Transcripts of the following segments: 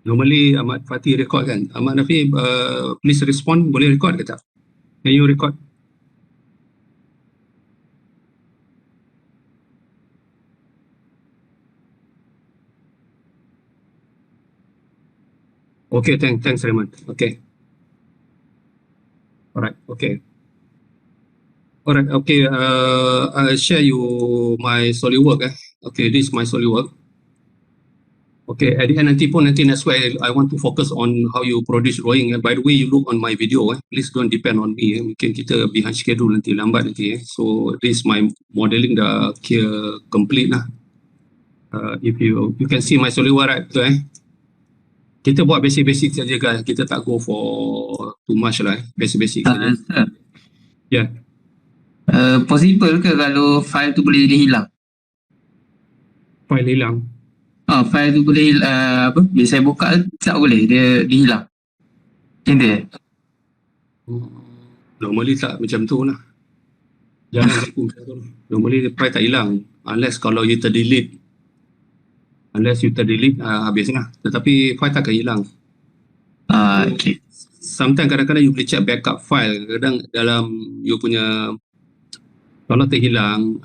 Normally Ahmad Fatih record kan. Ahmad Nafi, please respond. Boleh record ke tak? Can you record? Okay, thanks Raymond. Okay. Alright, okay. Alright, okay. I'll share you my SolidWorks. Okay, this is my SolidWorks. Okay, at the end nanti that's why I want to focus on how you produce drawing. By the way, you look on my video. Please don't depend on me. Mungkin kita behind schedule nanti, lambat nanti. So this is my modeling dah kira complete lah. If you can see my SolidWorks, right? Betul Kita buat basic saja guys. Kita tak go for too much lah. Basic saja. Yeah. Possible ke kalau file tu boleh dihilang? File hilang. File tu boleh bila saya buka tak boleh dia hilang. Macam tu Normally tak macam tu lah. Jangan macam tu. Normally file tak hilang. Unless kalau you terdelete. Habis lah. Tetapi file takkan hilang. Okay. Sometimes kadang-kadang you boleh check backup file. Kadang dalam you punya, kalau terhilang,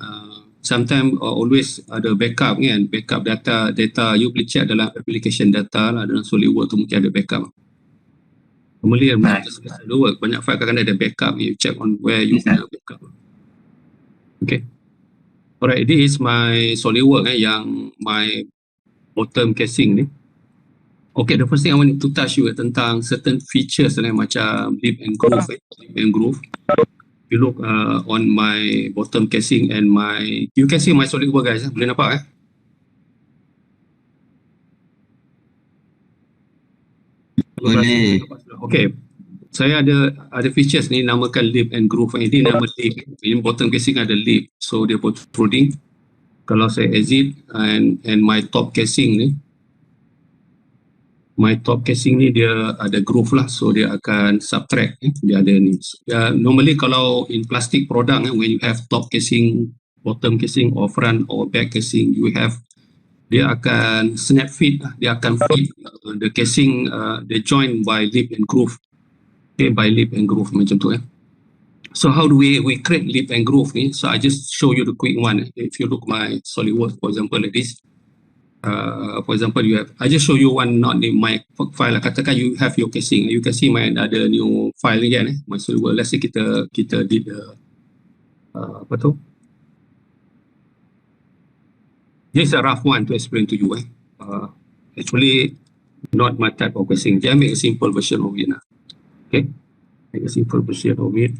sometimes always ada backup kan, backup data you boleh check dalam application data lah, dalam SolidWorks tu mungkin ada backup. Kemudian SolidWorks banyak file kadang-kadang ada backup, you check on where you punya backup. Okay. Alright, this is my SolidWorks yang my bottom casing ni. Okay, the first thing I want to touch you tentang certain features macam lip and groove. You look on my bottom casing and you can see my SolidWorks guys. Boleh nampak Boleh. Okay. Saya ada features ni namakan lip and groove. Ini nama lip. Ini bottom casing ada lip. So dia protruding. Kalau saya exit and my top casing ni. My top casing ni dia ada groove lah, so dia akan subtract. Dia ada ni. Normally kalau in plastic product, when you have top casing, bottom casing or front or back casing, dia akan snap fit, dia akan fit the casing, the joint by lip and groove. Okay, by lip and groove macam tu. So how do we create lip and groove ni? So I just show you the quick one. If you look my SolidWorks, for example, like this. For example, I just show you one, not in my file. Katakan you have your casing. You can see my ada new file again. My SolidWorks. Let's say kita did apa tu? This is a rough one to explain to you. Actually, not my type of casing. Just make a simple version of it. Okay, make a simple version of it.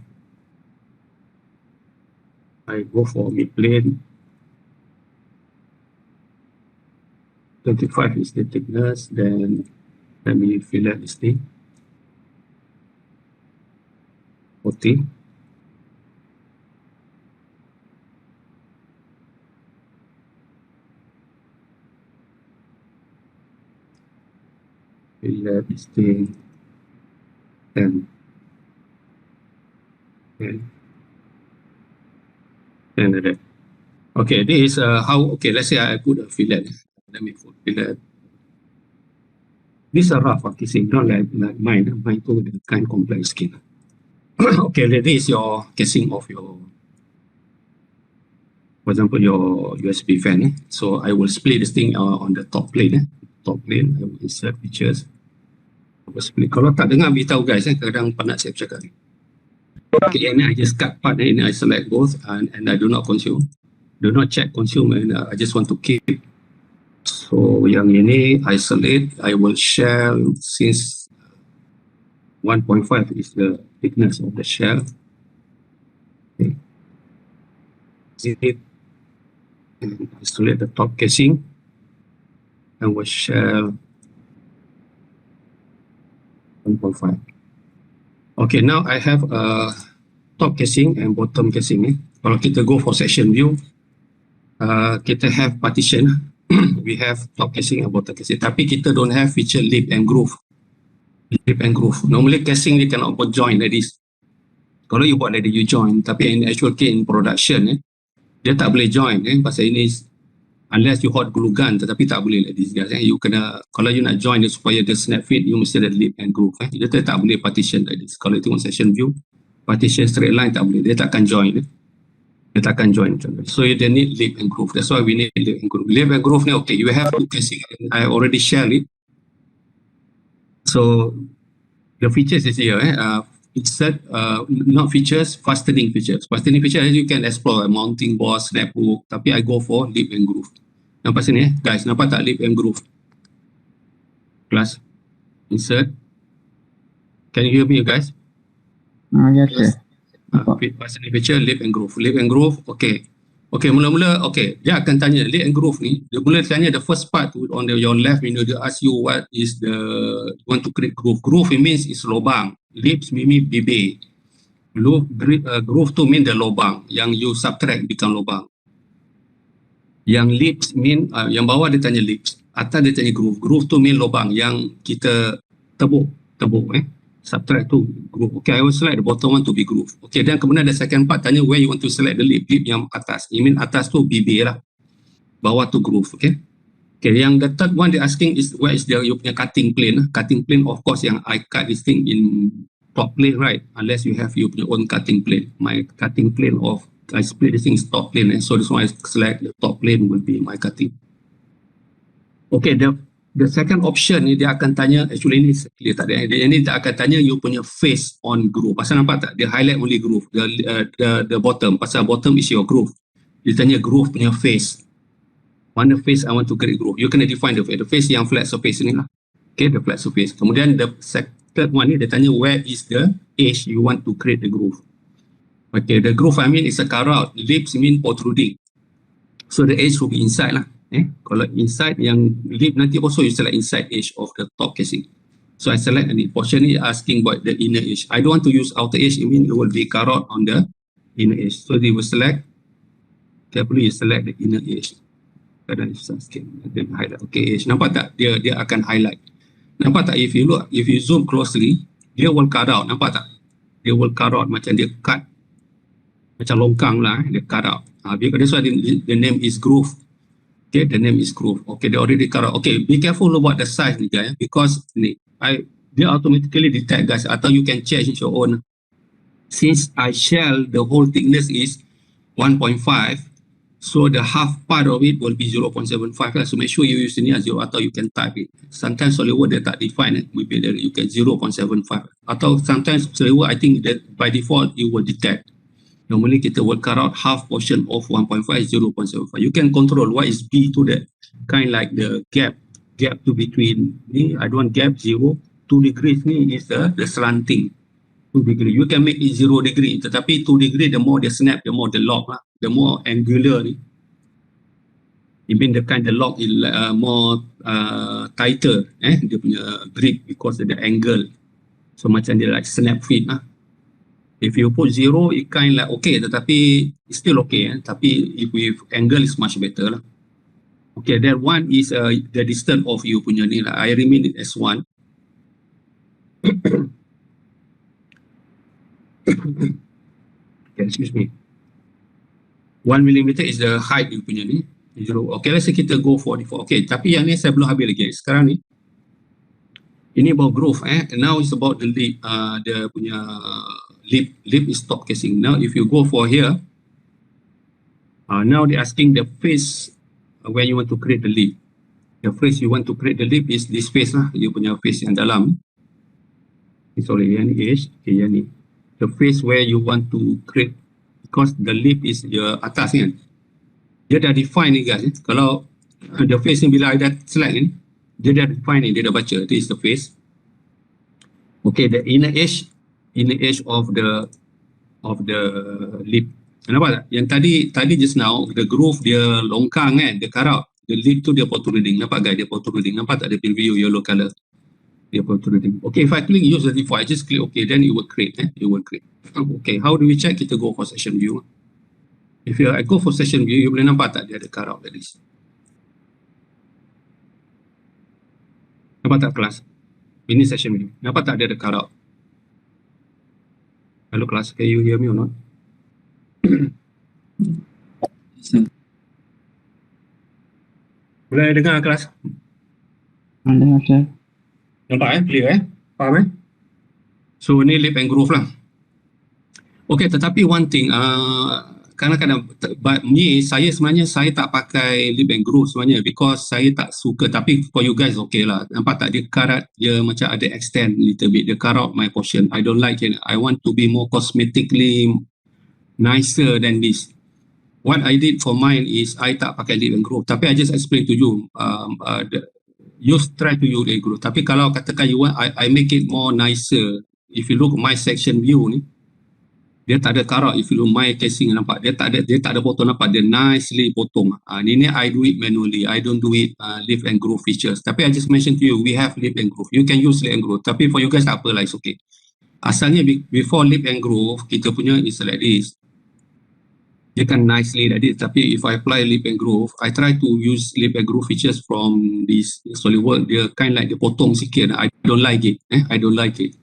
I go for mid plane. 25 is the thickness, then let me fillet this thing. 40. Fillet this thing. 10. 10 like that. Okay, this is how, okay, let's say I put a fillet. Let me put fillet. These are rough casing, not like mine. Mine too, the kind complex skin. Okay, this is your casing of your, for example, your USB fan. So I will split this thing on the top plane. Top plane, I will insert features. I will split. Kalau tak dengar, beritahu guys. Kadang penat saya cakap. Okay, and I just cut part and I select both and I do not consume. Do not check consume and I just want to keep. So yang ini I select, I will shell since 1.5 is the thickness of the shell. Okay. Zip and I select the top casing and will shell 1.5. Okay, now I have a top casing and bottom casing. Kalau kita go for section view, kita have partition. We have top casing and bottom casing. Tapi kita don't have feature lip and groove. Lip and groove. Normally casing you cannot put join like this. Kalau you buat like this, you join. Tapi in actual case in production, dia tak boleh join. Pasal ini, unless you hot glue gun, tetapi tak boleh like this guys. You kena, kalau you nak join dia supaya dia snap fit, you mesti ada lip and groove. Dia tak boleh partition like this. Kalau you tengok session view, partition straight line tak boleh. Dia takkan join. Dia takkan join. So they need lip and groove. That's why we need lip and groove. Lip and groove ni okay. You have two casing. I already shared it. So the features is here. Insert, not features, fastening features. Fastening features you can explore mounting boss, snap hook. Tapi I go for lip and groove. Nampak sini guys, nampak tak lip and groove? Plus insert. Can you hear me guys? Yes sir. Fastening feature, lip and groove. Lip and groove, okay. Okay, mula-mula, okay. Dia akan tanya, lip and groove ni, dia mula tanya the first part on your left window, dia ask you what is the, you want to create groove. Groove it means is lubang. Lips mean bibir. Groove tu mean the lubang. Yang you subtract become lubang. Yang lips mean, yang bawah dia tanya lips. Atas dia tanya groove. Groove tu mean lubang. Yang kita tebuk. Subtract tu groove. Okay, I will select the bottom one to be groove. Okay, dan kemudian the second part tanya where you want to select the lip. Lip yang atas. You mean atas tu bibir lah. Bawah tu groove. Okay. Okay, yang the third one they asking is where is you punya cutting plane. Cutting plane of course yang I cut this thing in top plane, right? Unless you have you punya own cutting plane. My cutting plane of, I split this thing is top plane. So this one I select the top plane will be my cutting. Okay, the second option ni dia akan tanya, actually ni clear tak ada. Ini dia akan tanya you punya face on groove. Pasal nampak tak? Dia highlight only groove. The bottom. Pasal bottom is your groove. Dia tanya groove punya face. Mana face I want to create groove. You kena define the face. The face yang flat surface ni lah. Okay, the flat surface. Kemudian the third one ni dia tanya where is the edge you want to create the groove. Okay, the groove I mean is a cutout. Lips mean protruding. So the edge will be inside lah. Kalau inside yang lip nanti also you select inside edge of the top casing. So I select any portion ni asking about the inner edge. I don't want to use outer edge. I mean it will be cutout on the inner edge. So they will select, carefully you select the inner edge. Kadang susah sikit. Then highlight. Okay, edge. Nampak tak? Dia akan highlight. Nampak tak? If you look, if you zoom closely, dia will cut out. Nampak tak? Dia will cut out macam dia cut. Macam longkang lah. Dia cut out. That's why the name is groove. Okay, the name is groove. Okay, they already cut out. Okay, be careful about the size ni guys. Because dia automatically detect guys. Atau you can change your own. Since I shell, the whole thickness is 1.5. So the half part of it will be 0.75 lah. So make sure you use ini as 0 atau you can type it. Sometimes SolidWorks dia tak define maybe you can 0.75 atau sometimes SolidWorks I think that by default you will detect. Normally kita will cut out half portion of 1.5 0.75. You can control what is B to that kind like the gap to between ni. I don't want gap 0. 2 degrees ni is the slanting. 2 degree. You can make it 0 degree. Tetapi 2 degree, the more they snap, the more they lock lah. The more angular ni. Even the kind the lock is more tighter. Dia punya grip because of the angle. So macam dia like snap fit lah. If you put 0, it kind like okay. Tetapi it's still okay. Tapi if with angle is much better lah. Okay, that one is the distance of you punya ni lah. I remain it as 1. Okay, excuse me. 1 millimeter is the height you punya ni. 0. Okay, let's say kita go 44. Okay, tapi yang ni saya belum habis lagi. Sekarang ni, ini about groove. Now it's about the lip. Dia punya lip is top casing. Now if you go for here, now they're asking the face when you want to create the lip. The face you want to create the lip is this face lah. You punya face yang dalam. Sorry, yang ni edge. Okay, yang ni. The face where you want to create, because the lip is your atas kan. Dia dah define ni guys. Kalau the face ni bila I dah select ni, dia dah define ni, dia dah baca. This is the face. Okay, the inner edge of the lip. Nampak tak? Yang tadi just now, the groove dia longkang kan, dia cut out. The lip tu dia protruding. Nampak guys, dia protruding. Nampak tak dia preview yellow color? Dia protruding. Okay, if I click use the default, I just click okay, then it will create. It will create. Okay, how do we check? Kita go for session view. If I go for session view, you boleh nampak tak dia ada cutout like this. Nampak tak kelas? Ini session view. Nampak tak dia ada cutout? Hello class, can you hear me or not? Boleh dengar kelas? Ada Chef. Nampak clear faham So ni lip and groove lah. Okay, tetapi one thing, kadang-kadang saya sebenarnya saya tak pakai lip and groove sebenarnya because saya tak suka, tapi for you guys okay lah. Nampak tak dia karat, dia macam ada extend little bit, dia cut out my portion. I don't like it. I want to be more cosmetically nicer than this. What I did for mine is I tak pakai lip and groove, tapi I just explain to you, you try to use lip and groove. Tapi kalau katakan you want, I make it more nicer. If you look my section view ni, dia tak ada karat. If you look my casing, nampak dia tak ada potong, nampak dia nicely potong. Ni I do it manually. I don't do it lip and groove features. Tapi I just mention to you, we have lip and groove. You can use lip and groove. Tapi for you guys tak apa lah, it's okay. Asalnya before lip and groove, kita punya is like this. Dia kan nicely like this. Tapi if I apply lip and groove, I try to use lip and groove features from this SolidWorks. Dia kind like dia potong sikit. I don't like it. I don't like it.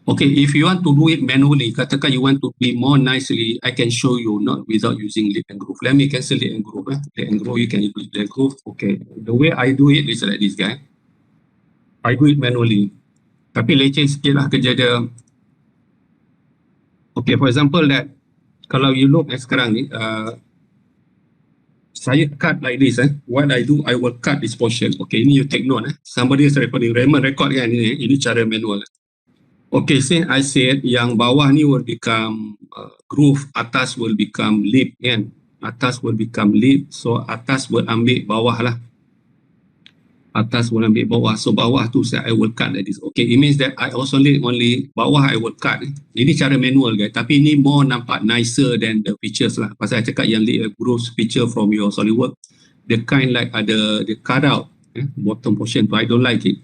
Okay, if you want to do it manually, katakan you want to be more nicely, I can show you, not without using lip and groove. Let me cancel lip and groove. Lip and groove, you can use lip and groove. Okay, the way I do it is like this, guys. I do it manually. Tapi leceh sikit lah kerja dia. Okay, for example that, kalau you look at sekarang ni, saya cut like this. What I do, I will cut this portion. Okay, ini you take note. Somebody is recording. Raymond record kan ini cara manual. Okay, since I said yang bawah ni will become groove, atas will become lip kan. Atas will become lip, so atas will ambil bawah lah. Atas will ambil bawah, so bawah tu I will cut like this. Okay, it means that I also need only bawah I will cut. Ini cara manual guys, tapi ini more nampak nicer than the features lah. Pasal saya cakap yang lip groove feature from your SolidWorks, the kind like ada the cut out bottom portion tu, I don't like it.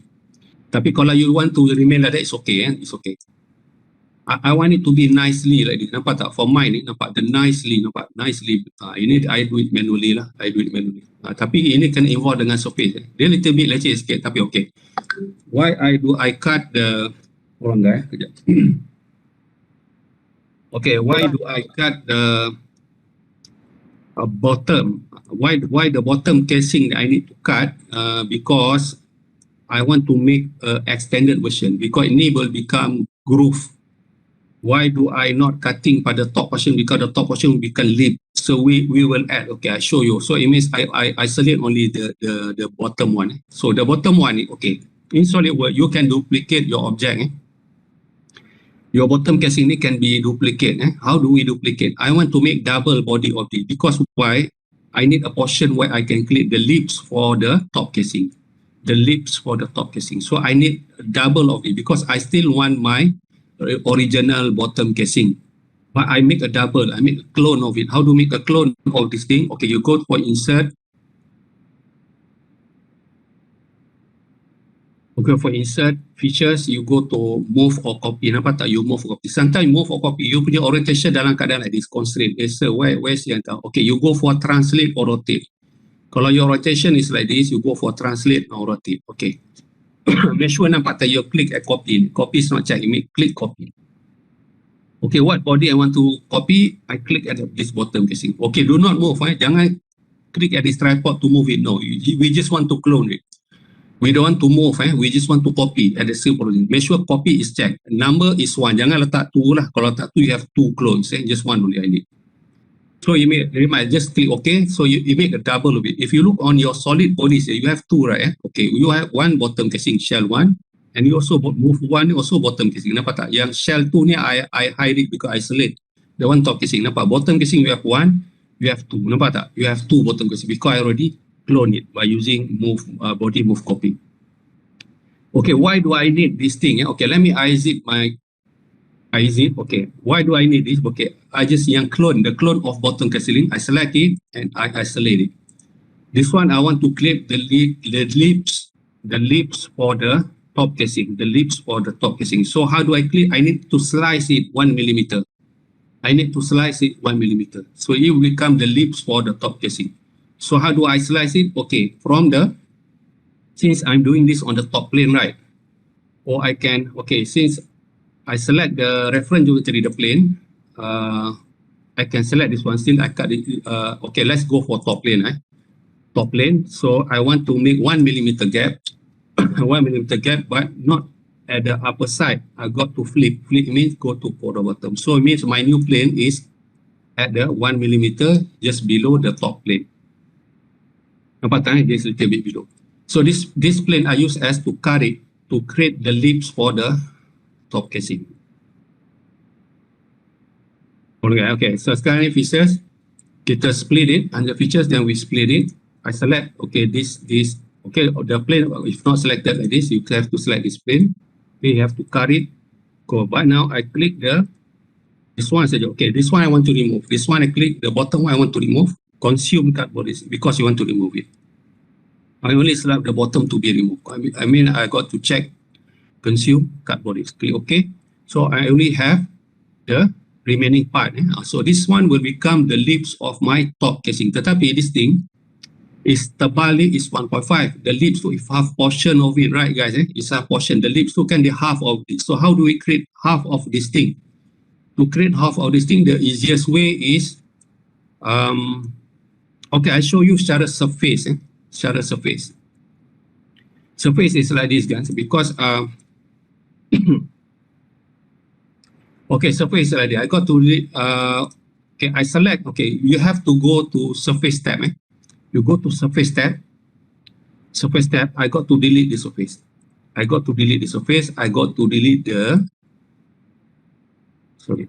Tapi kalau you want to remain like that, it's okay. It's okay. I want it to be nicely like this. Nampak tak? For mine, nampak the nicely, nampak nicely. Ini I do it manually lah. I do it manually. Tapi ini kena involve dengan surface. Dia little bit leceh sikit, tapi okay. Why I do? I cut the. Orang dah kejap. Okay, why do I cut the bottom? Why the bottom casing that I need to cut? Because I want to make an extended version because ini will become groove. Why do I not cutting pada top portion? Because the top portion will become lip. So we will add. Okay, I show you. So it means I select only the bottom one. So the bottom one, okay. In SolidWorks, you can duplicate your object. Your bottom casing ini can be duplicate. How do we duplicate? I want to make double body of it. Because why? I need a portion where I can clip the lips for the top casing. The lips for the top casing. So I need double of it because I still want my original bottom casing. But I make a double, I make a clone of it. How do you make a clone of this thing? Okay, you go for insert. Okay, for insert features, you go to move or copy. Nampak tak? You move or copy. Sometimes move or copy, you punya orientation dalam keadaan like this, constraint. Yes sir, where's the answer? Okay, you go for translate or rotate. Kalau your rotation is like this, you go for translate or rotate. Okay. Make sure nampak tak you click at copy. Copy is not check. You make click copy. Okay, what body I want to copy? I click at this bottom casing. Okay, do not move. Jangan click at this tripod to move it. No, we just want to clone it. We don't want to move. We just want to copy at the same position. Make sure copy is checked. Number is 1. Jangan letak 2 lah. Kalau letak 2, you have 2 clones. Just 1 only I need. So you might just click OK. So you make a double of it. If you look on your solid bodies, you have 2, right? Okay, you have 1 bottom casing, shell 1, and you also move 1, also bottom casing. Nampak tak? Yang shell 2 ni I hide it because I select the one top casing. Nampak? Bottom casing you have 1, you have 2. Nampak tak? You have 2 bottom casing because I already clone it by using body move copy. Okay, why do I need this thing? Okay, let me unzip my. Okay, why do I need this? Okay, I just clone the clone of bottom casing. I select it and I isolate it. This one I want to clip the lips for the top casing. The lips for the top casing. So how do I clip? I need to slice it 1 millimeter. I need to slice it 1 millimeter. So it will become the lips for the top casing. So how do I slice it? Okay, since I'm doing this on the top plane, right? Or I can, okay, since I select the reference geometry, the plane, I can select this one. Still, I cut it. Okay, let's go for top plane. Top plane. So I want to make 1 millimeter gap, 1 millimeter gap, but not at the upper side. I got to flip. Flip means go to for the bottom. So it means my new plane is at the 1 millimeter just below the top plane. Nampak tak? Just a little bit below. So this plane I use as to cut it to create the lips for the top casing. Okay, so sekarang ni features, kita split it under features, then we split it. I select, okay, this, okay, the plane, if not selected like this, you have to select this plane. Okay, you have to cut it. Go. But now I click this one, saja. Okay, this one I want to remove. This one I click, the bottom one I want to remove. Consume cut bodies because you want to remove it. I only select the bottom to be removed. I mean, I got to check consume cut bodies. Click OK. So I only have the remaining part. So this one will become the lips of my top casing. Tetapi this thing is tebal is 1.5. The lips to if half portion of it, right, guys? It's half portion. The lips to can be half of it. So how do we create half of this thing? To create half of this thing, the easiest way is, okay, I show you secara surface. Secara surface. Surface is like this, guys, because okay, surface is like this. I got to okay, I select. Okay, you have to go to surface tab. You go to surface tab. Surface tab. I got to delete the surface. I got to delete the surface. I got to delete the. Sorry.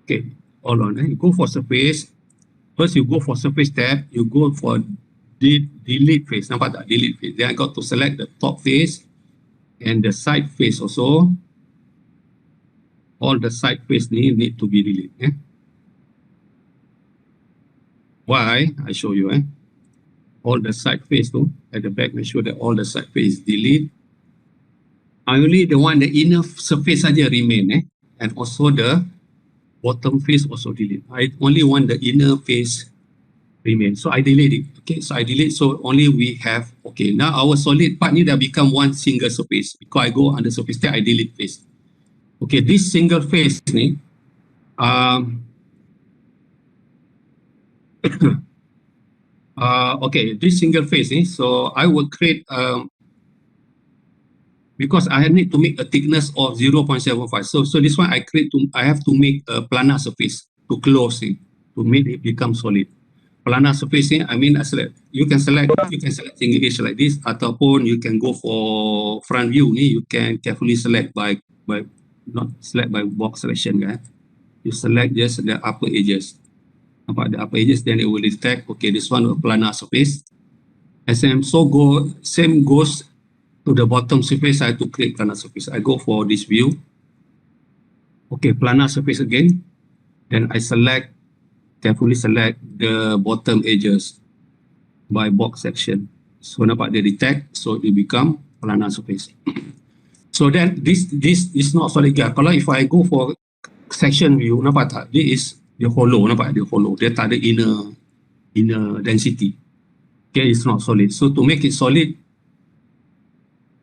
Okay, hold on. You go for surface. First, you go for surface tab. You go for delete face. Nampak tak? Delete face. Then I got to select the top face and the side face also. All the side face need to be deleted. Why? I show you. All the side face too. At the back, make sure that all the side face delete. I only the one, the inner surface saja remain. And also the bottom face also delete. I only want the inner face remain. So I delete it. Okay, so I delete. So only we have, okay, now our solid part ni dah become one single surface. Because I go under surface there, I delete face. Okay, this single face ni, okay, this single face ni, so I will create, because I need to make a thickness of 0.75. So this one I have to make a planar surface to close it, to make it become solid. Planar surface ni, I mean, you can select single edge like this, ataupun you can go for front view ni, you can carefully select not select by box selection, guys. You select just the upper edges. Nampak the upper edges, then it will detect, okay, this one a planar surface. Same goes to the bottom surface. I have to create planar surface. I go for this view. Okay, planar surface again. Then I carefully select the bottom edges by box section. So nampak dia detect, so it become planar surface. So then this is not solid gap. Kalau if I go for section view, nampak tak? This is the hollow, nampak dia hollow. Dia tak ada inner density. Okay, it's not solid. So to make it solid,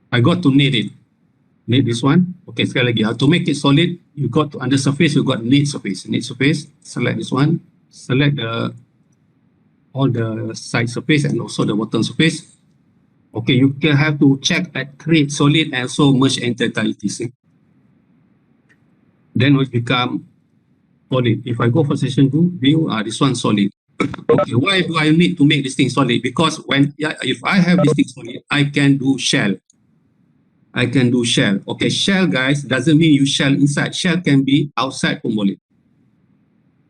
I got to knead it. Knead this one. Okay, sekali lagi. To make it solid, you got to under surface, you got knead surface. Knead surface. Select this one. Select all the side surface and also the bottom surface. Okay, you can have to check at create solid and also merge entities. Then it become solid. If I go for section view, this one solid. Okay, why do I need to make this thing solid? Because if I have this thing solid, I can do shell. Okay, shell, guys, doesn't mean you shell inside. Shell can be outside pun boleh.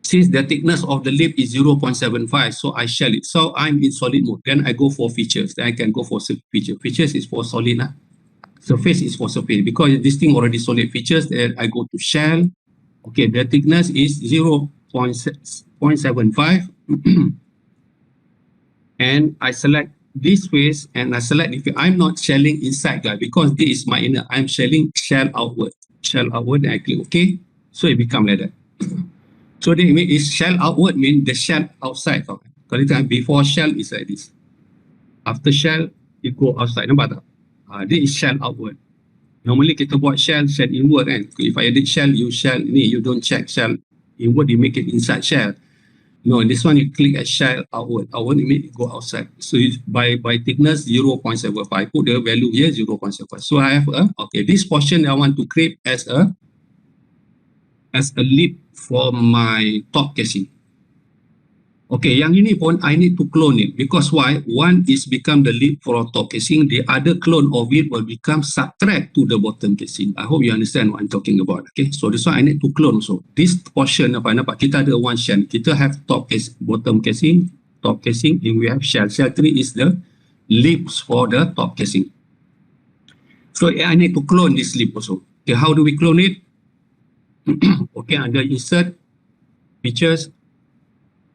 Since the thickness of the lip is 0.75, so I shell it. So I'm in solid mode. Then I go for features. Then I can go for feature. Features is for solid. Surface is for surface. Because this thing already solid features, then I go to shell. Okay, the thickness is 0.75. And I select this face and I select if I'm not shelling inside, guys, because this is my inner. I'm shelling shell outward. Shell outward, and I click OK. So it becomes like that. So they mean is shell outward mean the shell outside. Kalau kita before shell is like this. After shell it go outside. Nampak tak? This is shell outward. Normally kita buat shell inward kan. If I edit shell, you shell ni, you don't check shell inward, you make it inside shell. No, this one you click at shell outward. Outward you make it go outside. So by thickness 0.75. Put the value here 0.75. So I have this portion I want to create as a lip for my top casing. Okay, yang ini pun I need to clone it because why? One is become the lip for top casing, the other clone of it will become subtract to the bottom casing. I hope you understand what I'm talking about. Okay, so this one I need to clone also. This portion nampak kita ada one shell. Kita have bottom casing, top casing, and we have shell. Shell 3 is the lips for the top casing. So I need to clone this lip also. Okay, how do we clone it? Okay, under insert, features,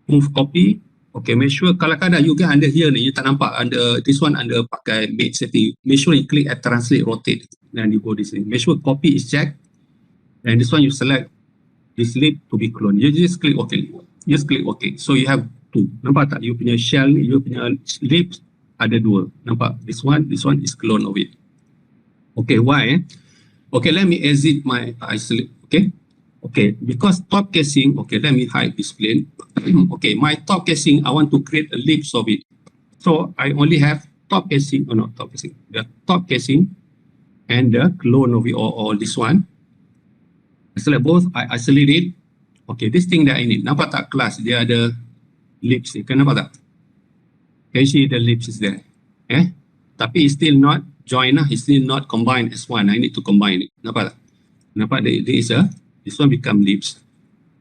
move copy. Okay, make sure kalau kadang you get under here ni, you tak nampak under this one under pakai made setting. Make sure you click at translate, rotate, then you go this thing. Make sure copy is checked, and this one you select this lip to be cloned. You just click OK. Just click OK. So you have two. Nampak tak? You punya shell ni, you punya lips ada dua. Nampak? This one is clone of it. Okay, why? Okay, let me exit my isolate. Okay, because top casing, okay, let me hide this plane. Okay, my top casing, I want to create a lips of it. So I only have top casing, the top casing and the clone of it, or this one. I select both, I isolate it. Okay, this thing that I need. Nampak tak class? Dia ada lips ni, nampak tak? Can you see the lips is there? Tapi it's still not join lah, it's still not combined as one. I need to combine it. Nampak tak? Nampak this one become lips.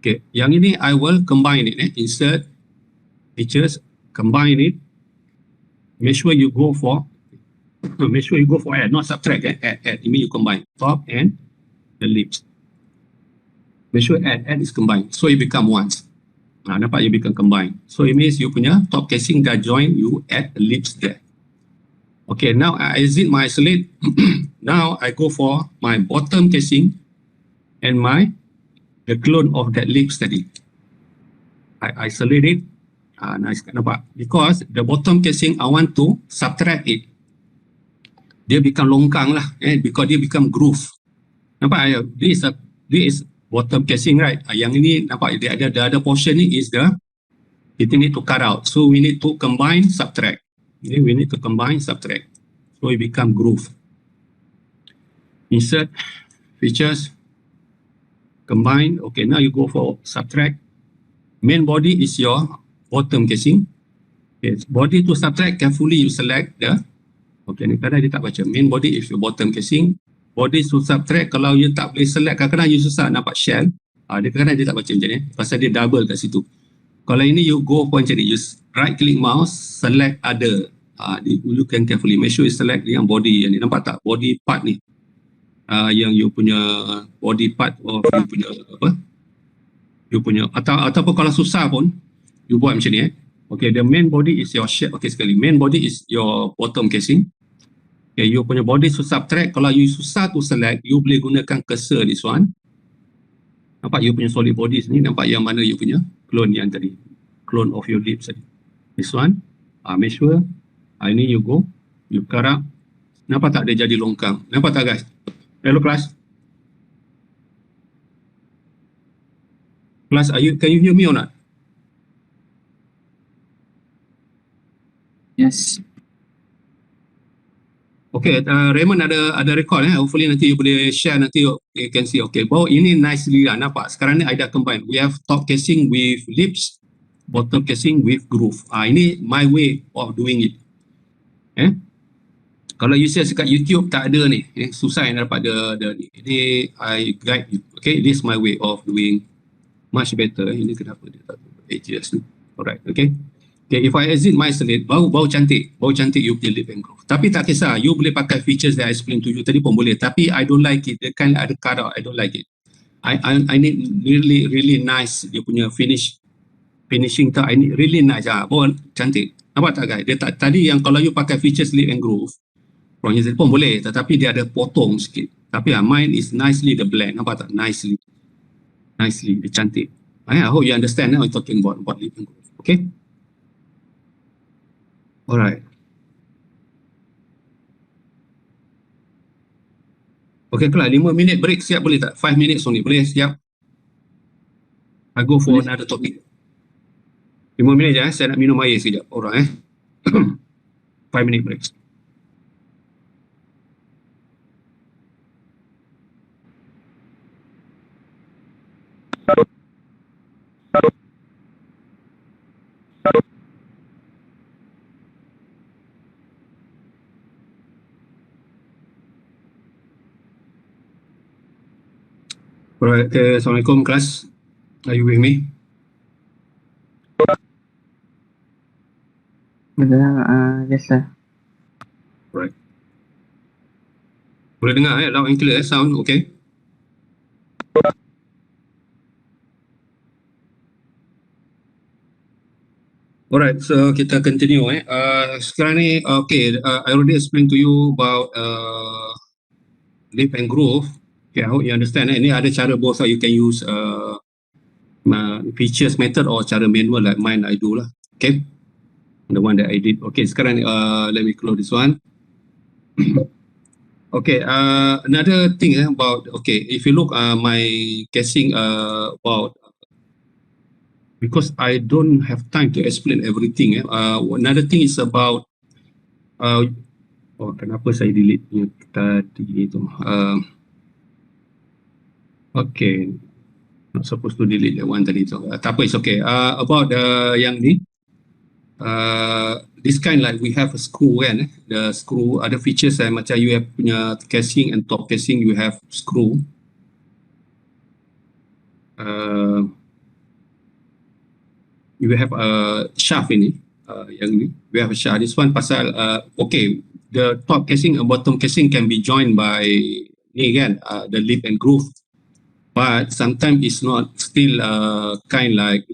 Okay, yang ini I will combine it. Insert, features, combine it. Make sure you go for add, not subtract. Add. It means you combine top and the lips. Make sure add is combined. So it become once. Nampak you become combined. So it means you punya top casing dah join, you add the lips there. Okay, now I exit my isolate. Now I go for my bottom casing and the clone of that lips tadi. I isolate it. Nice, nampak? Because the bottom casing I want to subtract it. Dia become longkang lah, because dia become groove. Nampak? This is bottom casing, right? Yang ini nampak dia ada portion ni is kita need to cut out. So we need to combine, subtract. We need to combine, subtract. So it become groove. Insert, features, combine. Okay, now you go for subtract. Main body is your bottom casing. Okay, body to subtract, carefully you select okay, ni kadang dia tak baca. Main body is your bottom casing. Body to subtract, kalau you tak boleh select, kadang-kadang you susah nampak shell. Dia kadang-kadang dia tak baca macam ni. Pasal dia double kat situ. Kalau ini you go for macam ni, you right click mouse, select other. You can carefully make sure you select yang body yang ni. Nampak tak? Body part ni. Yang you punya body part of you punya you punya ataupun kalau susah pun you buat macam ni. Okay, the main body is your shape. Okay, sekali main body is your bottom casing. Okay, you punya body to subtract, kalau you susah to select, you boleh gunakan cursor this one. Nampak you punya solid body sini, nampak yang mana you punya clone yang tadi, clone of your lips tadi. This one, make sure ini you go, you cut. Nampak tak dia jadi longkang? Nampak tak guys? Hello class. Class, can you hear me or not? Yes. Okay, Raymond ada record hopefully nanti you boleh share, nanti you can see. Okay, bawah ini nicely lah, nampak? Sekarang ni I dah combine. We have top casing with lips, bottom casing with groove. Ini my way of doing it. Kalau you search kat YouTube tak ada ni, susah yang dapat ni. Ini I guide you. Okay, this is my way of doing much better. Ini kenapa dia tak adjust ni. Alright, okay. Okay, if I exit my slate, bau cantik you punya lip and groove. Tapi tak kisah, you boleh pakai features that I explain to you tadi pun boleh. Tapi I don't like it. Dia kan ada cut out, I don't like it. I need really nice dia punya finishing tu. I need really nice. Bau cantik. Nampak tak guys? Dia tadi yang kalau you pakai features lip and groove, orang yang pun boleh, tetapi dia ada potong sikit. Tapi mine is nicely the blend. Nampak tak? Nicely. Dia cantik. I hope you understand now I'm talking about lip and groove. Okay. Alright. Okay, kelas 5 minit break siap boleh tak? 5 minutes only boleh siap? I go for another topic. 5 minit je saya nak minum air sekejap. Alright 5 minute break. Alright, Assalamualaikum kelas. Are you with me? Yes, sir. Right. Boleh dengar loud and clear sound, okay? Alright, so kita continue sekarang ni, okay, I already explained to you about lip and groove. Okay, I hope you understand. Ini ada cara both, you can use features method or cara manual like mine I do lah. Okay, the one that I did. Okay, sekarang let me close this one. Okay, another thing about, okay, if you look my casing about, because I don't have time to explain everything. Another thing is about kenapa saya delete yang tadi itu? Okay, not supposed to delete that one tadi tu. Tak apa, it's okay. About yang ni, this kind like we have a screw kan, the screw ada features macam you have punya casing and top casing you have screw. You have a shaft ini, yang ni, we have a shaft. This one pasal, okay, the top casing and bottom casing can be joined by ni kan, the lip and groove. But sometimes it's not still kind like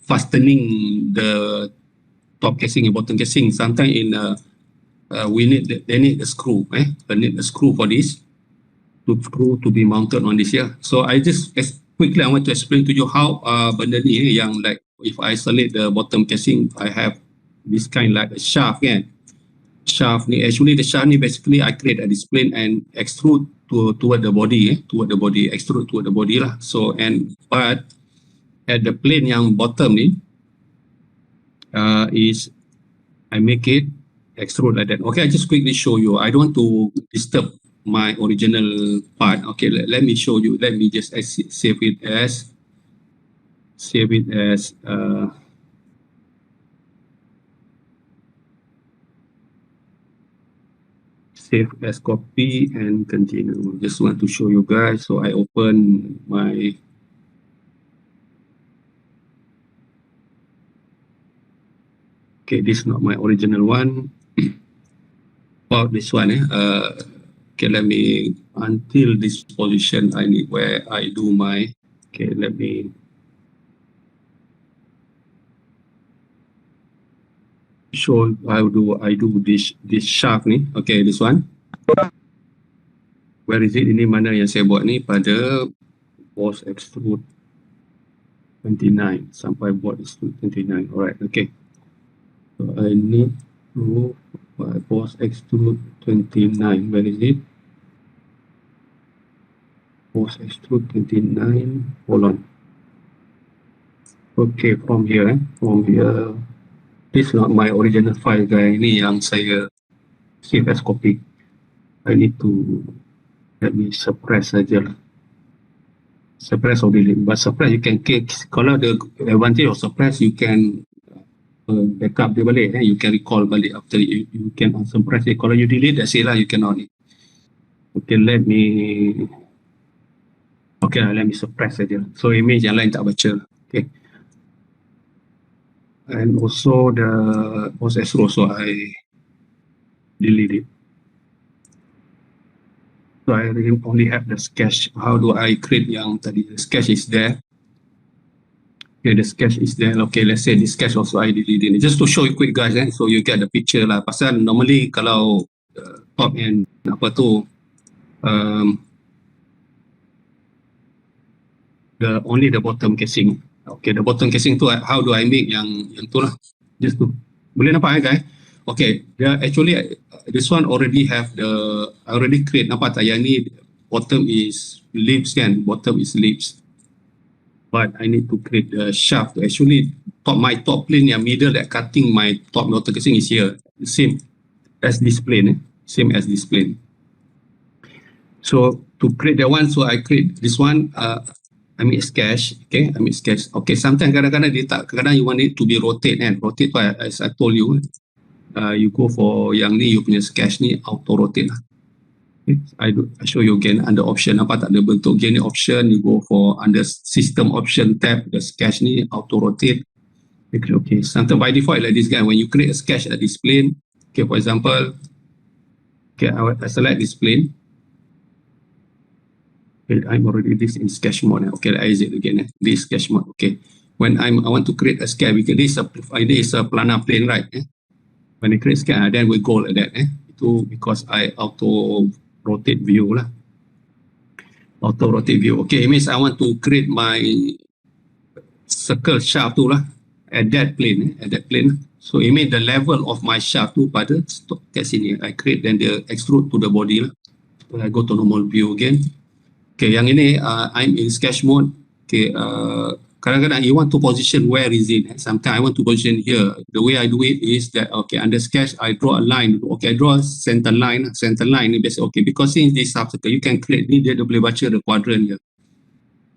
fastening the top casing and bottom casing. Sometimes in they need a screw. They need a screw for this to be mounted on this here. So I just quickly I want to explain to you how benda ni yang like if I isolate the bottom casing, I have this kind like a shaft kan. Shaft ni actually the shaft ni basically I create a display and extrude toward the body, extrude toward the body lah. So but at the plane yang bottom ni is I make it extrude like that. Okay, I just quickly show you. I don't want to disturb my original part. Okay, let me show you. Let me just save it as save as copy and continue. Just want to show you guys. So I open my okay, this is not my original one. About this one okay, let me until this position I need where I do my, okay, let me show how do I do this shaft ni. Okay, this one. Where is it? Ini mana yang saya buat ni pada boss extrude 29 sampai board extrude 29. Alright, okay. So I need to boss extrude 29. Where is it? Boss extrude 29. Hold on. Okay, from here. This is not my original file guys. Ini yang saya save as copy. I need to let me suppress saja lah. Suppress or delete. But suppress you can kalau the advantage of suppress you can backup dia balik. You can recall balik after you can unsuppress it. Kalau you delete that's it lah, you cannot. Okay, let me suppress saja. So image yang lain tak baca. Okay. And also the boss extrude, so I delete it. So I only have the sketch. How do I create yang tadi? The sketch is there. Okay, the sketch is there. Okay, let's say this sketch also I delete it. Just to show you quick guys, so you get the picture lah. Pasal normally kalau top and apa tu, only the bottom casing. Okay, the bottom casing tu how do I make yang tu lah. Just tu. Boleh nampak guys? Okay, actually this one already have I already create, nampak tak yang ni bottom is lips kan, bottom is lips. But I need to create the shaft. Actually my top plane yang middle that cutting my top bottom casing is here. Same as this plane, same as this plane. So to create that one, so I create this one. I make sketch, okay. I make sketch. Okay, sometimes kadang-kadang dia tak, kadang you want it to be rotate kan. Rotate tu as I told you, you go for yang ni, you punya sketch ni auto rotate lah. Okay. I show you again under option, apa tak ada bentuk again ni option, you go for under system option tab, the sketch ni auto rotate. Okay, sometimes by default like this guy, when you create a sketch at this plane, okay, for example, okay, I select this plane. Okay, I'm already this in sketch mode. Okay, I exit again. This sketch mode. Okay, when I want to create a sketch, because this is a planar plane, right? When I create sketch, then we go like that. Itu because I auto rotate view lah. Auto rotate view. Okay, it means I want to create my circle shaft tu lah at that plane. So it means the level of my shaft tu pada kat sini. I create then the extrude to the body lah. So I go to normal view again. Okay, yang ini I'm in sketch mode. Okay, kadang-kadang you want to position where is it? Sometimes I want to position here. The way I do it is that, okay, under sketch I draw a line. Okay, I draw a center line. Center line ni biasa. Okay, because since this subcircle you can create ni, dia boleh baca the quadrant here.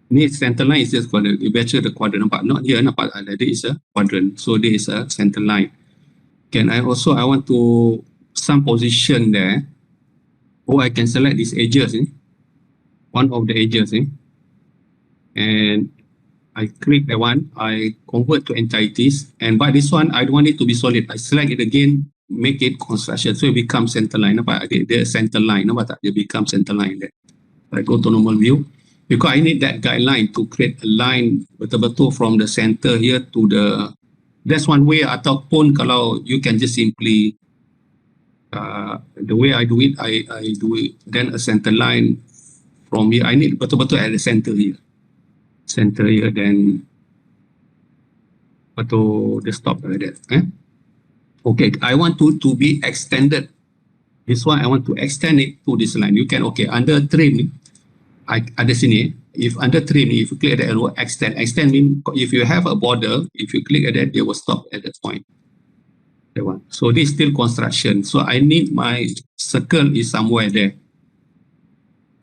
Ni center line is just quadrant. You baca the quadrant, nampak? Not here, nampak? There is a quadrant. So there is a center line. Okay, and I want to some position there. Or I can select these edges. One of the edges, and I click that one, I convert to entities, and by this one I don't want it to be solid. I select it again, make it construction, so it becomes center line. Nampak? Okay, the center line, nampak tak? It becomes center line there. I go to normal view because I need that guideline to create a line betul-betul from the center here to the. That's one way. Ataupun kalau you can just simply the way I do it, I do it then a center line. From here, I need betul-betul at the center here. Center here, then betul the stop like that. Okay, I want to be extended. This one I want to extend it to this line. You can, okay, under trim, ada sini. If under trim, if you click that arrow, extend. Extend mean if you have a border, if you click at that, they will stop at that point. That one. So this is still construction. So I need my circle is somewhere there.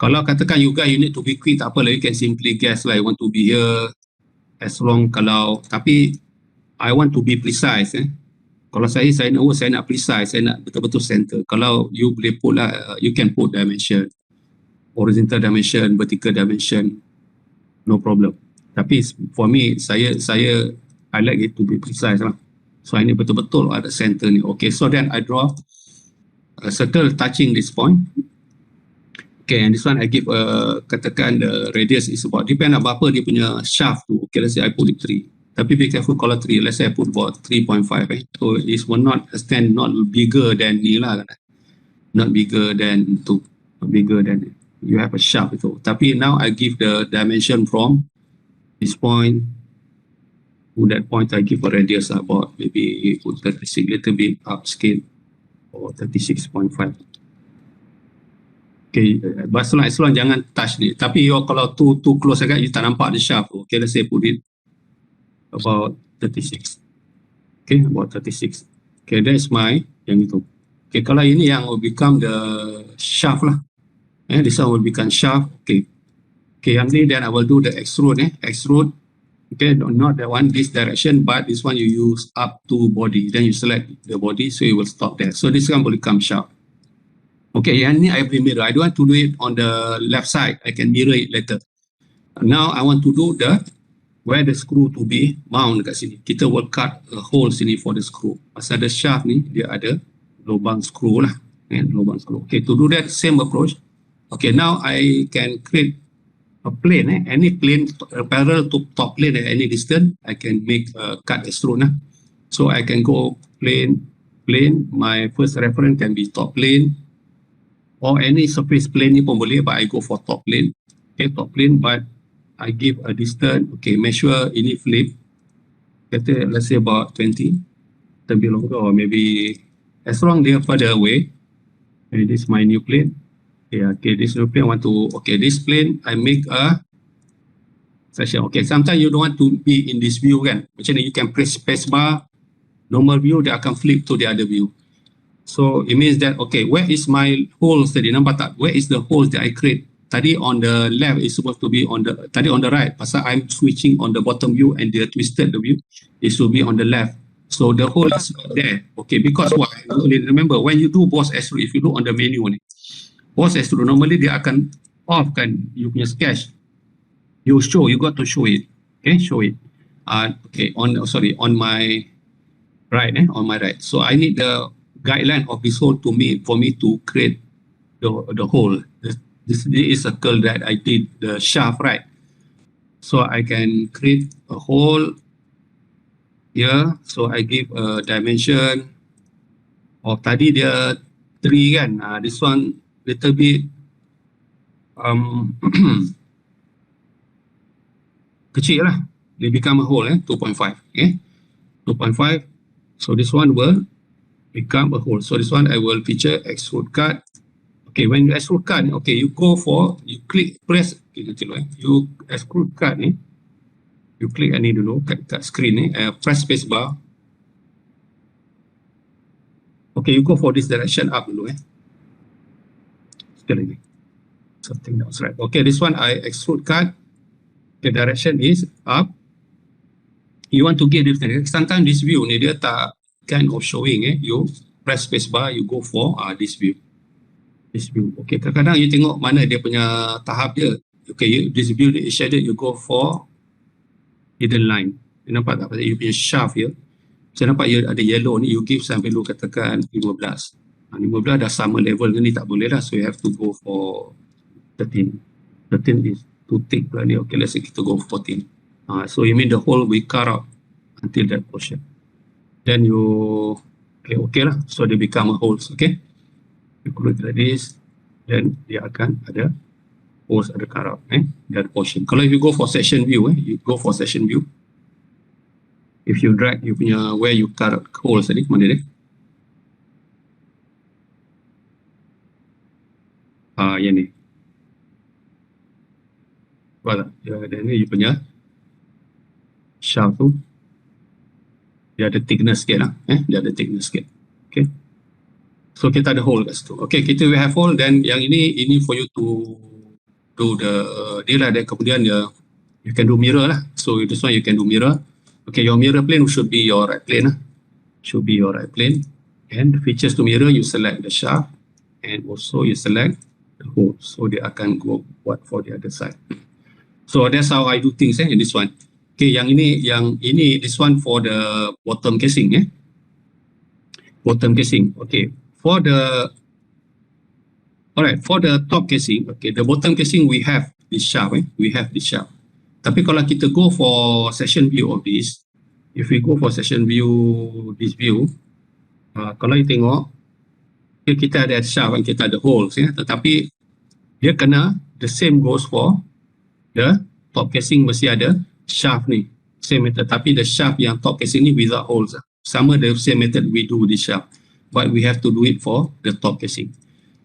Kalau katakan you guys, you need to be quick, tak apa lah, you can simply guess lah, you want to be here as long kalau, tapi I want to be precise. Kalau saya nak precise, saya nak betul-betul center. Kalau you boleh put lah, you can put dimension, horizontal dimension, vertical dimension, no problem. Tapi for me, I like it to be precise lah. So I need betul-betul ada center ni. Okay, so then I draw a circle touching this point. Okay, and this one I give katakan the radius is about, depend on berapa dia punya shaft tu. Okay, let's say I put it 3. Tapi be careful kalau 3, let's say I put about 3.5. So it will not extend, not bigger than ni lah. Not bigger than 2. Not bigger than, you have a shaft itu. Tapi now I give the dimension from this point to that point. I give a radius about maybe put 36, little bit upscale or 36.5. Okay, but as long jangan touch ni. Tapi kalau too close agak, you tak nampak the shaft. Okay, let's say put it about 36. Okay, about 36. Okay, that's my yang itu. Okay, kalau ini yang will become the shaft lah. This one will become shaft. Okay. Okay, yang ni then I will do the extrude. Extrude. Okay, not that one, this direction, but this one you use up to body. Then you select the body, so you will stop there. So this one will become shaft. Okay, yang ni I boleh mirror. I don't want to do it on the left side. I can mirror it later. Now I want to do where the screw to be mount dekat sini. Kita will cut a hole sini for the screw. Pasal the shaft ni dia ada lubang screw lah. Lubang screw. Okay, to do that same approach. Okay, now I can create a plane. Any plane parallel to top plane at any distance. I can make a cut extrude lah. So I can go plane. My first reference can be top plane. Or any surface plane ni pun boleh, but I go for top plane. Okay, top plane, but I give a distance. Okay, measure ini flip. Let's say about 20. Can be longer or maybe as long they are further away. Okay, this is my new plane. Yeah, okay, this new plane this plane I make a section. Okay, sometimes you don't want to be in this view kan. Macam ni you can press spacebar, normal view, dia akan flip to the other view. So it means that, okay, where is my holes tadi? Nampak tak? Where is the holes that I create? Tadi on the left is supposed to be on the, tadi on the right. Pasal I'm switching on the bottom view and they twisted the view. It should be on the left. So the hole is not there. Okay, because why? Remember, when you do boss extrude, if you look on the menu ni, boss extrude, normally dia akan off kan, you punya sketch. You got to show it. Okay, show it. Okay, on my right, on my right. So I need the guideline of this hole for me to create the hole. This is a curl that I did the shaft, right? So I can create a hole here. So I give a dimension of tadi dia 3 kan. This one little bit kecil lah. They become a hole 2.5. Okay, 2.5. So this one will become a hole. So this one I will feature extrude cut. Okay, when you extrude cut, okay, you press, you extrude cut ni, you click ni dulu kat screen ni, press space bar. Okay, you go for this direction up dulu sekali ni. Something else, right? Okay, this one I extrude cut. The direction is up. You want to get this. Sometimes this view ni dia tak kind of showing you press space bar, you go for this view. This view. Okay, kadang-kadang you tengok mana dia punya tahap dia. Okay, this view is shaded, you go for hidden line. You nampak tak? You punya shaft here. Saya nampak you ada yellow ni, you give sampai value katakan 15. 15 dah sama level ni, tak boleh lah. So you have to go for 13. 13 is too thick pula ni. Okay, let's say kita go for 14. So you mean the hole we cut out until that portion. Then you, okay lah. So they become a holes, okay? You create like this, then dia akan ada holes, ada cut out, that portion. Kalau if you go for section view, you go for section view. If you drag you punya where you cut out holes tadi, mana dia? Yang ni. Nampak tak? Dia ni you punya shaft tu. Dia ada thickness sikit lah. Dia ada thickness sikit. Okay. So kita ada hole kat situ. Okay, kita we have hole, then yang ini for you to do the, dia lah, dan kemudian you can do mirror lah. So this one you can do mirror. Okay, your mirror plane should be your right plane. Should be your right plane. And the features to mirror, you select the shaft and also you select the hole. So dia akan go what for the other side. So that's how I do things in this one. Okay, yang ini this one for the bottom casing bottom casing. Okay, for the top casing, okay, the bottom casing we have this shaft, we have this shaft. Tapi kalau kita go for section view of this, if we go for section view, this view, kalau you tengok, okay, kita ada shaft and kita ada holes, tetapi dia kena the same goes for the top casing, mesti ada shaft ni, same method. Tapi the shaft yang top casing ni without holes, sama the same method we do this shaft, but we have to do it for the top casing.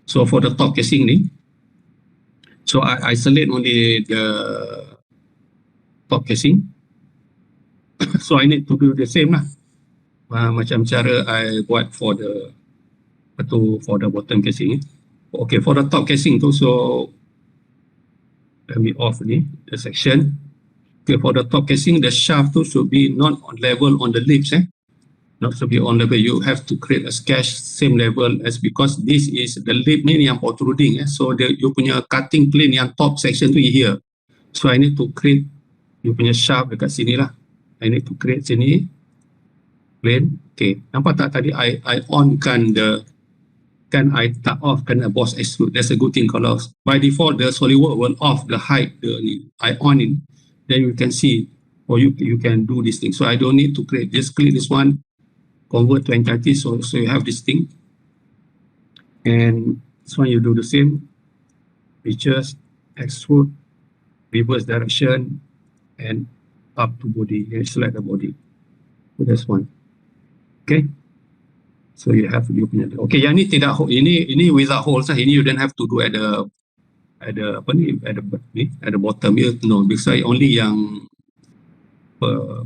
So for the top casing ni, so I select only the top casing. So I need to do the same lah, macam cara I buat for the bottom casing. Okay, for the top casing tu, so let me off ni the section. Okay, for the top casing, the shaft tu should be not on level on the lips, not to be on level. You have to create a sketch same level as, because this is the lip ni yang protruding, so you punya cutting plane yang top section tu here. So I need to create you punya shaft dekat sini lah. I need to create sini plane. Okay, nampak tak tadi I on kan I tak off kan boss extrude. That's a good thing. Kalau by default the SolidWorks will off the height, I on it, then you can see, or you can do this thing. So I don't need to create, just click this one, convert to entity, so you have this thing. And this one you do the same, features, extrude, reverse direction, and up to body. You select the body. So that's one. Okay. So you have you punya. Okay, yang ni tidak ini without holes lah. Ini you don't have to do at the bottom here. No, because only yang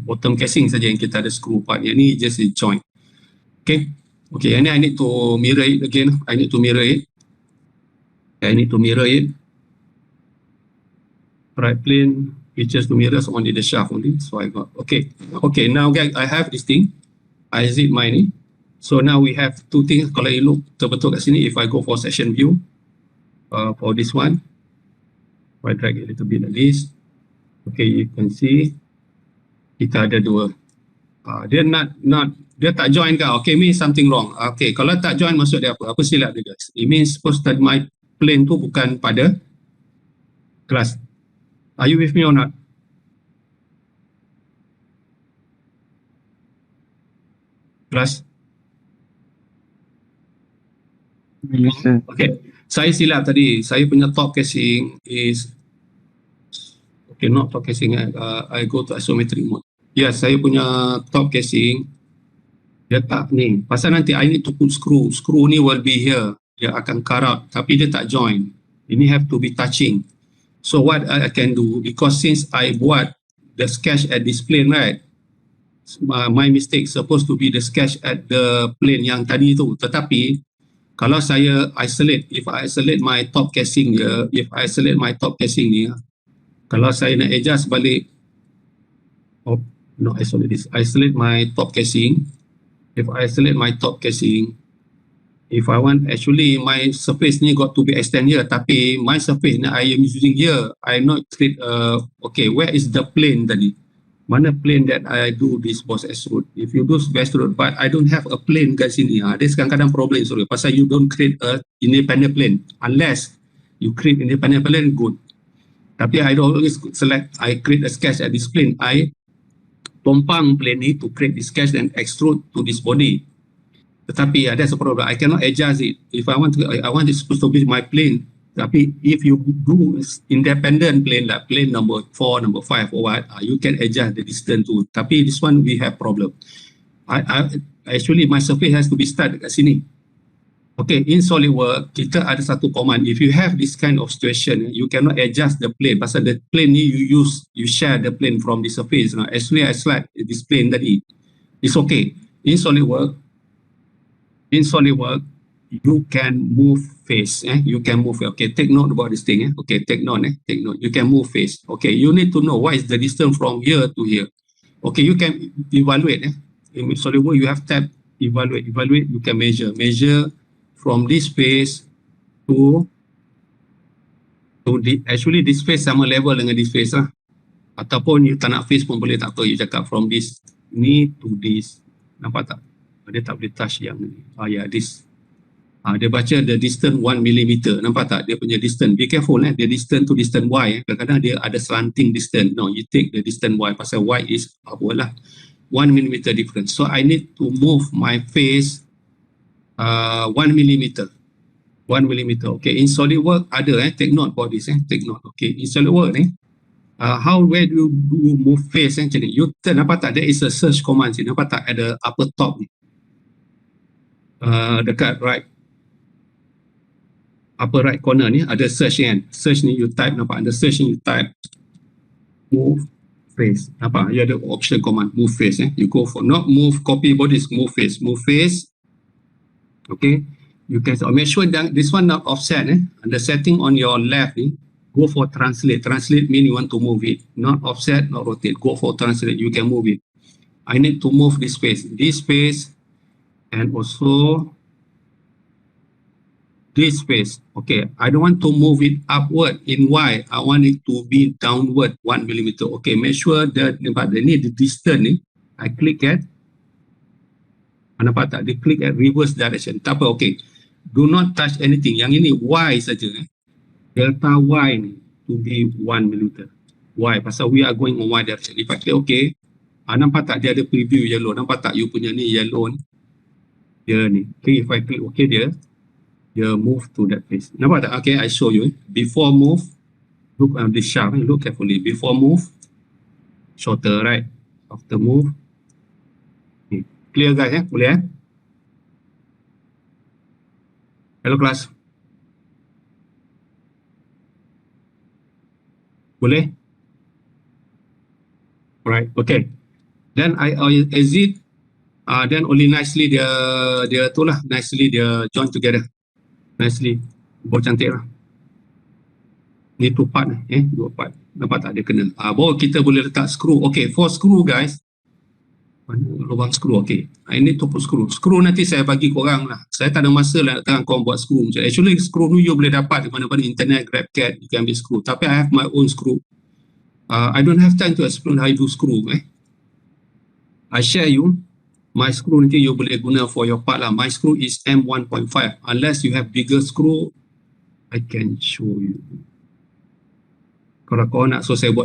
bottom casing saja yang kita ada screw part. Yang ni just a joint. Okay. Okay, and then I need to mirror it again. I need to mirror it. Right plane, features to mirrors only the shaft only. So I got, okay. Okay, now guys, I have this thing. I zip my ni. So now we have two things. Kalau you look betul-betul kat sini, if I go for section view, for this one, if I drag it a little bit like this, okay, you can see, kita ada dua. Dia tak join ke? Okay, means something wrong. Okay, kalau tak join maksud dia apa? Apa silap dia guys? It means supposed that my plane tu bukan pada glass. Are you with me or not? Glass? Yes, sir. Okay, saya silap tadi. Saya punya top casing is, okay, not top casing. I go to isometric mode. Yes, saya punya top casing dia tak ni. Pasal nanti I need to put screw. Screw ni will be here. Dia akan cut out. Tapi dia tak join. Ini have to be touching. So what I can do, because since I buat the sketch at this plane, right? My mistake supposed to be the sketch at the plane yang tadi tu. Tetapi kalau saya isolate, if I isolate my top casing dia, kalau saya nak adjust balik, isolate my top casing. If I isolate my top casing, if I want, actually my surface ni got to be extended here, tapi my surface ni I am using here. I not create okay, where is the plane tadi? Mana plane that I do this boss extrude? If you do extrude, but I don't have a plane kat sini. This kadang-kadang problem, sorry. Pasal you don't create a independent plane. Unless you create independent plane, good. Tapi I don't always select, I create a sketch at this plane. I tumpang plane ni to create this sketch and extrude to this body. Tetapi that's a problem. I cannot adjust it. If I want it supposed to be my plane. Tapi if you do independent plane, like plane number 4, number 5 or what, you can adjust the distance too. Tapi this one we have problem. Actually my surface has to be start kat sini. Okay, in SolidWorks kita ada satu command. If you have this kind of situation, you cannot adjust the plane. Pasal the plane ni you share the plane from the surface. As we I select this plane tadi, it's okay. In SolidWorks, you can move face. You can move. Okay, take note about this thing. Okay, take note. You can move face. Okay, you need to know what is the distance from here to here. Okay, you can evaluate. In SolidWorks, you have tab evaluate. You can measure from this face to the, actually this face sama level dengan this face lah. Ataupun you tak nak face pun boleh, tak apa. You cakap from this ni to this. Nampak tak? Dia tak boleh touch yang ni. This. Dia baca the distance 1 mm. Nampak tak? Dia punya distance. Be careful. The distance to distance Y. Kadang-kadang dia ada slanting distance. No, you take the distance Y. Pasal Y is 1 mm difference. So I need to move my face 1 mm. 1 mm. Okay, in SolidWorks ada. Take note about this. Take note. Okay, in SolidWorks ni. Where do you move face? Macam ni. You turn, nampak tak? There is a search command sini. Nampak tak? Ada upper top ni. Dekat right. Upper right corner ni ada search kan. Search ni you type, nampak ada search ni you type move face. Nampak? You ada option command move face. You go for not move copy bodies, move face. Move face. Okay. You can make sure that this one not offset. The setting on your left ni, go for translate. Translate mean you want to move it. Not offset, not rotate. Go for translate. You can move it. I need to move this face. This face and also this face. Okay, I don't want to move it upward in Y. I want it to be downward 1 mm. Okay, make sure that the distance ni, I click at, nampak tak? Dia click at reverse direction. Tak apa, okay. Do not touch anything. Yang ini Y saja. Delta Y ni to be 1 mm. Y, pasal we are going on Y direction. If I click okay, nampak tak dia ada preview yellow. Nampak tak you punya ni yellow ni? Dia ni. Okay, if I click okay dia move to that place. Nampak tak? Okay, I show you. Before move look at this shaft, look carefully. Before move, shorter, right? After move. Okay. Clear guys, boleh Hello class. Boleh? Right, okay. Then I exit, then only nicely dia tu lah, nicely dia join together. Nicely. Baru cantik lah. Ni two part dua part. Nampak tak dia kena. Baru kita boleh letak screw. Okay, for screw guys. Lubang screw, okay. I need to put screw. Screw nanti saya bagi korang lah. Saya tak ada masa lah nak terang korang buat screw. Actually screw ni you boleh dapat di mana-mana internet, GrabCAD, you can ambil screw. Tapi I have my own screw. I don't have time to explain how you do screw. I share you my screw nanti you boleh guna for your part lah. My screw is M1.5. Unless you have bigger screw, I can show you. Kalau kau nak, so saya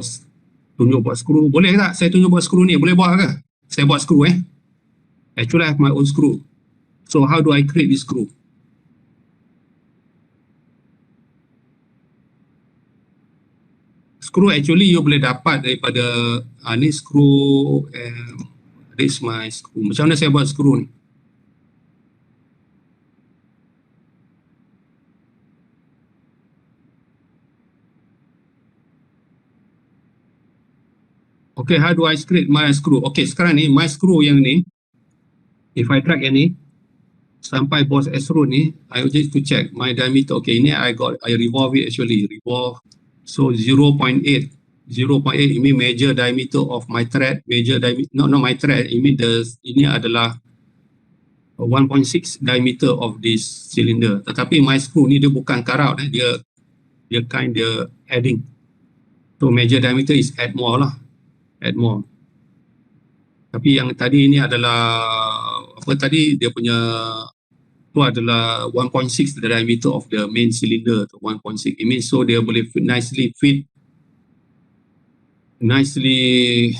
tunjuk buat screw. Boleh tak saya tunjuk buat screw ni? Boleh buat ke? Saya buat screw Actually I have my own screw. So how do I create this screw? Screw actually you boleh dapat daripada ni screw, this my screw. Macam mana saya buat screw ni? Okay, how do I create my screw? Okay, sekarang ni my screw yang ni, if I drag yang ni sampai boss S-root ni, I will just to check my diameter. Okay, ini I revolve it actually, revolve. So 0.8 it mean major diameter of my thread, major diameter, not my thread, it mean ini adalah 1.6 diameter of this cylinder. Tetapi my screw ni dia bukan cut out, dia kind dia adding. So major diameter is add more lah, add more. Tapi yang tadi ini adalah apa tadi, dia punya tu adalah 1.6 the diameter of the main cylinder, 1.6. It means so dia boleh nicely fit, nicely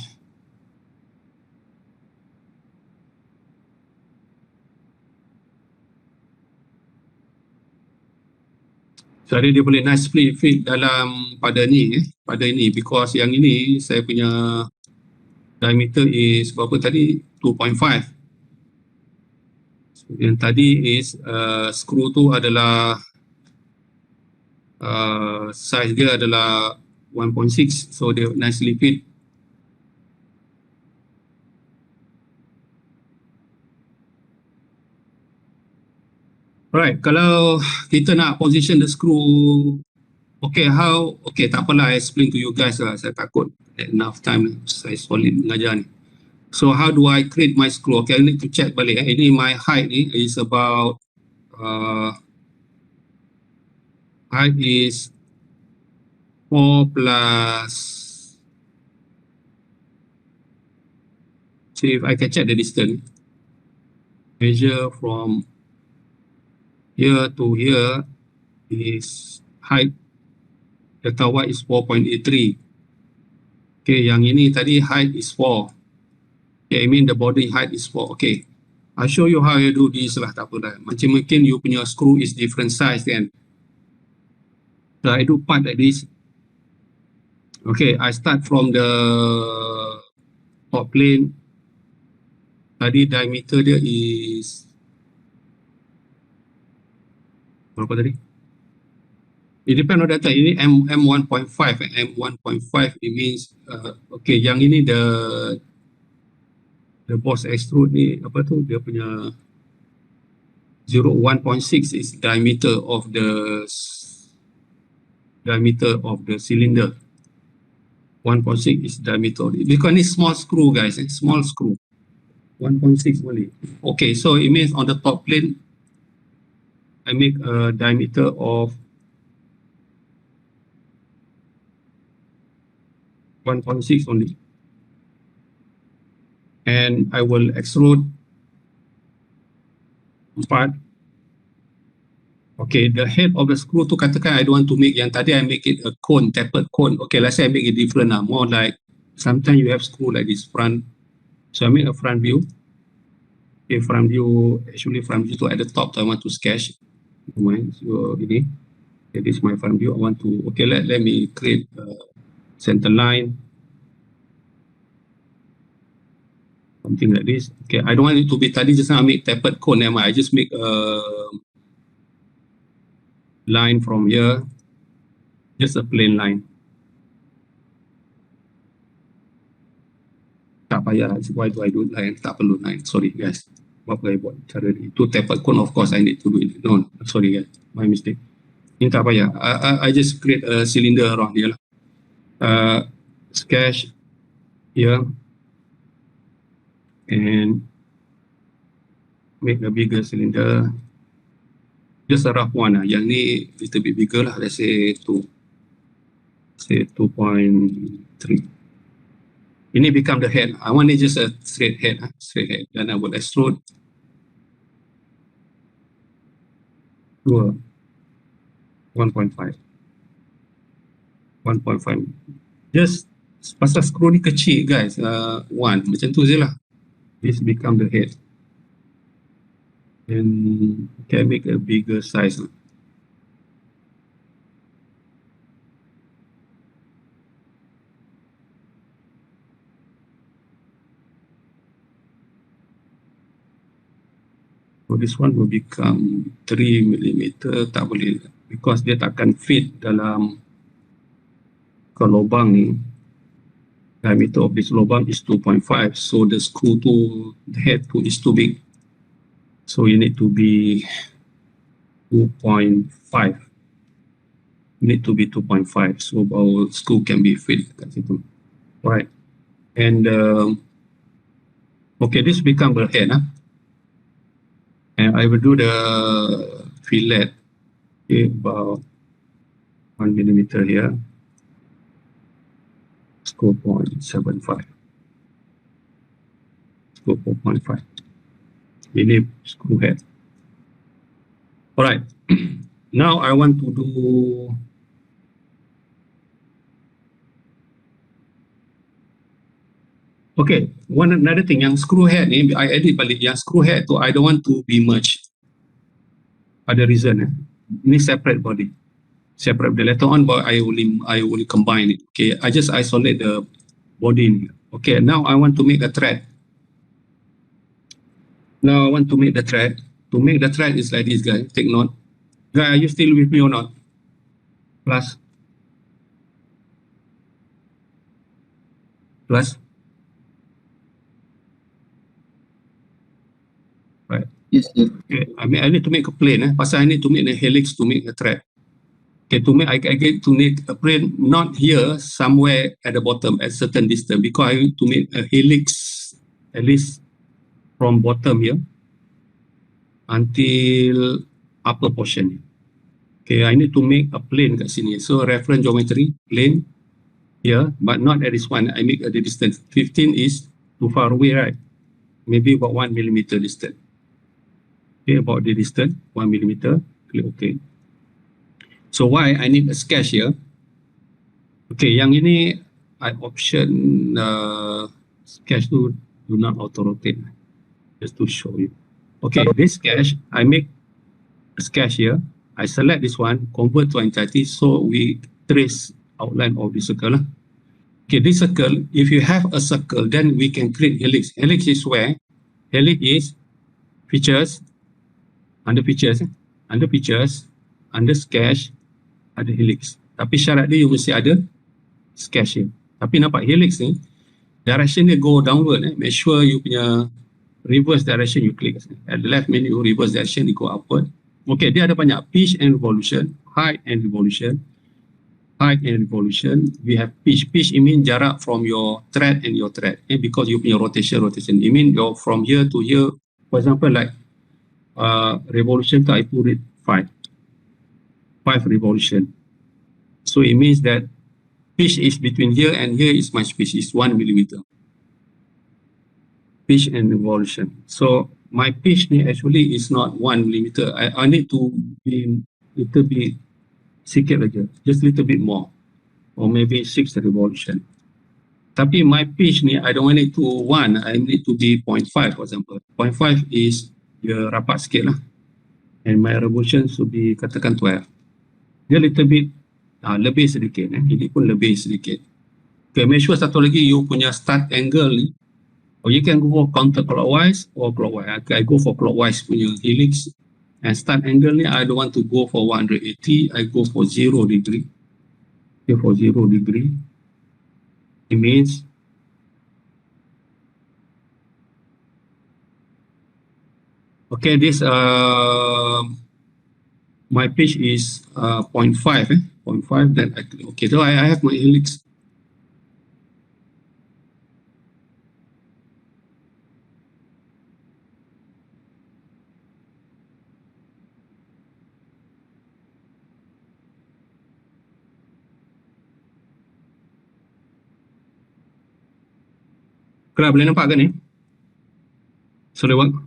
jadi dia boleh nicely fit dalam pada ni pada ini, because yang ini saya punya diameter is berapa tadi, 2.5. Yang tadi is screw tu adalah size dia adalah 1.6, so dia nicely fit. Alright, kalau kita nak position the screw, okay, how, okay, tak apalah, I explain to you guys lah, saya takut enough time saya solid mengajar ni. So how do I create my screw? Okay, I need to check balik. Ini my height ni is about height is 4 plus, see if I can check the distance. Measure from here to here is height, delta y is 4.83. Okay, yang ini tadi height is 4. Okay, I mean the body height is 4. Okay, I'll show you how you do this lah, tak apa dah. Macam mungkin you punya screw is different size kan. So I do part like this. Okay, I start from the top plane. Tadi diameter dia is berapa tadi? It depends on data. Ini M1.5. M1.5 it means okay, yang ini the boss extrude ni apa tu, dia punya 1.6 is diameter of the cylinder. 1.6 is diameter. Because ni small screw guys, small screw. 1.6 only. Okay, so it means on the top plane I make a diameter of 1.6 only. And I will extrude part. Okay, the head of the screw tu katakan I don't want to make yang tadi, I make it a cone, tapered cone. Okay, let's say I make it different lah, more like sometimes you have screw like this front. So I make a front view. Okay, front view, actually front view tu at the top, so I want to sketch. So ini, Okay, this is my front view. I want to, okay, let me create a center line. Something like this. Okay, I don't want it to be tadi just now I make tapered cone. Never mind. I just make a line from here. Just a plain line. Tak payah. Why do I do line? Tak perlu line. Sorry guys. Apa saya buat cara ni? Itu tapered cone, of course I need to do it. No, sorry guys. My mistake. Ini tak payah. I just create a cylinder around here lah. Sketch here. And make a bigger cylinder. Just a rough one lah. Yang ni little bit bigger lah. Let's say 2.3. Ini become the head. I want it just a straight head. Straight head. Dan I will extrude. 1.5. 1.5. Just pasal screw ni kecil guys. 1. Macam tu je lah. This become the head. And can make a bigger size. So this one will become 3 mm. Tak boleh because dia takkan fit dalam ke lubang ni. Diameter of this lubang is 2.5. So the screw to the head to is too big. So you need to be 2.5. Need to be 2.5. So our screw can be fit kat situ. Right. And okay, this become the head. And I will do the fillet. Okay, about 1 mm here. Screw 0.75. Screw 4.5. Ini screw head. Alright. Now I want to do okay, another thing, yang screw head ni, I edit balik, yang screw head tu, I don't want to be merged. Ada reason. Ni separate body. Separate. Later on, but I will combine it. Okay, I just isolate the body ni. Okay, now I want to make a thread. Now I want to make the thread. To make the thread is like this, guys. Take note. Guys, are you still with me or not? Plus. Right. Yes, sir. Okay, I need to make a plane. Pasal I need to make a helix to make a thread. Okay, to make I get to make a plane not here, somewhere at the bottom at certain distance, because I need to make a helix at least from bottom here until upper portion. Okay, I need to make a plane kat sini. So reference geometry plane here, but not at this one. I make at the distance. 15 is too far away, right? Maybe about 1 mm distance. Okay, about the distance 1 mm. Click OK. So why I need a sketch here? Okay, yang ini I option sketch to do not auto rotate, just to show you. Okay, this sketch I make a sketch here. I select this one, convert to entity, so we trace outline of the circle. Okay, this circle, if you have a circle, then we can create helix. Helix is where? Helix is features, under features, under sketch, ada helix. Tapi syarat dia you mesti ada sketch here. Tapi nampak helix ni, direction dia go downward. Make sure you punya reverse direction you click. At the left menu, reverse direction, you go upward. Okay, dia ada banyak pitch and revolution, height and revolution. Height and revolution, we have pitch. Pitch it means jarak from your thread and your thread. Because you punya rotation. It means you're from here to here. For example, like revolution, I put it 5 revolution. So it means that pitch is between here and here is my pitch is 1 mm. Pitch and revolution. So my pitch actually is not 1 mm. I need to be little bit sikit lagi, just little bit more, or maybe 6 revolution. Tapi my pitch ni I don't want it to 1. I need to be 0.5 for example. 0.5 is dia rapat sikit lah. And my revolution should be katakan 12. Dia little bit lebih sedikit. Ini pun lebih sedikit. Okay, make sure satu lagi you punya start angle ni, or you can go counterclockwise or clockwise. Okay, I go for clockwise punya helix. And start angle ni, I don't want to go for 180. I go for 0 degree. Okay, for 0 degree. It means okay, this my pitch is 0.5. 0.5. Then okay, so I have my helix. Kau boleh nampak ke ni? Solidworks.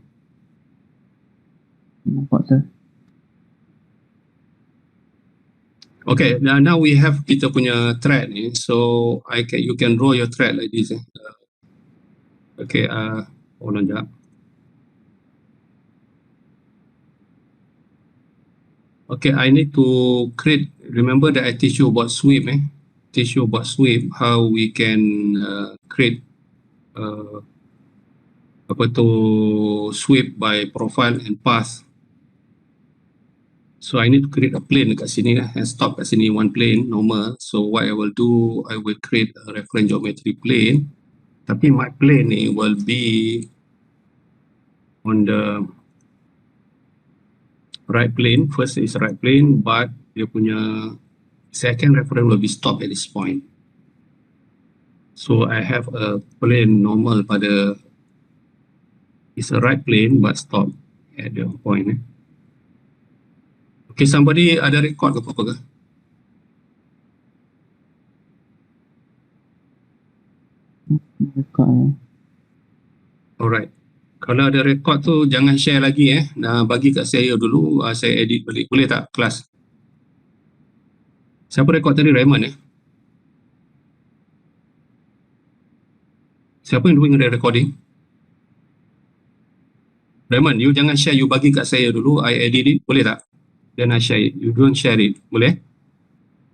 Nampak sir. Okay, now we have kita punya thread ni, so you can draw your thread like this. Okay, hold on jap. Okay, I need to create. Remember that I teach you about sweep. Teach you about sweep, how we can create sweep by profile and path. So I need to create a plane dekat sini and stop kat sini, one plane normal. So what I will do, I will create a reference geometry plane. Tapi my plane ni will be on the right plane. First is right plane, but dia punya second reference will be stopped at this point. So I have a plane normal pada, it's a right plane but stop at the point. Okay, somebody ada record ke apa-apa ke? Alright. Kalau ada record tu jangan share lagi Nah, bagi kat saya dulu, saya edit balik. Boleh tak kelas? Siapa record tadi? Raymond Siapa yang doing the recording? Raymond, you jangan share, you bagi kat saya dulu, I edit it, boleh tak? Then I share it. You don't share it. Boleh?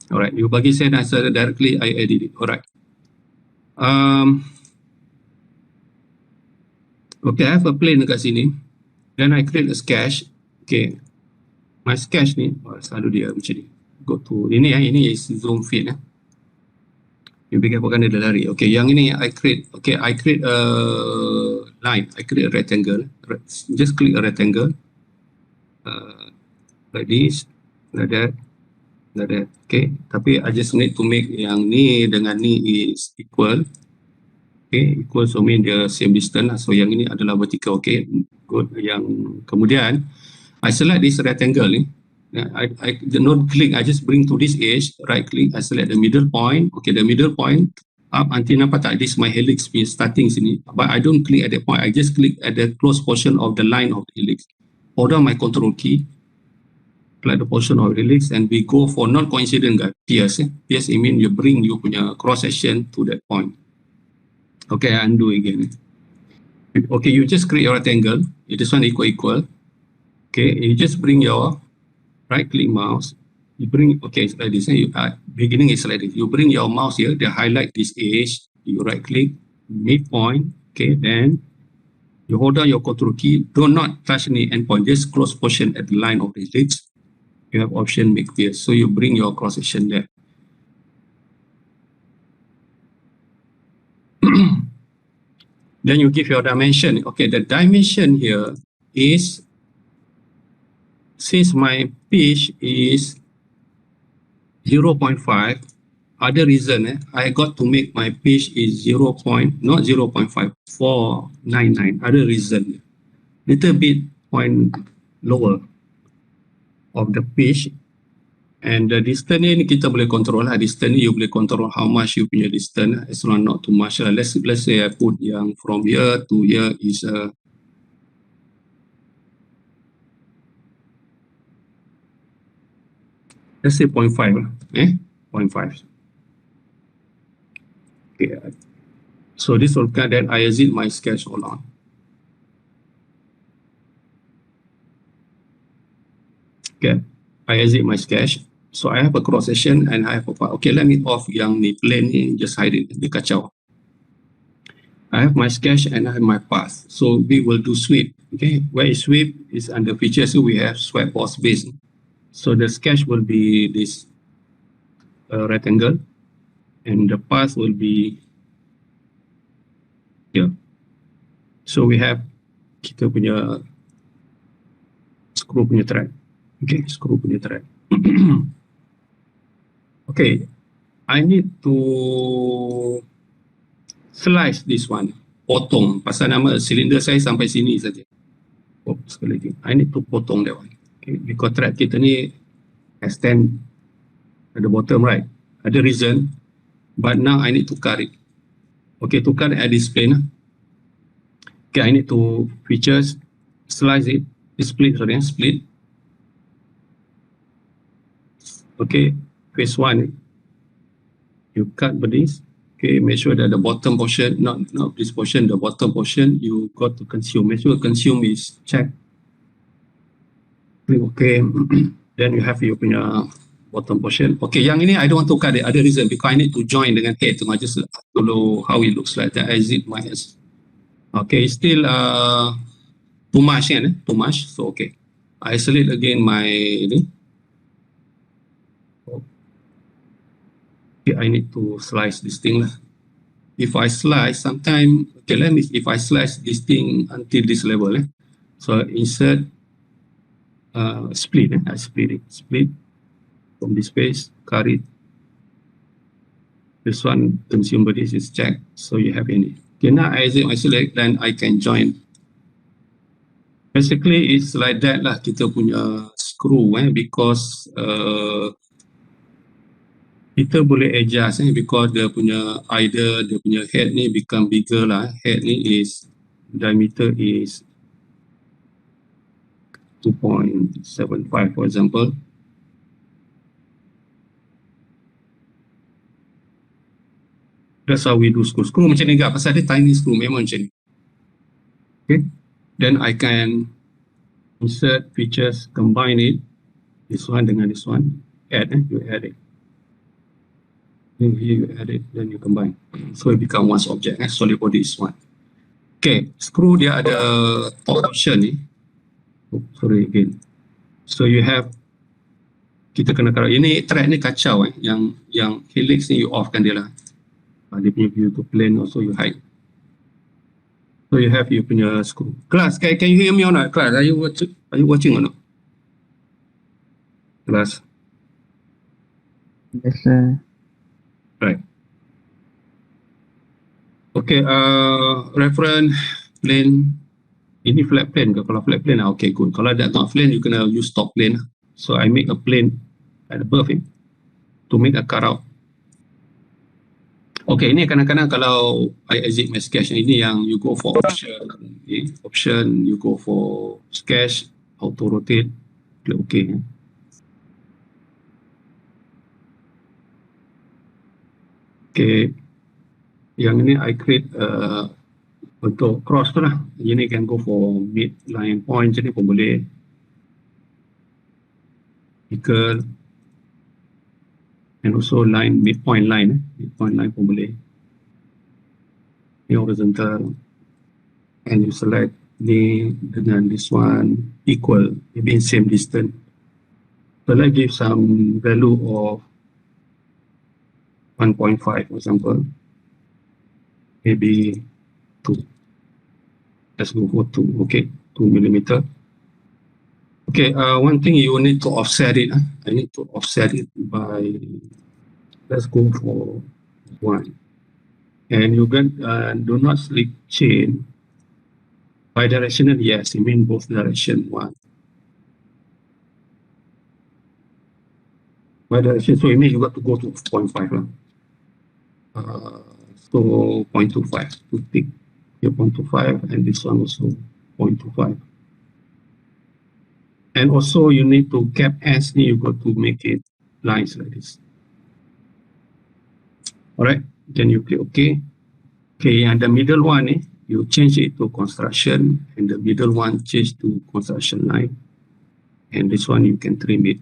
Alright, you bagi saya dan saya directly I edit it. Alright. Okay, I have a plane dekat sini. Then I create a sketch. Okay. My sketch ni, selalu dia macam ni. Go to, ini is zoom fit. You fikir apa kan dia lari. Okay, yang ini I create a line. I create a rectangle. Just click a rectangle. Like this, like that. Okay, tapi I just need to make yang ni dengan ni is equal. Okay, equal so mean dia same distance lah. So yang ini adalah vertical. Okay, good. Yang kemudian I select this rectangle ni. I don't click, I just bring to this edge, right click, I select the middle point. Okay, the middle point up until nampak tak, this my helix starting sini. But I don't click at that point, I just click at the close portion of the line of the helix. Hold down my control key, select the portion of helix, and we go for non-coincident pierce. Pierce it mean you bring you punya cross section to that point. Okay, I undo again. Okay, you just create your rectangle. This one equal. Okay, you just bring your right click mouse. You bring, okay, it's like this. Beginning is like this. You bring your mouse here, they highlight this edge. You right click, midpoint. Okay, then you hold down your control key. Do not touch any endpoint. Just close portion at the line of the helix. You have option make pierce. So you bring your cross section there. Then you give your dimension. Okay, the dimension here is, since my pitch is 0.5, other reason I got to make my pitch is not 0.5499. Other reason, little bit point lower of the pitch, and the distance ni kita boleh control lah. Distance ni you boleh control how much you punya distance, as long not too much lah. Let's say I put yang from here to here is let's say 0.5 lah, 0.5. Okay, so this will cut that. I exit my sketch. Hold on. Okay, I exit my sketch. So I have a cross section and I have a part. Okay, let me off yang ni plane ni, just hide it, dia kacau. I have my sketch and I have my path. So we will do sweep. Okay, where is sweep is under features. So we have swipe boss base. So the sketch will be this rectangle, and the path will be here. So we have kita punya screw punya thread. Okay, screw punya thread. Okay, I need to slice this one, potong, pasal nama silinder saya sampai sini saja. Oh, sekali lagi, I need to potong that one. Okay, because thread kita ni extend at the bottom, right? Ada reason, but now I need to cut it. Okay, to cut at this plane. Okay, I need to features, slice it, split. Okay, phase 1, you cut by this. Okay, make sure that the bottom portion, not this portion, the bottom portion, you got to consume. Make sure consume is check. Okay, then you have your punya bottom portion. Okay, yang ini I don't want to cut it. Ada reason, because I need to join dengan head. So I just follow how it looks like. That exit minus. Okay, still too much, too much. So okay, I select again my ini. Okay, I need to slice this thing lah. If I slice, sometime, okay, let me, if I slice this thing until this level, so insert, split, I split it, split from this space, cut it. This one, consume by this is check, so you have any. Okay, now I select, then I can join. Basically, it's like that lah, kita punya screw, because kita boleh adjust because dia punya either dia punya head ni become bigger lah. Head ni is diameter is 2.75 for example. That's how we do screw. Screw macam ni enggak, pasal dia tiny screw memang macam ni. Okay, then I can insert features, combine it, this one dengan this one, add, you add it. Then here you add it, then you combine. So it become one object. Solid body is one. Okay, screw dia ada top option ni. Oh, sorry again. So you have, kita kena kalau ini thread ni kacau yang helix ni you off kan dia lah. Dia punya view to plane also you hide. So you have you punya screw. Class, can you hear me or not? Class, are you watching or not? Class. Yes, sir. Right. Okay, reference plane. Ini flat plane ke? Kalau flat plane, okay, good. Kalau that's not plane, you can use top plane. So I make a plane at above it to make a cutout. Okay, ini kadang-kadang kalau I exit my sketch, ini yang you go for option, option, you go for sketch, auto rotate, click okay. Okay, yang ini I create untuk cross tu lah. Ini can go for mid line point, jadi pun boleh. Equal and also line midpoint line, midpoint line pun boleh. Ini horizontal, and you select ni dengan this one equal, it means same distance. So let's give some value of 1.5 for example, maybe 2. Let's go for 2, okay, 2 millimeter. Okay, one thing you need to offset it. I need to offset it by, let's go for 1. And you can do not slip chain. Bidirectional, yes, it means both direction 1. Bidirectional, so it means you got to go to 0.5 so 0.25 to pick here 0.25 and this one also 0.25. And also you need to cap ends, you got to make it lines like this. Alright, then you click OK. Okay, and the middle one, you change it to construction, and the middle one change to construction line. And this one you can trim it.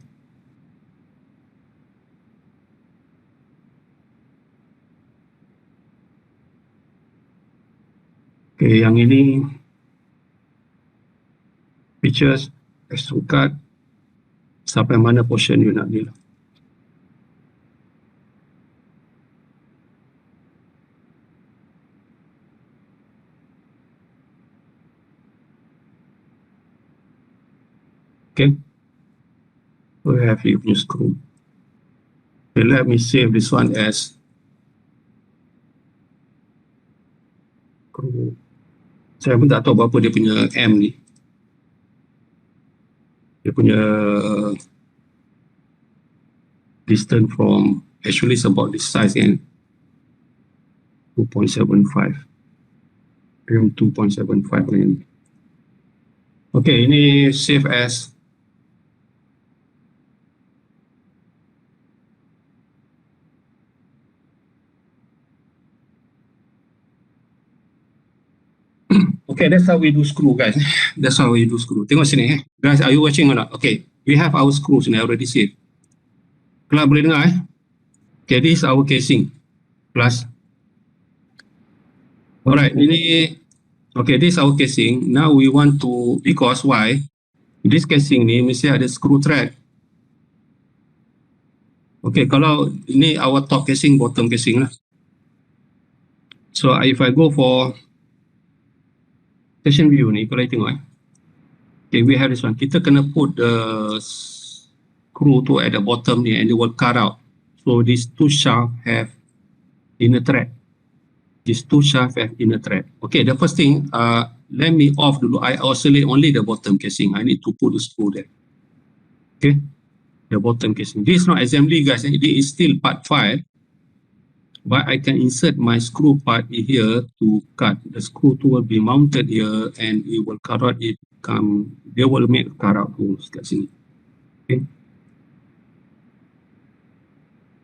Okay, yang ini pictures extrude cut sampai mana portion you nak ni lah. Okay, we have you punya screw. Okay, let me save this one as screw. Saya pun tak tahu berapa dia punya M ni. Dia punya distance from, actually it's about this size kan, 2.75. Around 2.75 kan. Okay, ini save as okay, that's how we do screw, guys. That's how we do screw. Tengok sini, guys. Are you watching or not? Okay, we have our screws ni already saved. Kelab boleh dengar, Okay, this is our casing. Plus. Alright, ini. Okay, this is our casing. Now we want to, because why? This casing ni mesti ada screw thread. Okay, kalau ini our top casing, bottom casing lah. So if I go for section view ni, kalau you tengok okay, we have this one. Kita kena put the screw tu at the bottom ni and it will cut out. So these two shafts have inner thread. These two shafts have inner thread. Okay, the first thing, let me off dulu. I oscillate only the bottom casing. I need to put the screw there. Okay, the bottom casing. This is not assembly, guys. It is still part 5. But I can insert my screw part here to cut. The screw tool will be mounted here and it will cut out. They will make cut out holes kat sini. Okay.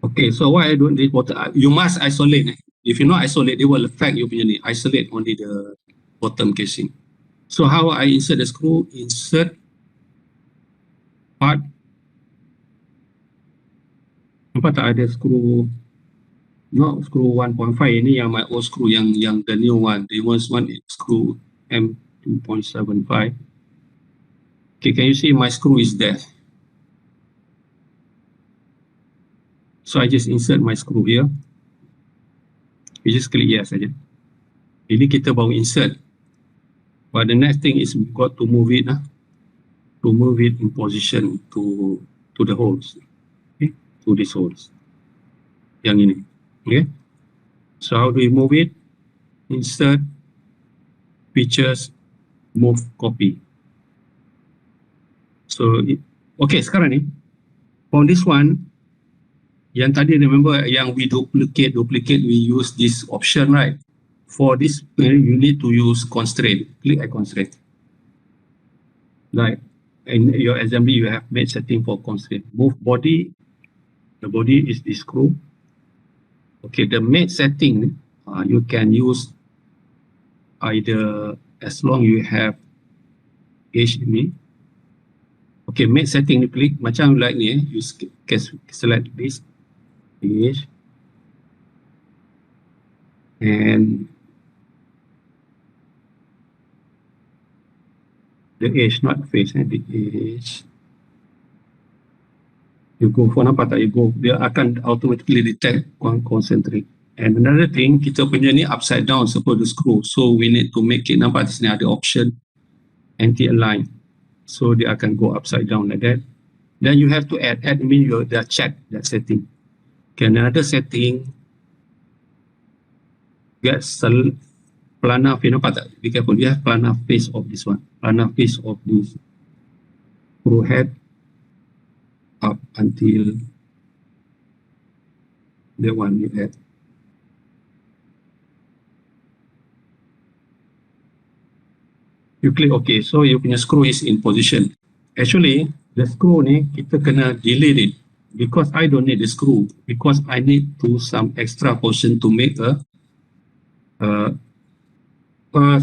Okay, so why I don't this water? You must isolate. If you not isolate, it will affect you punya ni. Isolate only the bottom casing. So how I insert the screw? Insert part. Nampak tak ada screw? Not screw 1.5 ini yang my old screw yang the new one. The newest one is screw M2.75. Okay, can you see my screw is there? So I just insert my screw here. You just click yes saja. Ini kita baru insert. But the next thing is we got to move it to move it in position to the holes. Okay, to these holes. Yang ini. Okay, so how do we move it? Insert, features, move, copy. So, okay, sekarang ni, for this one, yang tadi remember yang we duplicate, we use this option, right? For this, you need to use constraint. Click at constraint. Like, in your assembly, you have made setting for constraint. Move body, the body is this screw. Okay, the mate setting, you can use either as long you have edge ini. Okay, mate setting ni klik macam like ni you can select this edge and the edge, not face, the edge. You go for nampak tak, you go, dia akan automatically detect concentric. And another thing, kita punya ni upside down seperti screw, so we need to make it, nampak di sini ada option anti-align, so dia akan go upside down like that. Then you have to add mean you dah check that setting. Okay, another setting, get planar face, nampak tak, be careful, you have planar face of this one, planar face of this screw head up until the one you had. You click OK, so you punya screw is in position. Actually, the screw ni kita kena delete it because I don't need the screw, because I need to some extra portion to make a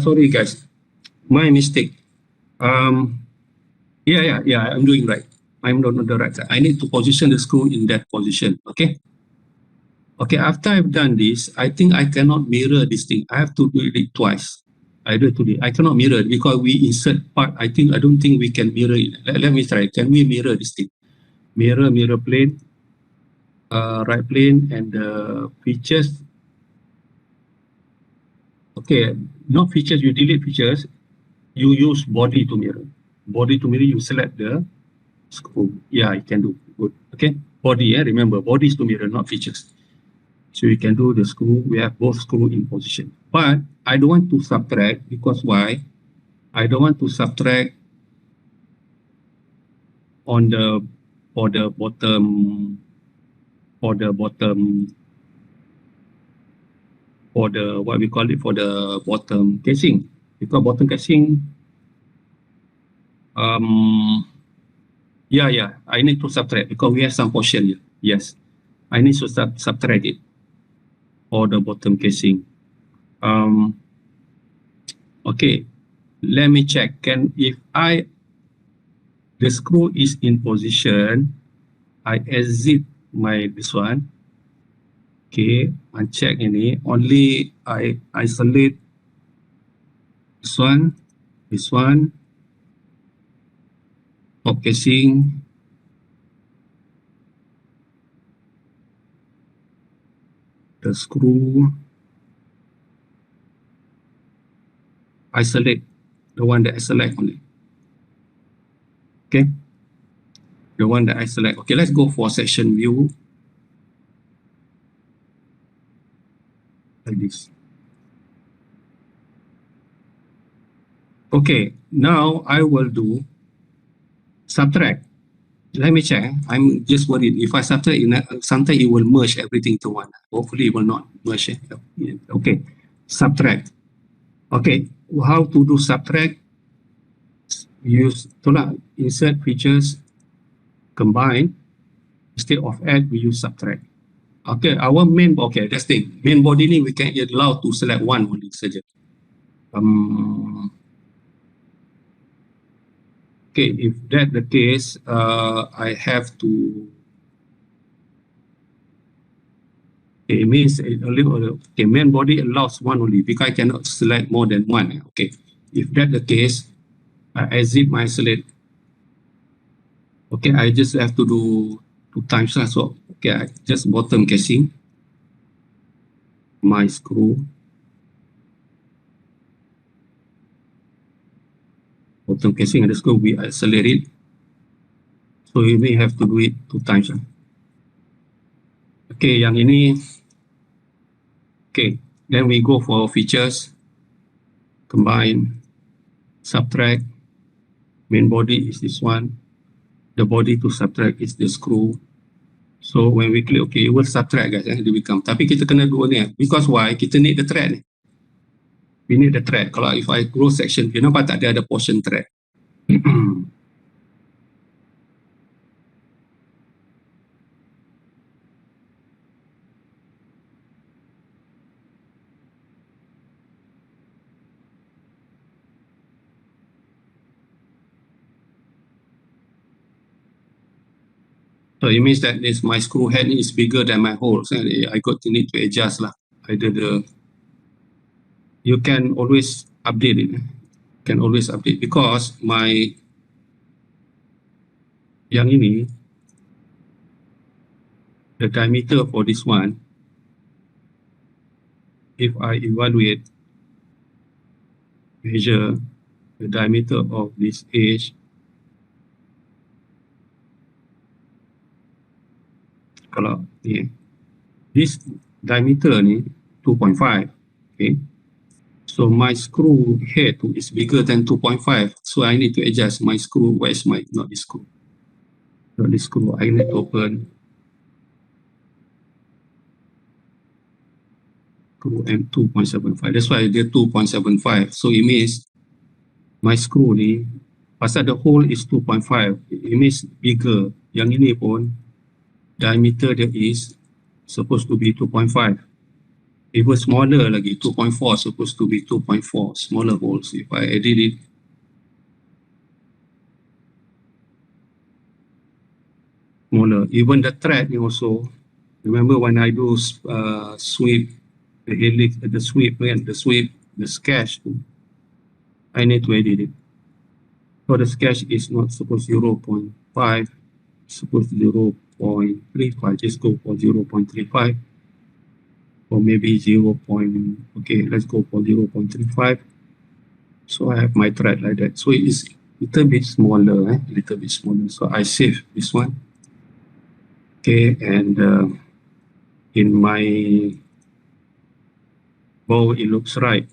sorry guys, my mistake. Yeah, I'm doing right. I'm not on the right side. I need to position the screw in that position. Okay. Okay, after I've done this, I think I cannot mirror this thing. I have to do it twice. either today. I cannot mirror because we insert part. I don't think we can mirror it. Let me try. Can we mirror this thing? Mirror plane, right plane, and the features. Okay, not features. You delete features. You use body to mirror. Body to mirror. You select the screw. Yeah, you can do. Good. Okay, body. Remember, body is to mirror, not features. So you can do the screw. We have both screw in position. But I don't want to subtract because why? I don't want to subtract on the bottom what we call it, for the bottom casing, because bottom casing yeah, I need to subtract because we have some portion here. Yes, I need to subtract it for the bottom casing. Okay, let me check. If the screw is in position, I exit this one. Okay, uncheck ini. Only I isolate this one, top casing, the screw. Isolate the one that I select only. Okay, the one that I select. Okay, let's go for section view. Like this. Okay, now I will do subtract. Let me check. I'm just worried. If I subtract, sometimes it will merge everything to one. Hopefully it will not merge. Okay, subtract. Okay, how to do subtract? Use insert features, combine. Instead of add, we use subtract. Okay, our main, okay, that's the thing. Main body ni we can allow to select one only saja. Okay, if that's the case, I have to. Okay, it means okay, main body allows one only because I cannot select more than one. Okay, if that's the case, I exit my select. Okay, I just have to do 2 times. So okay, I just bottom casing, my screw, bottom casing and the screw, we accelerate. So you may have to do it 2 times. Okay, yang ini. Okay, then we go for features, combine, subtract. Main body is this one. The body to subtract is the screw. So when we click okay, it will subtract guys. Dia become. Tapi kita kena dua ni. Because why? Kita need the thread ni. We need the thread. Kalau if I close section, you nampak tak ada portion thread. So it means that this my screw head is bigger than my hole. So I got to need to adjust lah. Either you can always update it. Can always update because my yang ini, the diameter for this one, if I evaluate, measure the diameter of this edge, kalau ni, this diameter ni 2.5, okay. So my screw head is bigger than 2.5. So I need to adjust my screw. Where is my, not this screw. Not this screw. I need to open screw and 2.75. That's why dia 2.75. So it means my screw ni, pasal the hole is 2.5. It means bigger. Yang ini pun diameter dia is supposed to be 2.5. Even smaller lagi, 2.4 supposed to be 2.4, smaller holes. If I edit it, smaller. Even the thread also, remember when I do sweep, the helix, the sweep, the sketch, I need to edit it. So the sketch is not supposed 0.5, supposed 0.35. Just go for 0.35, or maybe 0. Okay, let's go for 0.35. So I have my thread like that. So it is little bit smaller, little bit smaller. So I save this one. Okay, and in my bow it looks right.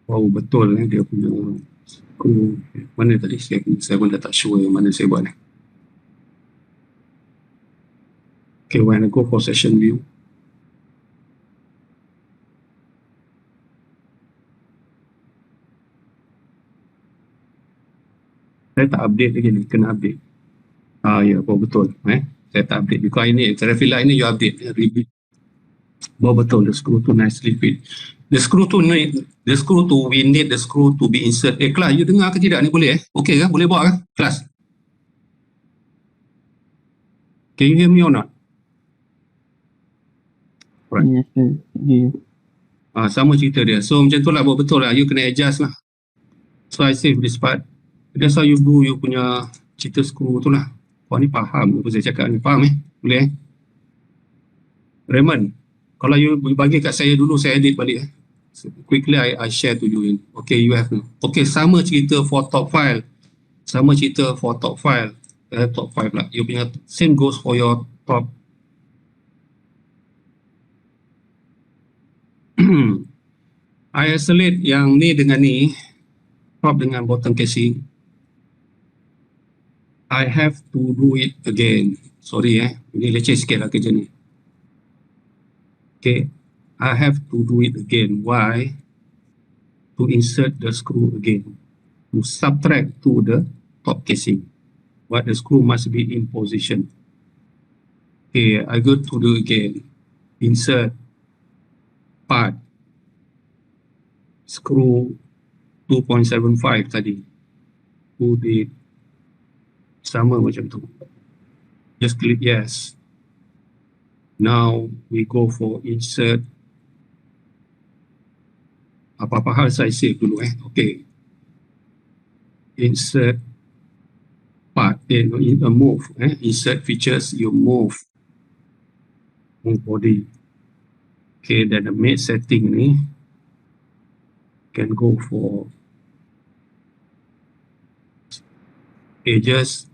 Wow, betul dia punya screw. Mana tadi saya pun dah tak sure yang mana saya buat ni. Okay, when I go for session view, saya tak update lagi ni, kena update. Ya, betul. Saya tak update. Because ini, traffic light ni you update. Repeat. Betul, the screw tu nicely fit. The screw tu, we need the screw to be insert. Kelas, you dengar ke tidak ni boleh? Okay kan? Boleh buat kan? Kelas. Can you hear me or not? Right. Yes, sir. Sama cerita dia. So macam tu lah, buat betul lah. You kena adjust lah. So I save this part. That's how you do you punya cerita screw tu lah. Kau ni faham apa saya cakap ni? Faham Boleh Raymond, kalau you bagi kat saya dulu, saya edit balik So, quickly I share to you. Okay, you have. Okay, sama cerita for top file. Sama cerita for top file. Top file lah. You punya same goes for your top. I isolate yang ni dengan ni, top dengan bottom casing. I have to do it again. Sorry ini leceh sikit lah kerja ni. Okay, I have to do it again. Why? To insert the screw again. To subtract to the top casing. But the screw must be in position. Okay, I go to do again. Insert part. Screw 2.75 tadi. Put it sama macam tu. Just click yes. Now we go for insert. Apa-apa hal saya save dulu Okay. Insert part. Move. Insert features. You move body. Okay. Then the mate setting ni can go for edges.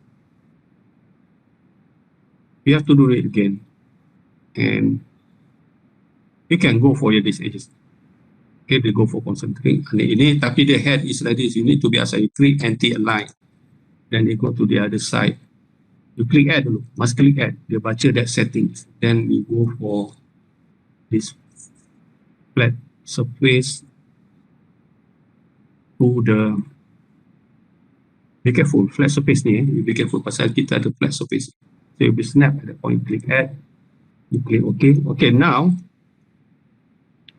You have to do it again, and you can go for these edges. Okay, they go for concentric. Ini tapi the head is like this. You need to be aside. You click anti-align, then you go to the other side. You click add dulu. Must click add. Dia baca that settings. Then you go for this flat surface to the. Be careful, flat surface ni. You be careful pasal kita ada flat surface. So you be snap at the point, click add, you click OK. Okay, now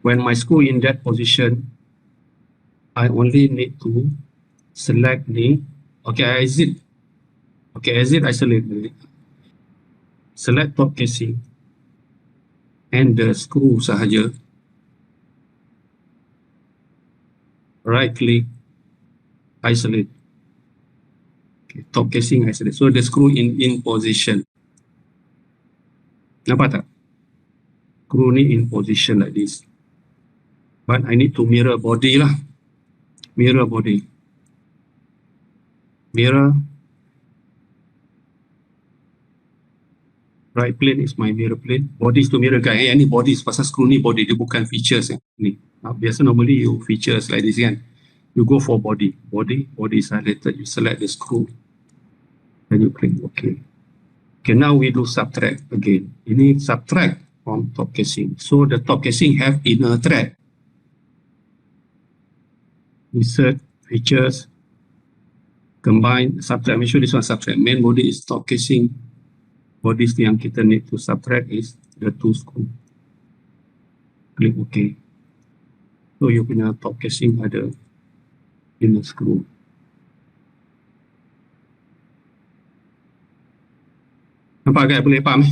when my screw in that position, I only need to select the. Okay, I exit. Okay, exit, isolate. Select top casing and the screw sahaja. Right click, isolate. Okay, top casing isolate. So the screw in position. Nampak tak? Screw ni in position like this. But I need to mirror body lah. Mirror body. Mirror. Right plane is my mirror plane. Body is to mirror kan. Ni body pasal screw ni body. Dia bukan features ni. Biasa normally you features like this kan. You go for body. Body is highlighted. You select the screw. Then you click OK. Okay, now we do subtract again. Ini subtract from top casing. So the top casing have inner thread. Insert features. Combine, subtract. Make sure this one subtract. Main body is top casing. Bodies yang kita need to subtract is the two screw. Click OK. So you punya top casing ada inner screw. Nampak agak boleh faham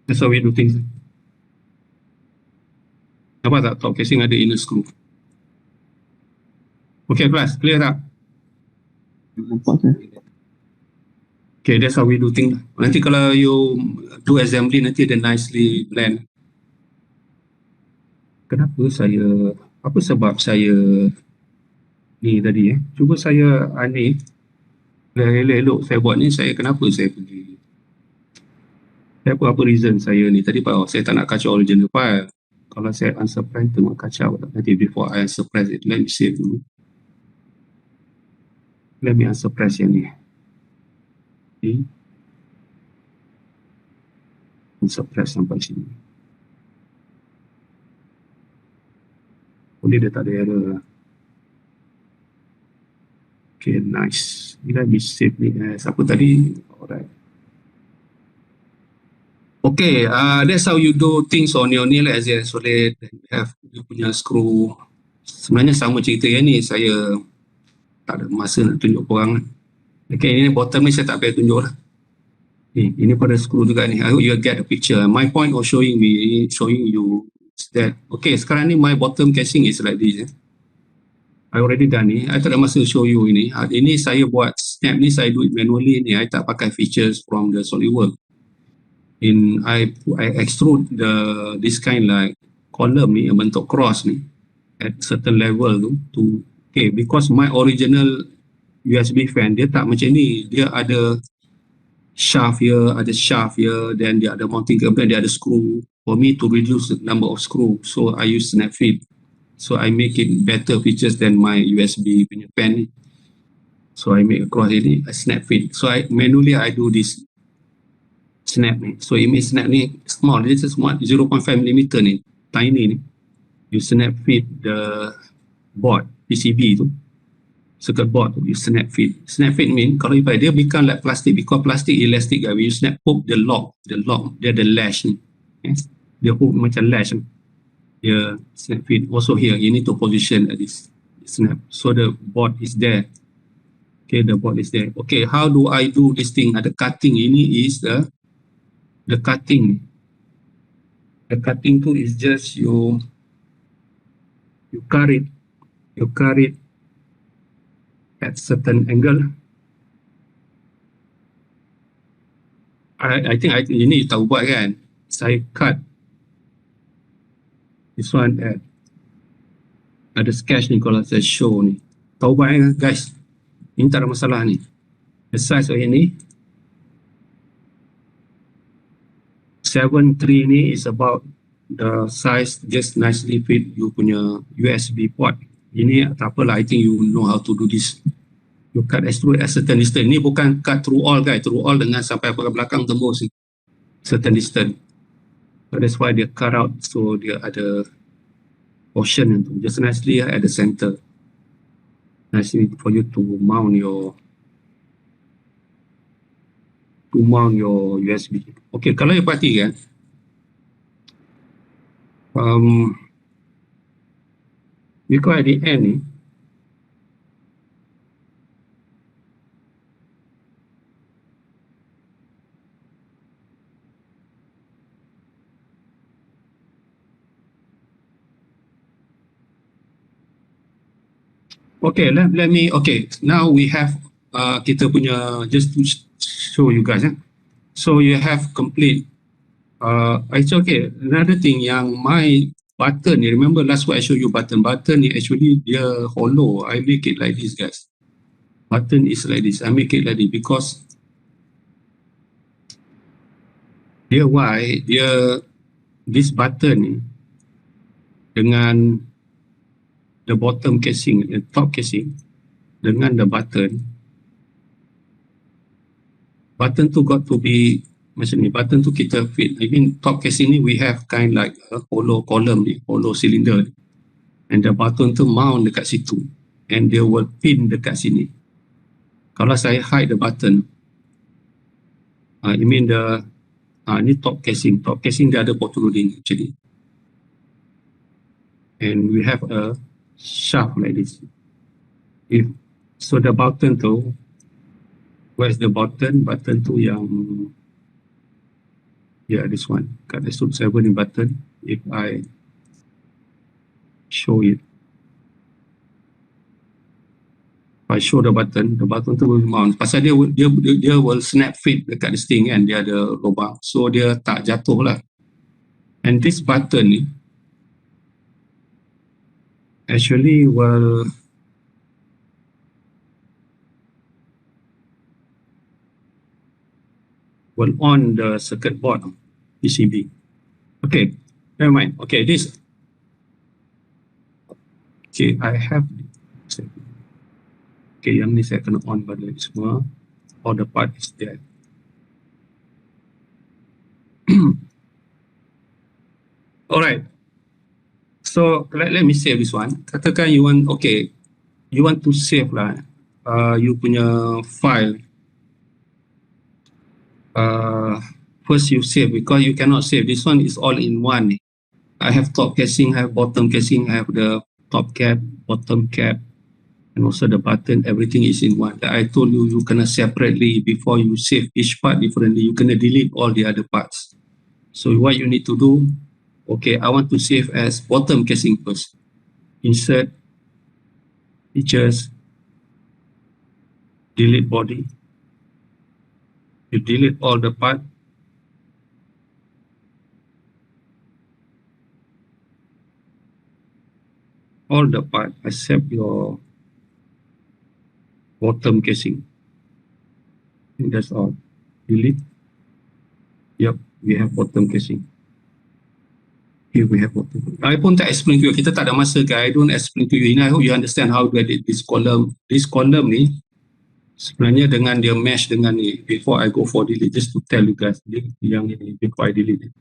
That's how we do things. Nampak tak top casing ada inner screw. Okay class, clear tak? Nampak saya. Okay, that's how we do things. Nanti kalau you do assembly, nanti dia nicely blend. Kenapa saya, apa sebab saya ni tadi cuba saya ni elok-elok saya buat ni, saya kenapa saya pergi, saya apa reason saya ni tadi Pak, saya tak nak kacau original file. Kalau saya unsuppress tengok kacau nanti. Before I unsuppress it, let me save dulu. Let me unsuppress yang ni. Okay. Unsuppress sampai sini. Boleh dia tak ada error. Okay, nice. Let me save ni as apa tadi? Alright. Okay, that's how you do things on your nail as a solid. Have you punya screw. Sebenarnya sama cerita yang ni. Saya tak ada masa nak tunjuk korang. Okay, ini bottom ni saya tak payah tunjuk lah. Ini pada screw juga ni. I hope you get the picture. My point of showing you is that, okay, sekarang ni my bottom casing is like this. I already done ni. I tak ada masa show you ini. Ini saya buat snap ni, saya do it manually ni. I tak pakai features from the SolidWorks. I extrude this kind like column ni yang bentuk cross ni at certain level tu okay, because my original USB fan dia tak macam ni, dia ada shaft here, then dia ada mounting cable, dia ada screw. For me to reduce the number of screw, so I use snap fit, so I make it better features than my USB punya fan ni. So I make across ini a snap fit, so I manually I do this snap ni. So image snap ni small, this is 0.5 mm ni, tiny ni. You snap fit the board PCB tu, circuit board tu, you snap fit. Snap fit mean kalau you dia become like plastic, because plastic elastic when you snap hook the lock dia ada lash ni, dia hook macam lash ni. Dia snap fit. Also here you need to position at this snap, so the board is there. Okay, the board is there. Okay, how do I do this thing? Ada cutting. Ini is the cutting. The cutting tu is just you cut it at certain angle. I think ini you tahu buat kan. Saya cut this one at ada sketch ni kalau saya show ni. Tahu buat kan guys. Ini tak ada masalah ni. The size of ini 7.3 ni is about the size, just nicely fit you punya USB port. Ini tak apalah, I think you know how to do this. You cut extrude at certain distance. Ni bukan cut through all guys, through all dengan sampai ke belakang tembus ni. Certain distance. So that's why dia cut out, so dia ada portion itu. Just nicely at the center. Nicely for you to mount your USB. Okay, kalau you perhatikan, because at the end ni, okay, let me, okay, now we have kita punya, just to show you guys. So you have complete, it's okay. Another thing yang my button ni, remember last week I show you button ni actually dia hollow. I make it like this guys. Button is like this. I make it like this because this button ni dengan the bottom casing, the top casing dengan the button tu got to be macam ni. Button tu kita fit. I mean top casing ni we have kind like a hollow column ni, hollow cylinder ni. And the button tu mount dekat situ. And they will pin dekat sini. Kalau saya hide the button, I mean ni top casing. Top casing dia ada protruding actually. And we have a shaft like this. So the button tu, where's the button? Button tu yang, yeah, this one. Kat extrude 7 ni button. If I show it, I show the button tu will mount. Pasal dia will snap fit dekat this thing kan, dia ada lubang. So dia tak jatuh lah. And this button ni actually will on the circuit board PCB. Okay, never mind. Okay, this. Okay, I have. Okay, yang ni saya kena on balik semua. All the part is there. Alright. So let me save this one. Katakan you want, okay, you want to save lah. You punya file. First you save because you cannot save. This one is all in one. I have top casing, I have bottom casing, I have the top cap, bottom cap, and also the button. Everything is in one. Like I told you, you cannot separately before you save each part differently. You cannot delete all the other parts. So what you need to do, okay, I want to save as bottom casing first. Insert, features, delete body. You delete all the part. All the part except your bottom casing. I think that's all. Delete. Yep, we have bottom casing. Here we have bottom. I pun tak explain to you. Kita tak ada masa kan. I don't explain to you. I hope you understand how to edit this column. This column ni sebenarnya dengan dia mesh dengan ni. Before I go for delete, just to tell you guys. Yang ini before I delete it.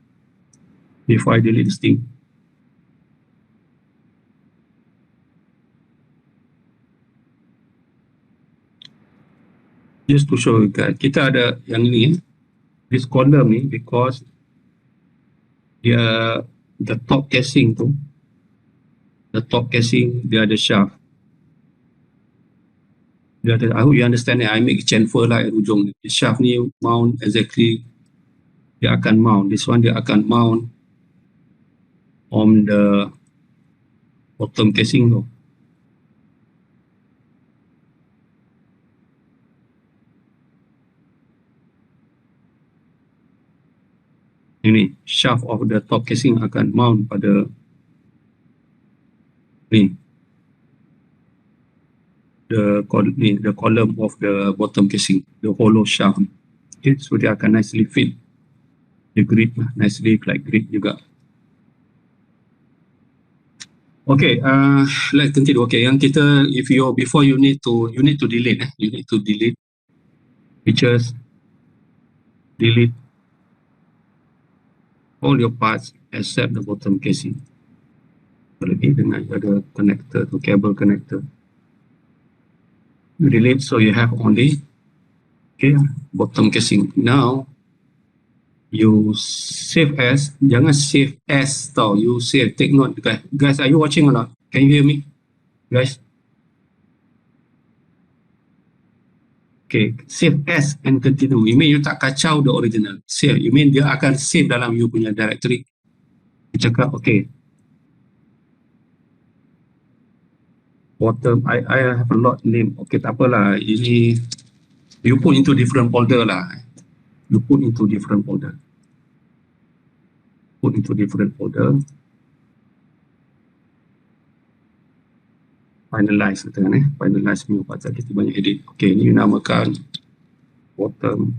Before I delete this thing. Just to show you guys, kita ada yang ini, this column ni, because dia the top casing tu, the top casing dia ada shaft. Dia ada, I hope you understand it. I make chamfer lah at ujung ni. The shaft ni mount exactly, dia akan mount. This one dia akan mount on the bottom casing tu. Ini shaft of the top casing akan mount pada ni the column of the bottom casing, the hollow shaft. Okay, so dia akan nicely fit the grid lah, nicely like grid juga. Okay, let's continue. Okay, yang kita, if you before you need to delete, you need to delete features, delete all your parts except the bottom casing. Lagi dengan ada connector to cable connector. You delete, so you have only bottom casing. Now you save as, jangan save as tau. You save, take note guys. Are you watching or not? Can you hear me, guys? Okay, save as and continue. You mean you tak kacau the original. Save, you mean dia akan save dalam you punya directory. You cakap, okay. Bottom, I have a lot name. Okay, tak apalah. Ini, you put into different folder lah. You put into different folder. Put into different folder. Finalize katakan finalize new pasal kita banyak edit. Okay, ni namakan bottom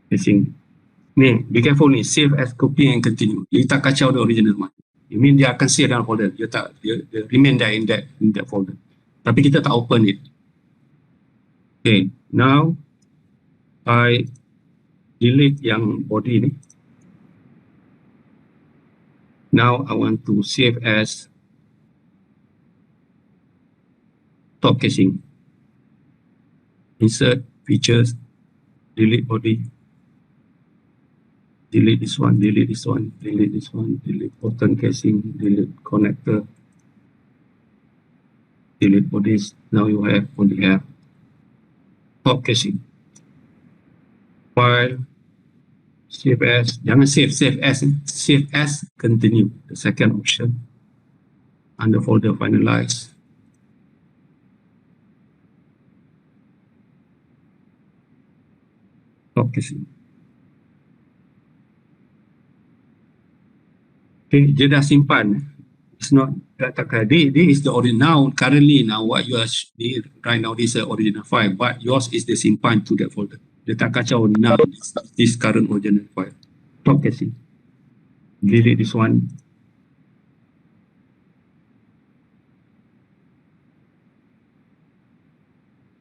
casing. Ni, be careful ni, save as, copy and continue. Dia tak kacau the original one. You mean dia akan save dalam folder. Dia remain there in that folder. Tapi kita tak open it. Okay, now I delete yang body ni. Now I want to save as top casing. Insert, features, delete body, delete this one, delete this one, delete this one, delete bottom casing, delete connector, delete bodies. Now you only have top casing. File, save as, jangan save as, continue. The second option under folder finalize. Stop casing. Okay, dia dah simpan. It's not this is the original. Currently now what you are right now, this is the original file, but yours is the simpan to that folder. Dia tak kacau now this current original file. Stop casing. Delete this one.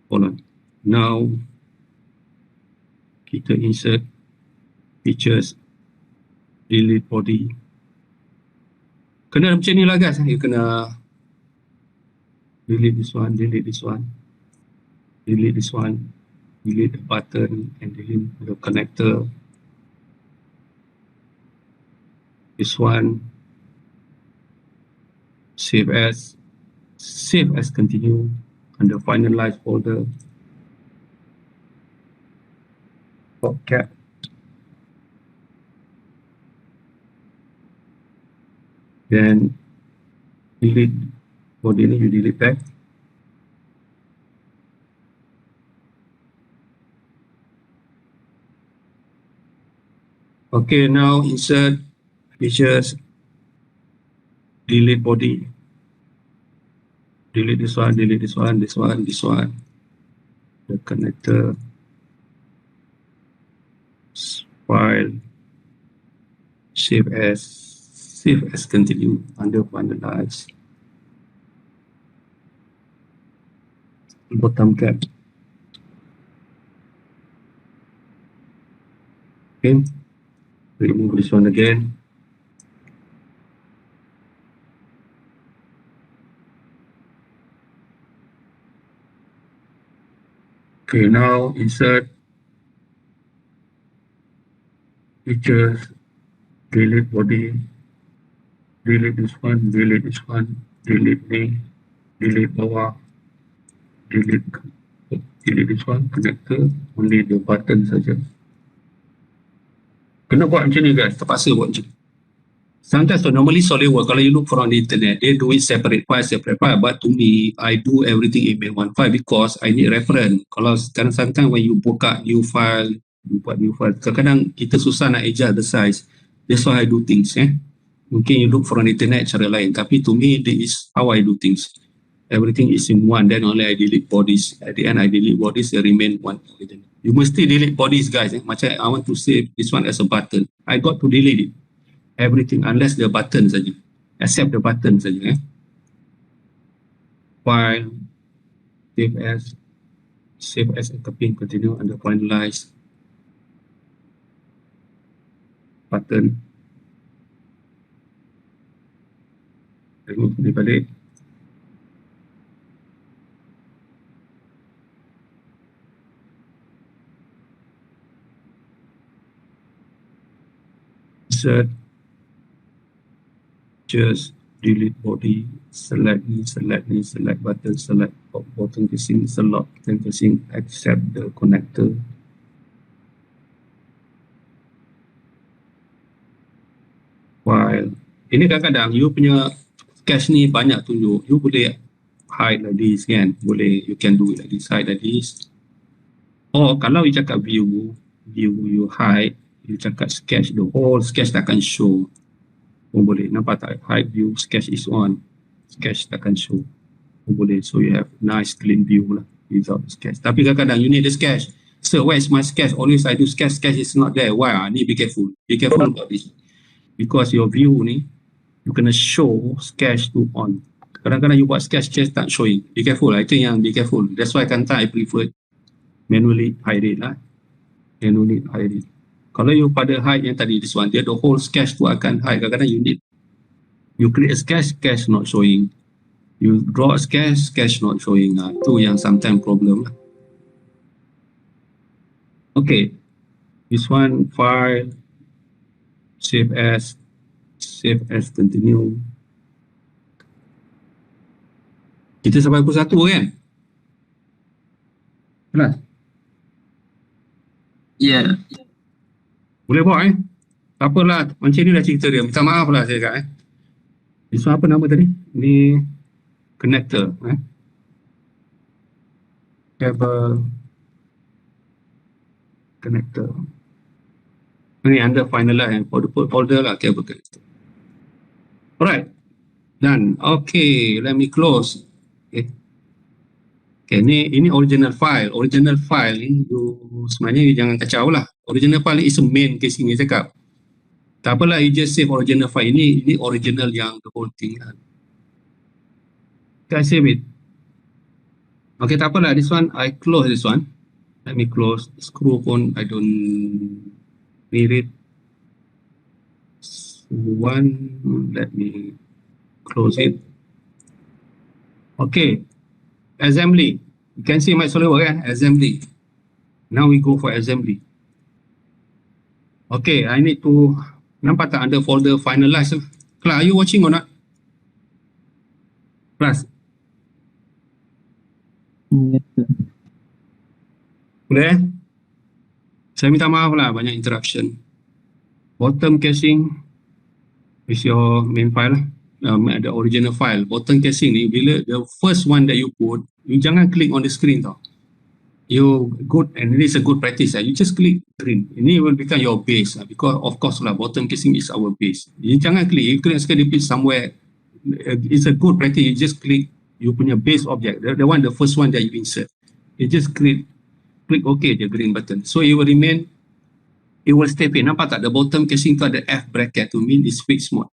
Hold on. Now kita insert features, delete body. Kena macam ni lah guys. You kena delete this one, delete this one, delete this one, delete the button and delete the connector. This one, save as continue under finalize folder. Cap. Then delete body ni, you delete back. Okay, now insert features, delete body, delete this one, delete this one, this one, this one, the connector, file, save as continue under finalize. Bottom cap. Okay, remove this one again. Okay, now insert features, delete body, delete this one, delete this one, delete ni, delete bawah, delete this one, connector, only the button saja. Kena buat macam ni guys, terpaksa buat macam ni. Sometimes, so normally SolidWorks, kalau you look for on the internet, they do it separate file, but to me, I do everything in one file because I need reference. Kalau sometimes when you buka new file, you buat new file, kadang-kadang kita susah nak adjust the size. That's why I do things. Mungkin you look for on the internet cara lain, tapi to me, this is how I do things. Everything is in one, then only I delete bodies. At the end, I delete bodies, they remain one. You must delete bodies guys. Macam I want to save this one as a button. I got to delete it. Everything unless the button saja, except the button saja. File, save as and copy and continue under finalize. Button. Remove ni balik. Insert. Just delete body, select button, select bottom casing, select then casing, accept the connector. File. Ini kadang-kadang you punya cache ni banyak tunjuk. You boleh hide like this kan. Boleh, you can do it like this, hide like this. Or kalau you cakap view you hide, you cakap sketch, the whole sketch takkan show. Boleh, nampak tak? Hide view, sketch is on. Sketch takkan show. Boleh, so you have nice clean view lah without the sketch. Tapi kadang-kadang you need the sketch. So where is my sketch? Always I do sketch is not there. Why? Need be careful. Be careful about this. Because your view ni, you kena show sketch to on. Kadang-kadang you buat sketch tak showing. Be careful lah. Itu yang be careful. That's why I prefer manually hide it lah. Manually hide it. Kalau you pada hide yang tadi, this one, dia the whole sketch tu akan hide. Kadang-kadang you create a sketch not showing. You draw a sketch not showing. Itu yang sometimes problem lah. Okay. This one, file, save as continue. Kita sampai pukul 1 kan? Kelas? Ya. Yeah. Boleh buat tak apalah, macam ni dah cerita dia. Minta maaf lah saya kat This one apa nama tadi? Ni connector connector. Ini under finalize folder lah cable connector. Alright, done. Okay, let me close. Okay, ini original file. Original file ni sebenarnya you jangan kacau lah. Original file is a main casing ni cakap. Tak apalah, you just save original file. Ini original yang the whole thing lah. Okay, I save it. Okay, tak apalah. This one, I close this one. Let me close. Screw pun, I don't need it. One, let me close it. Okay, assembly. You can see my SolidWorks kan? Assembly. Now we go for assembly. Okay, I need to, nampak tak under folder finalize? Class, are you watching or not? Class? Yes, sir. Boleh? Saya minta maaf lah, banyak interruption. Bottom casing is your main file lah. The original file. Bottom casing ni, bila the first one that you put, you jangan click on the screen tau. You good, and it is a good practice. You just click green. Ini will become your base because of course lah, bottom casing is our base. You jangan click. You click sekali somewhere. It's a good practice. You just click you punya base object. The first one that you insert. You just click OK je green button. So it will remain. It will stay in. Nampak tak? The bottom casing tu ada F bracket to mean is fixed mode.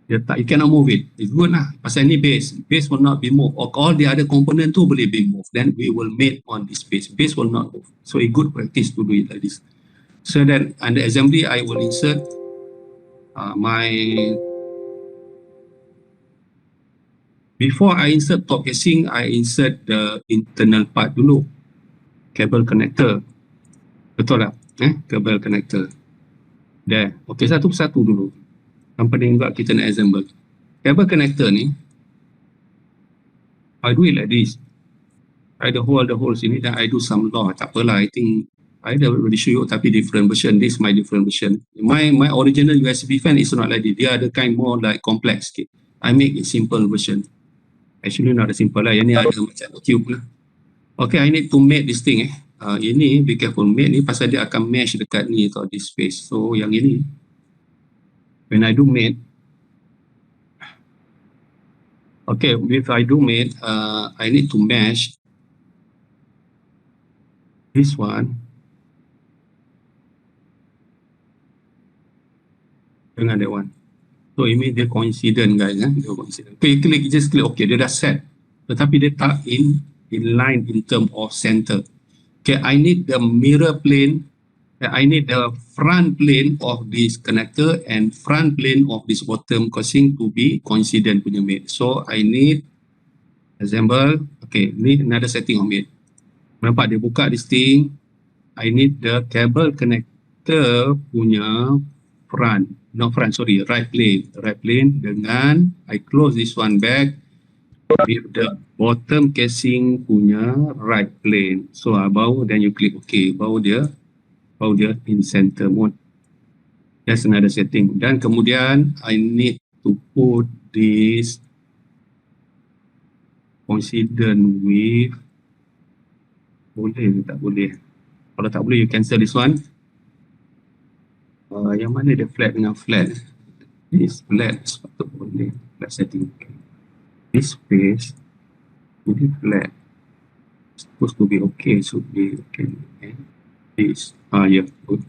You cannot move it. It's good lah. Pasal ni base. Base will not be moved. Or all the other component tu boleh be moved. Then we will mate on this base. Base will not move. So it's good practice to do it like this. So then under assembly, I will insert before I insert top casing, I insert the internal part dulu. Cable connector. Betul tak? Cable connector. There. Okay, satu persatu dulu. Tanpa juga kita nak assemble. Cable connector ni, I do it like this. I the hole sini, then I do some law. Tak apalah, I think I dah already show you tapi different version. This is my different version. My original USB fan is not like this. Dia ada kind more like complex sikit. I make a simple version. Actually not a simple lah. Yang ni ada macam cube lah. Okay, I need to mate this thing ini be careful, mate ni pasal dia akan mesh dekat ni atau this space. So yang ini when I do mate, okay, if I do mate, I need to mesh this one dengan that one. So ini dia coincident guys, dia coincident. Okay, just click okay, dia dah set. Tetapi dia tak in line in term of center. Okay, I need the mirror plane. I need the front plane of this connector and front plane of this bottom casing to be coincident punya mate. So I need assemble. Okay, ni another setting of mate. Nampak dia buka this thing. I need the cable connector punya front. No front, sorry, right plane dengan I close this one back with the bottom casing punya right plane. So baru then you click OK, baru dia in center mode. That's another setting. Dan kemudian I need to put this coincident with, boleh ke tak boleh? Kalau tak boleh you cancel this one. Yang mana dia flat dengan flat? This flat sepatut boleh. Flat setting. This space ini flat. Supposed to be okay. Should be okay. And this. Yeah, good.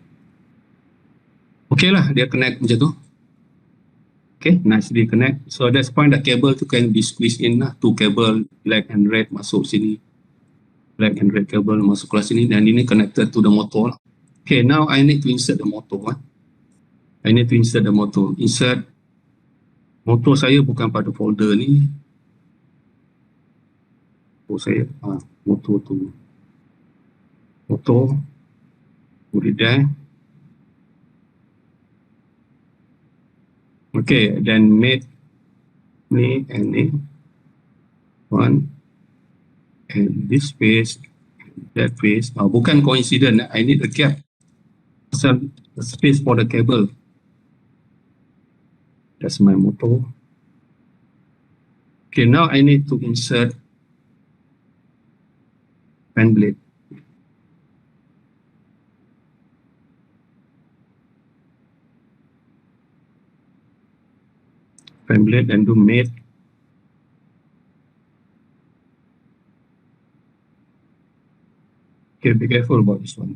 Okay lah, dia connect macam tu. Okay, nicely connect. So that's point the cable tu can be squeezed in lah. Two cable black and red masuk sini. Black and red cable masuk kelas sini. Dan ini connected to the motor lah. Okay, now I need to insert the motor. I need to insert the motor. Insert motor saya bukan pada folder ni. Saya motor tu. Motor. Put it there. Okay, then mate ni and ni. One. And this space. That space. Bukan coincident. I need a gap. Some space for the cable. That's my motor. Okay, now I need to insert fan blade. fan blade dan do mate. Okay, be careful about this one.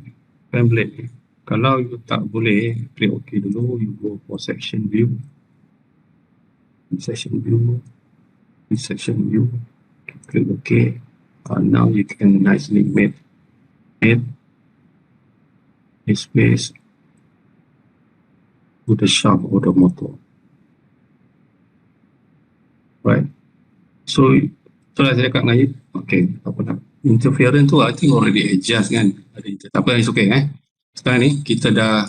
Fan blade ni. Kalau you tak boleh, klik OK dulu, you go for section view. Section view. Section view. Click OK. Now you can nicely mate this space to the shaft of the motor. Right. So lah saya cakap dengan you. Okay, apa nak? Interference tu I think already adjust kan. Apa yang okay Sekarang ni kita dah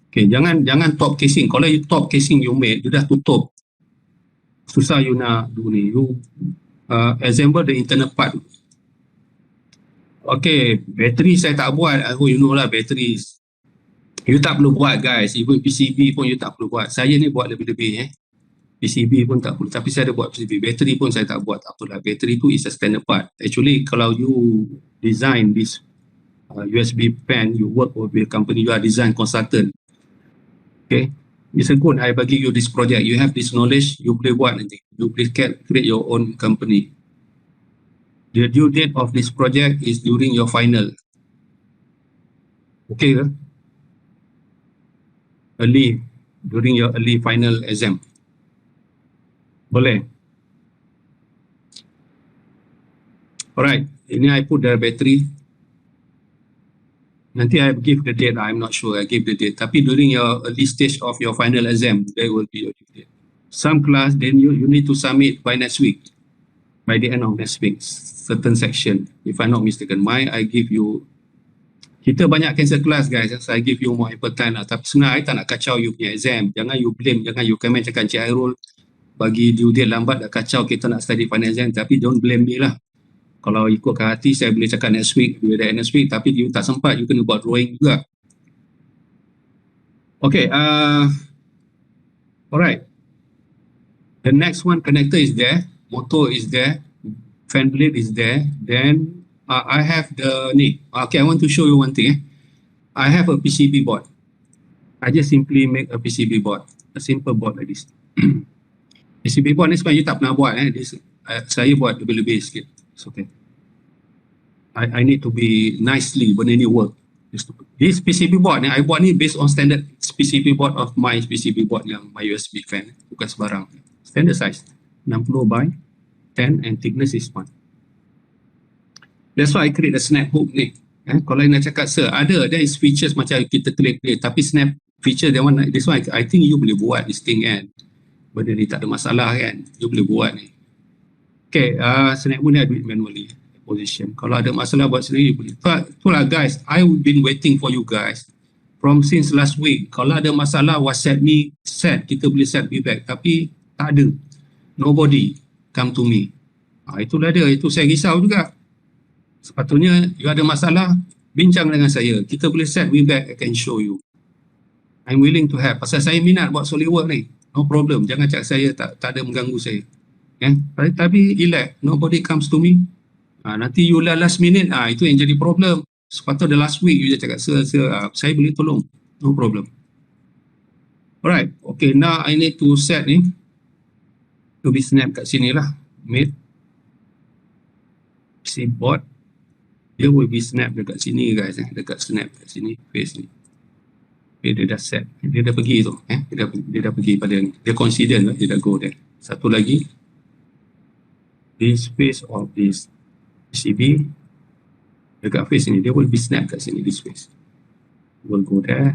okay, jangan top casing. Kalau you top casing you made, you dah tutup. Susah you nak do ni. You assemble the internal part. Okay, battery saya tak buat. You know lah battery. You tak perlu buat guys. Even PCB pun you tak perlu buat. Saya ni buat lebih-lebih PCB pun tak perlu. Tapi saya ada buat PCB. Battery pun saya tak buat. Tak apalah. Battery tu is a standard part. Actually kalau you design this USB pen, you work with a company, you are design consultant. Okay. It's a good. I bagi you this project. You have this knowledge. You boleh buat nanti. You boleh create your own company. The due date of this project is during your final. Okay ke? Early. During your early final exam. Boleh. Alright. Ini I put the battery. Nanti I give the date. I'm not sure. I give the date. Tapi during your early stage of your final exam, there will be your due date. Some class, then you need to submit by next week. By the end of next week. Certain section. If I'm not mistaken. I give you. Kita banyak cancel class guys. So I give you more ample time lah. Tapi sebenarnya I tak nak kacau you punya exam. Jangan you blame. Jangan you comment cakap Encik Hairul bagi due date lambat dah kacau kita nak study final exam. Tapi don't blame me lah. Kalau ikutkan hati saya boleh cakap next week. Next week. Tapi you tak sempat. You kena buat drawing juga. Okay. Alright. The next one connector is there. Motor is there. Fan blade is there. Then I have the ni. Okay, I want to show you one thing. I have a PCB board. I just simply make a PCB board. A simple board like this. PCB board ni sebenarnya you tak pernah buat. Saya buat lebih-lebih sikit. It's okay. I need to be nicely benda ni work. This PCB board ni I buat ni based on standard PCB board of my PCB board yang my USB fan. Bukan sebarang. Standard size. 60 by 10 and thickness is 1. That's why I create a snap hook ni. Kalau nak cakap ada, there is features macam kita klik tapi snap feature this one I think you boleh buat this thing kan. Benda ni tak ada masalah kan. You boleh buat ni. Okay, snap hook ni I do it manually. Position. Kalau ada masalah buat sendiri boleh. Itulah guys, I've been waiting for you guys from since last week. Kalau ada masalah WhatsApp me, kita boleh set feedback. Tapi tak ada. Nobody come to me. Itulah dia. Itu saya risau juga. Sepatutnya you ada masalah, bincang dengan saya. Kita boleh set feedback, I can show you. I'm willing to help. Pasal saya minat buat SolidWorks ni. No problem. Jangan cakap saya tak ada mengganggu saya. Tapi elect, nobody comes to me. Nanti you last minute, itu yang jadi problem. Sepatutnya last week you just cakap saya boleh tolong. No problem. Alright. Okay, now I need to set ni. To be snap kat sini lah. Made. PC board. Dia will be snap dekat sini guys. Dekat snap kat sini. Face ni. Okay, dia dah set. Dia dah pergi tu. Dia dah pergi pada ni. Dia consider dia dah go there. Satu lagi. This face of this PCB. Dekat face ni. Dia will be snap kat sini. This face. Will go there.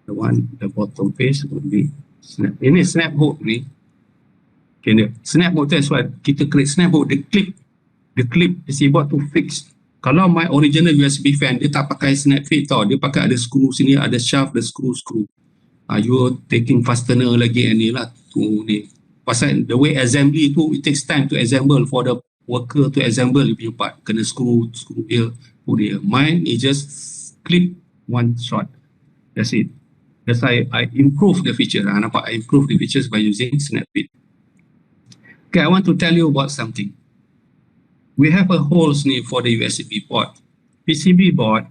The bottom face will be snap. Ini snap hook ni. Okay, snap hook that's why kita create snap hook. The clip PC board to fix. Kalau my original USB fan dia tak pakai snap fit tau. Dia pakai ada screw sini, ada shaft, ada screw. You taking fastener lagi ni lah tu ni. Pasal the way assembly tu it takes time to assemble for the worker to assemble your part. Kena screw here, put here. Mine is just clip one shot. That's it. That's why I improve the feature. Nampak I improve the features by using snap fit. Okay, I want to tell you about something. We have a holes ni for the USB port. PCB board,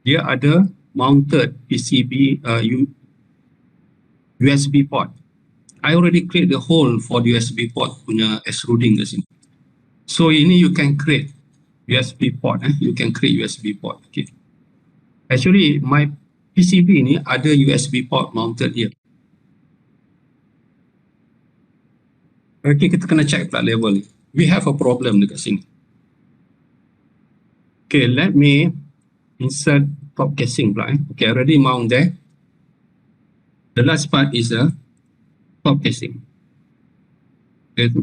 dia ada mounted PCB USB port. I already create the hole for the USB port punya extruding kat sini. So ini you can create USB port, you can create USB port. Okay. Actually my PCB ni ada USB port mounted here. Okay, kita kena check pula level ni. We have a problem dekat sini. Okay, let me insert top casing pula. Okay, already mount there. The last part is a top casing. Okay,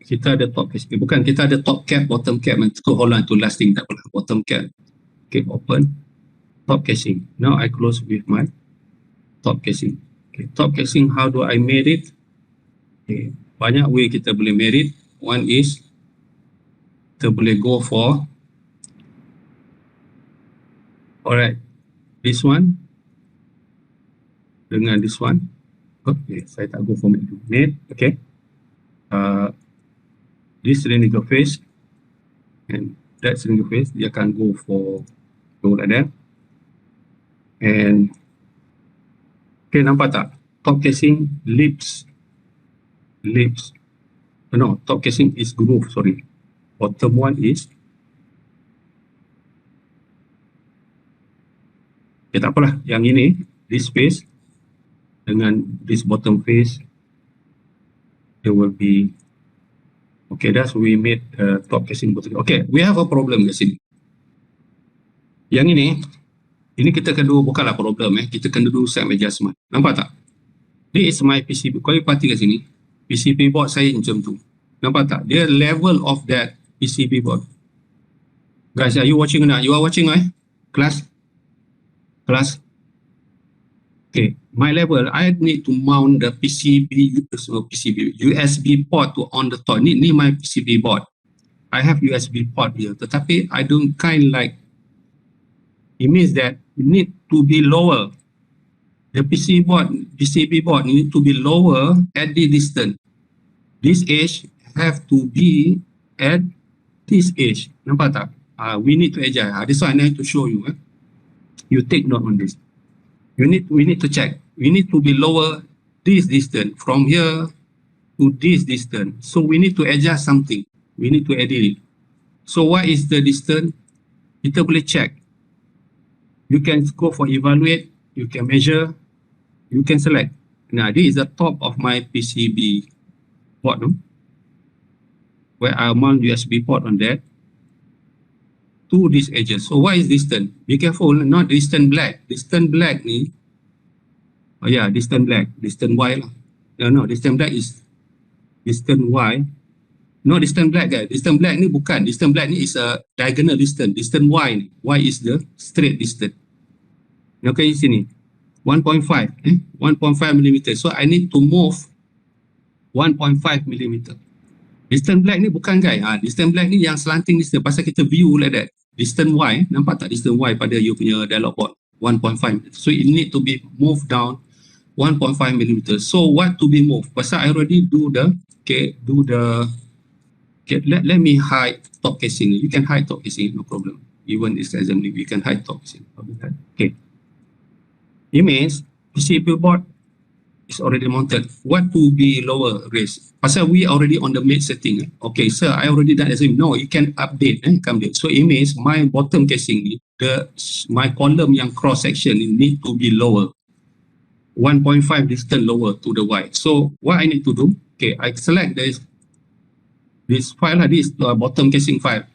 kita ada top casing. Bukan, kita ada top cap, bottom cap. Hold on to last thing, tak apa. Bottom cap. Okay, open. Top casing. Now I close with my top casing. Okay, top casing, how do I made it? Okay, banyak way kita boleh made it. One is, kita boleh go for, alright, this one dengan this one. Okay, saya tak go for made. Okay, this cylindrical face and that cylindrical face, dia akan go like that. And okay, nampak tak? Top casing lips. No, top casing is groove, sorry. Bottom one is, okay, tak apalah. Yang ini, this face dengan this bottom face, there will be, okay, that's we made top casing bottom. Okay, we have a problem kat sini. Yang ini kita kena bukanlah problem, kita kena do some adjustment. Nampak tak? This is my PCB. Kau perhati kat sini, PCB board saya macam tu. Nampak tak? Dia level of that PCB board. Guys, are you watching or not? You are watching, Class? Okay, my level, I need to mount the USB port to on the top. Ni my PCB board. I have USB port here. Tetapi I don't kind like, it means that you need to be lower. The PCB board need to be lower at the distance. This edge have to be at this edge. Nampak tak? We need to adjust. This one I need to show you. You take note on this. We need to check. We need to be lower this distance from here to this distance. So we need to adjust something. We need to edit it. So what is the distance? Kita boleh check. You can go for evaluate. You can measure. You can select. Now this is the top of my PCB port, no? Where I mount USB port on that to these edges. So what is distance? Be careful, not distance black. Distance black ni, oh yeah, distance black, distance Y lah. No, distance black is distance Y. No, distance black guys. Distance black ni bukan. Distance black ni is a diagonal distance. Distance Y ni. Y is the straight distance. Okay, sini. 1.5 mm. So I need to move 1.5 mm. Distance black ni bukan guys. Distance black ni yang slanting distance. Pasal kita view like that. Distance Y, nampak tak distance Y pada you punya dialog board? 1.5. So it need to be moved down 1.5 mm. So what to be moved? Pasal I already do the, let me hide top casing. You can hide top casing, no problem. Even this assembly, we can hide top casing. Okay. It means PCB board is already mounted. What to be lower raise? Pasal we already on the mid setting. Okay, sir, I already done assembly. No, you can update. So it means my bottom casing, my column yang cross section need to be lower. 1.5 distance lower to the Y. So what I need to do? Okay, I select this file, this bottom casing file.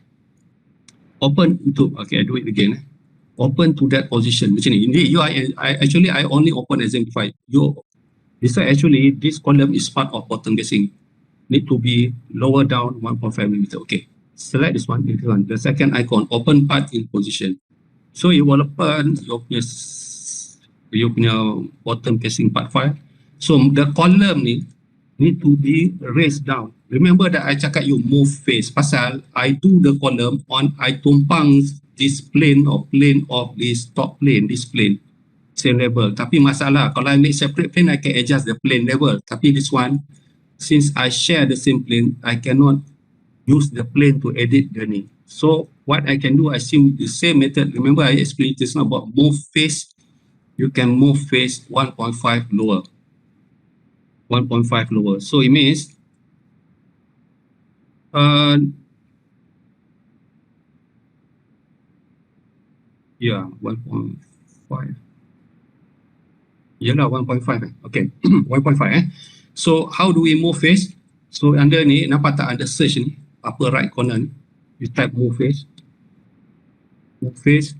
Open to, okay, I do it again. Open to that position. Macam ni. Indeed, I only open assembly file. This actually, this column is part of bottom casing. Need to be lower down 1.5 mm. Okay. Select this one. The second icon, open part in position. So you will open your bottom casing part file. So the column need to be raised down. Remember that I cakap you move face. Pasal I do the column on, I tumpang this plane of this top plane, this plane. Same level. Tapi masalah, kalau I make separate plane, I can adjust the plane level. Tapi this one, since I share the same plane, I cannot use the plane to edit the knee. So what I can do, I use the same method. Remember I explained this about move face. You can move face 1.5 lower. 1.5 lower. So it means yeah, 1.5. Yalah, 1.5 Okay, 1.5 So how do we move face? So under ni, nampak tak under search ni, upper right corner ni, you type move face. Move face,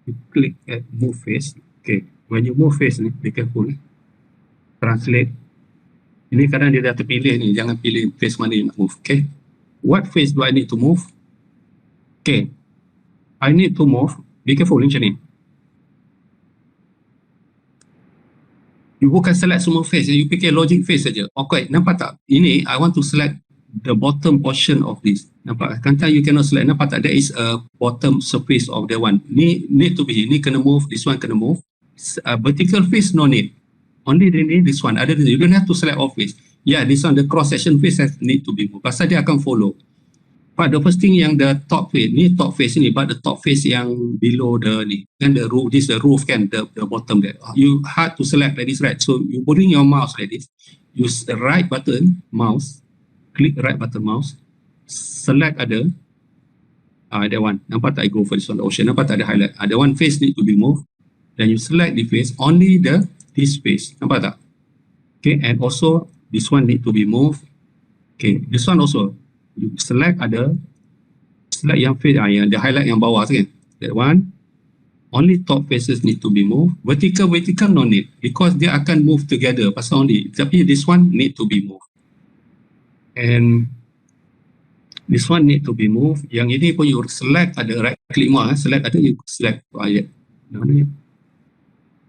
you click at move face. Okay, when you move face ni, be careful translate. Ini kadang dia dah terpilih ni, jangan pilih face mana you nak move. Okay, what face do I need to move? Okay, I need to move, be careful macam ni. You bukan select semua face, you fikir logic face saja. Okay, nampak tak? Ini, I want to select the bottom portion of this. Nampak? Sometimes you cannot select. Nampak tak? There is a bottom surface of that one. Ni need to be, ni kena move, this one kena move. Vertical face, no need. Only this one. Other than you don't have to select all face. Yeah, this one, the cross section face has need to be moved. Pasal dia akan follow. But the first thing yang the top face, ni top face ni, but the top face yang below the ni, kan the roof, this the roof kan, the bottom there. You hard to select like this, right? So you putting your mouse like this, use the right button, mouse, click right button mouse, select ada, that one, nampak tak I go for this one, the ocean, nampak tak ada highlight, the one face need to be moved, then you select the face, only this face, nampak tak? Okay, and also this one need to be moved, okay, this one also, you select select yang face, yang the highlight yang bawah tu kan, that one, only top faces need to be moved, vertical no need, because dia akan move together, pasal only, tapi this one need to be moved, and this one need to be moved, yang ini pun you select ada, right click more, select ada, you select ayat, mana ni,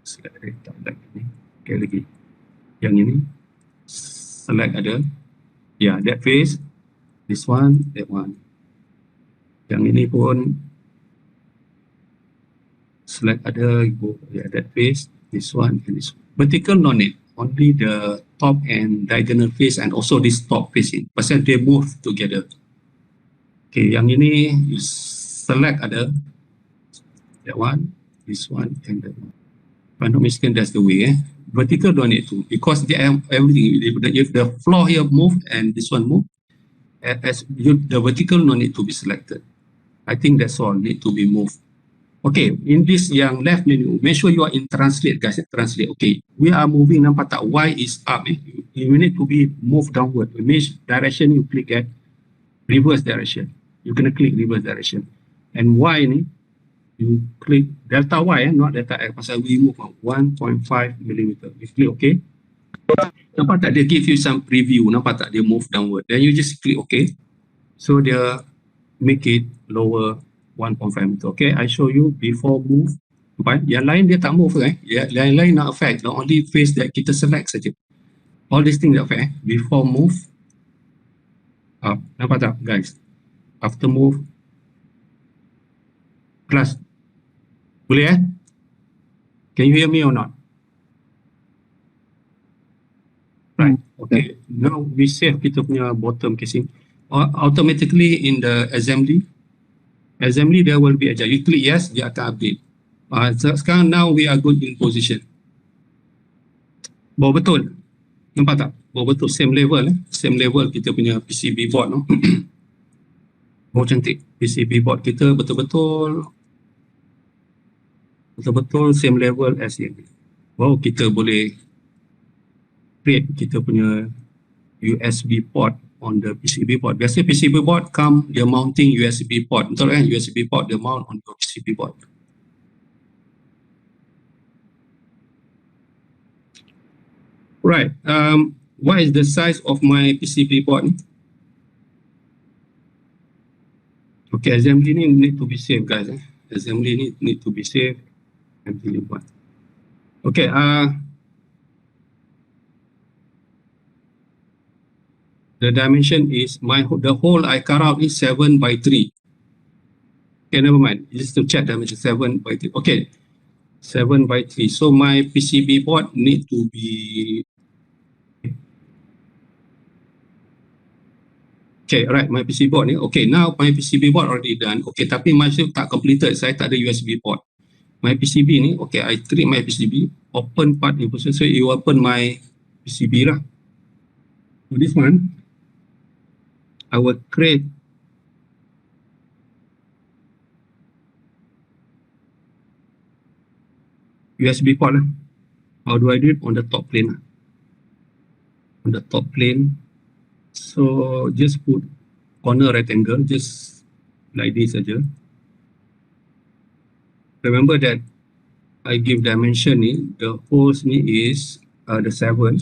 select ada, tak ada ni, okay lagi, yang ini, select ada, yeah, that face, this one, that one. Yang ini pun select ada, go, yeah, that face, this one, and this one. Vertical no need, only the top and diagonal face and also this top facing. Pasal they move together. Okay, yang ini you select ada, that one, this one, and that one. If I'm not mistaken, that's the way. Vertical don't need to, because they have everything. If the floor here move and this one move, the vertical no need to be selected. I think that's all need to be moved. Okay, in this yang left menu, make sure you are in translate guys, translate. Okay, we are moving, nampak tak? Y is up. You need to be moved downward. Which direction you click at? Reverse direction. You kena click reverse direction. And Y ni, you click delta Y, not delta X, pasal we move 1.5 mm. You click okay. Nampak tak dia give you some preview, nampak tak dia move downward, then you just click okay, so dia make it lower 1.5 meter. Okay, I show you before move. Nampak? Yang lain dia tak move yang lain not affect, the only face that kita select saja. All these things that affect before move up. Nampak tak guys? After move, class boleh can you hear me or not? Right, okay. Now we save kita punya bottom casing. Automatically in the assembly there will be adjust. You click yes, dia akan update. Sekarang now we are good in position. Bawa betul. Nampak tak? Bawa betul, same level same level kita punya PCB board no. Bawa cantik. PCB board kita betul-betul same level as yang ni. Wow, kita boleh create kita punya USB port on the PCB board. Biasa PCB board come dia mounting USB port, betul kan? USB port dia mount on your PCB board. Right, what is the size of my PCB board ni? Okay, assembly ni need to be saved guys. Assembly ni need to be saved. Okay, the dimension is the hole I cut out is 7 by 3. Okay, never mind. Just to check dimension 7 by 3. Okay, 7 by 3. So my PCB board need to be. Okay, right. My PCB board ni. Okay, now my PCB board already done. Okay, tapi masih tak completed. Saya tak ada USB port. My PCB ni. Okay, I treat my PCB. Open part ni. So you open my PCB lah. So this one, I will create USB port. How do I do it? On the top plane. On the top plane. So just put corner rectangle, just like this aja. Remember that I give dimension ni, the holes ni is the 7.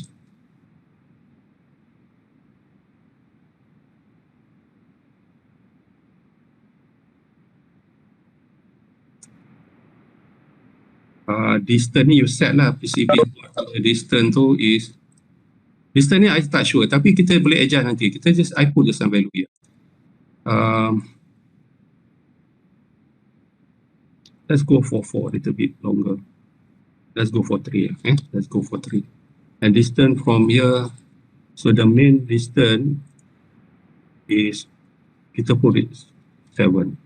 Distance ni you set lah, PCB board distance tu is, distance ni I tak sure, tapi kita boleh adjust nanti. Kita just, I put just some value here. Let's go for 4, a little bit longer. Let's go for 3, okay? Let's go for 3. And distance from here, so the main distance is, kita put it 7.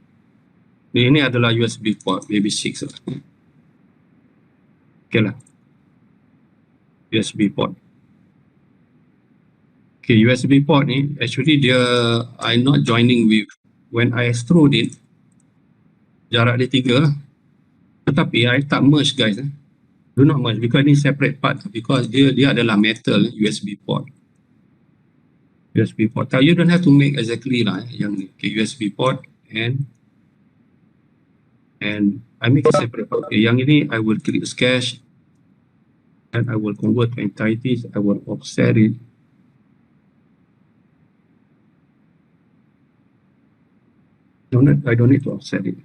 Ini adalah USB port, maybe 6 lah. Okay lah. USB port. Okay, USB port ni, actually dia, I'm not joining with, when I extrude it, jarak dia 3 lah. Tetapi I tak merge guys. Do not merge because ni separate part, because dia adalah metal USB port. USB port. You don't have to make exactly lah yang ni. Okay, USB port and I make a separate part. Okay, yang ini I will create sketch and I will convert to entities. I will offset it. I don't need to offset it.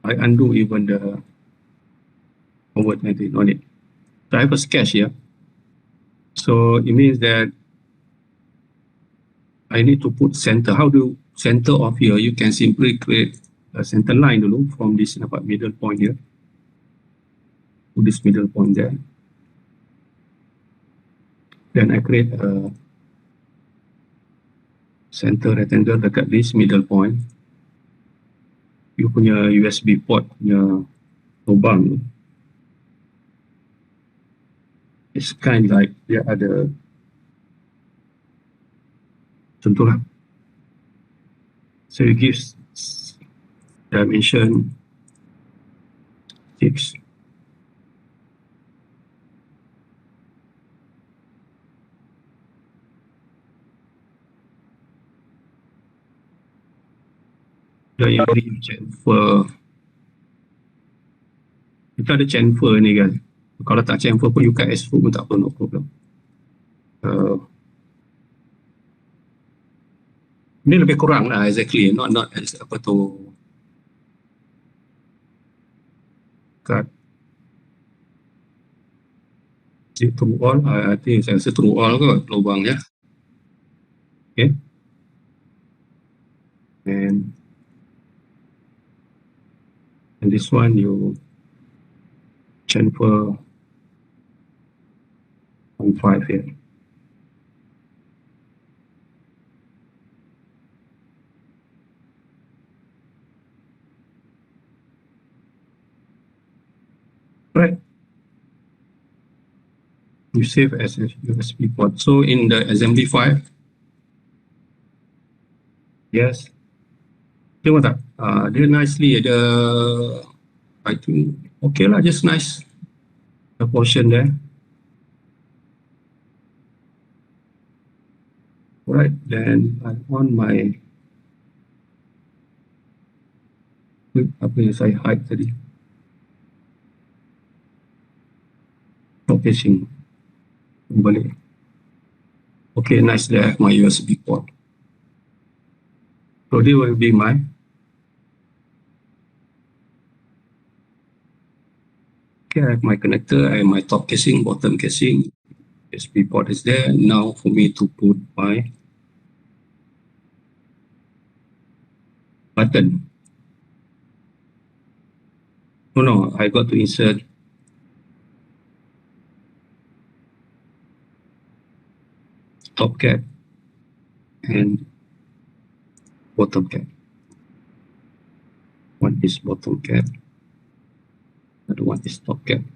I undo even the convert entity, no need. So I have a sketch here. So it means that I need to put center. How do center of here? You can simply create a center line dulu from this middle point here to this middle point there. Then I create a center rectangle dekat this middle point. You punya USB port punya lubang. It's kind of like dia ada contoh lah. So you give dimension 6. Dan yang ni chamfer. Kita ada chamfer ni kan. Kalau tak chamfer pun you cut S4 pun tak apa, no problem. Ini lebih kurang lah exactly, not as apa tu cut. Is it through all? I think saya rasa through all kot lubang ya. Okay. And this one you chamfer on 5 here. Right. You save as a USB port. So in the assembly file, yes. Tengok tak? Dia nicely ada, I think, okay lah, just nice. The portion there. Right, then I on my, apa yang saya hide tadi? Top casing. Balik. Okay, nice there, my USB port. So this will be my okay, I have my connector, I have my top casing, bottom casing. USB port is there. Now for me to put my button. Oh no, I got to insert top cap and bottom cap. One is bottom cap, another one is top cap.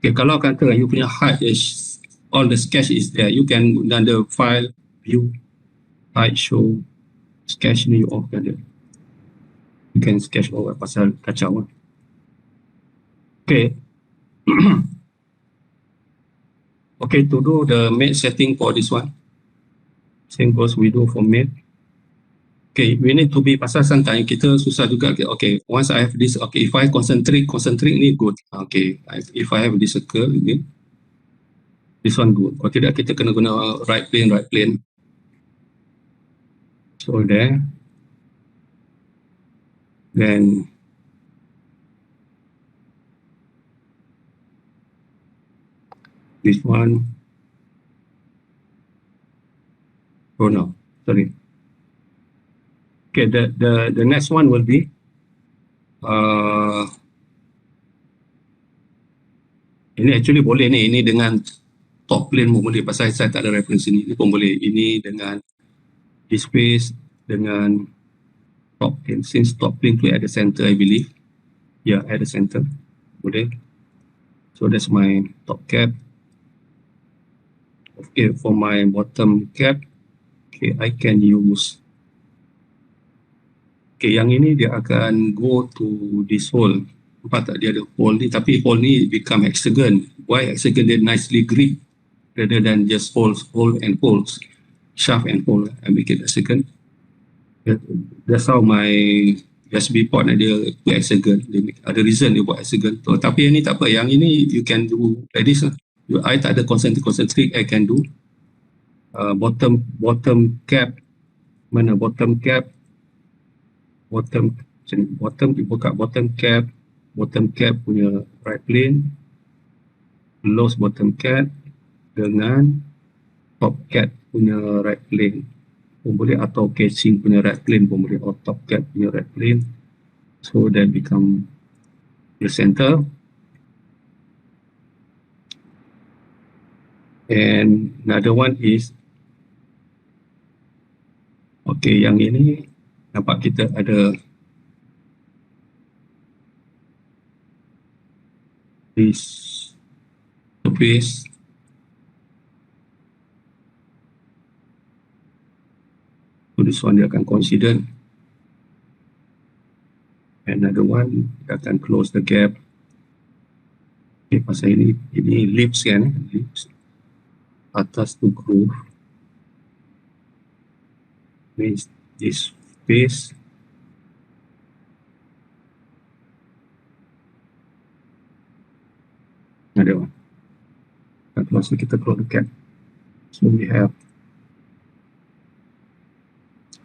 Okay, kalau kata you punya hide is all the sketch is there, you can under file, view, hide, show, sketch ni you off ada. You can sketch over pasal kacau. Okay. Okay, to do the mate setting for this one, same goes we do for mate. Okay, we need to be, pasal sometimes kita susah juga. Okay, once I have this, okay, if I concentrate ni good. Okay, if I have this circle ni, this one good. Kalau tidak, kita kena guna right plane. So there. Then this one. Oh no, sorry. Okay, the next one will be ini actually boleh ni, ini dengan top plane pun boleh, pasal saya tak ada reference ini pun boleh. Ini dengan this space dengan top plane, since top plane to at the center I believe. Yeah, at the center boleh. So that's my top cap. Okay, for my bottom cap, okay, I can use, okay, yang ini dia akan go to this hole. Nampak tak, dia ada hole ni, tapi hole ni become hexagon. Why hexagon? Dia nicely grip rather than just holes, shaft and hole. I make it hexagon. That's how my USB port dia buat hexagon. Ada reason dia buat hexagon. So, tapi yang ni tak apa, yang ini you can do like this lah. I tak ada concentric, I can do bottom cap. Mana bottom cap? Bottom buka bottom cap punya right plane, close bottom cap dengan top cap punya right plane pun boleh, atau casing punya right plane pun boleh, or top cap punya right plane. So that become the center. And another one is, okay, yang ini nampak kita ada this surface. So this one dia akan consider. Another one, kita akan close the gap. Okay, pasal ini lips kan, lips. Atas tu groove. Means this space. Another one. Kita close the cap. So we have,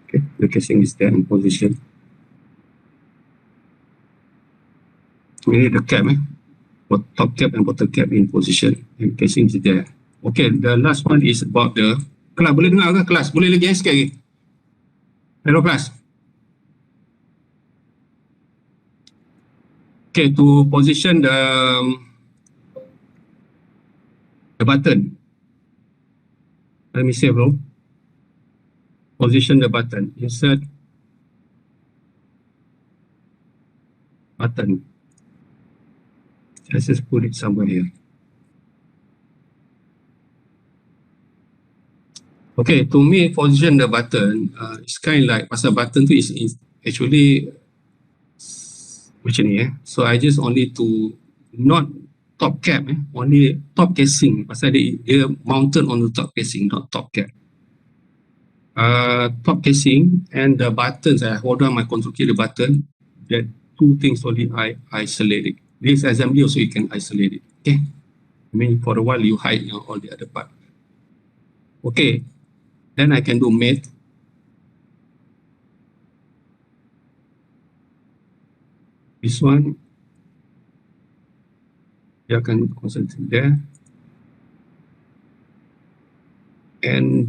okay, the casing is there in position. Ini the cap, top cap and bottom cap in position, and casing is there. Okay, the last one is about the kelas. Boleh dengar ke kelas? Boleh lagi sikit lagi? Hello kelas. Okay, to position the button. Let me say bro. Position the button. Insert button. Let's just put it somewhere here. Okay, to me position the button, it's kind of like, pasal button tu is actually macam ni So I just only to not top cap only top casing, pasal dia mounted on the top casing, not top cap. Top casing and the buttons, I hold on my control key, the button, that two things only I isolate it. This assembly also you can isolate it. Okay, I mean for a while you hide all the other part. Okay, then I can do mate. This one, you can concentrate there. And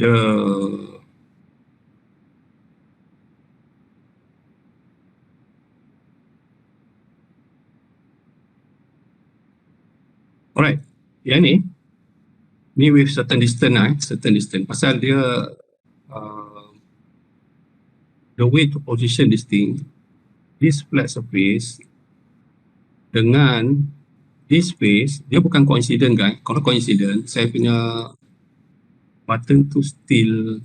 alright, yang ni with certain distance pasal dia the way to position this thing, this flat surface dengan this phase, dia bukan coincident guys. Kalau coincident, saya punya button tu still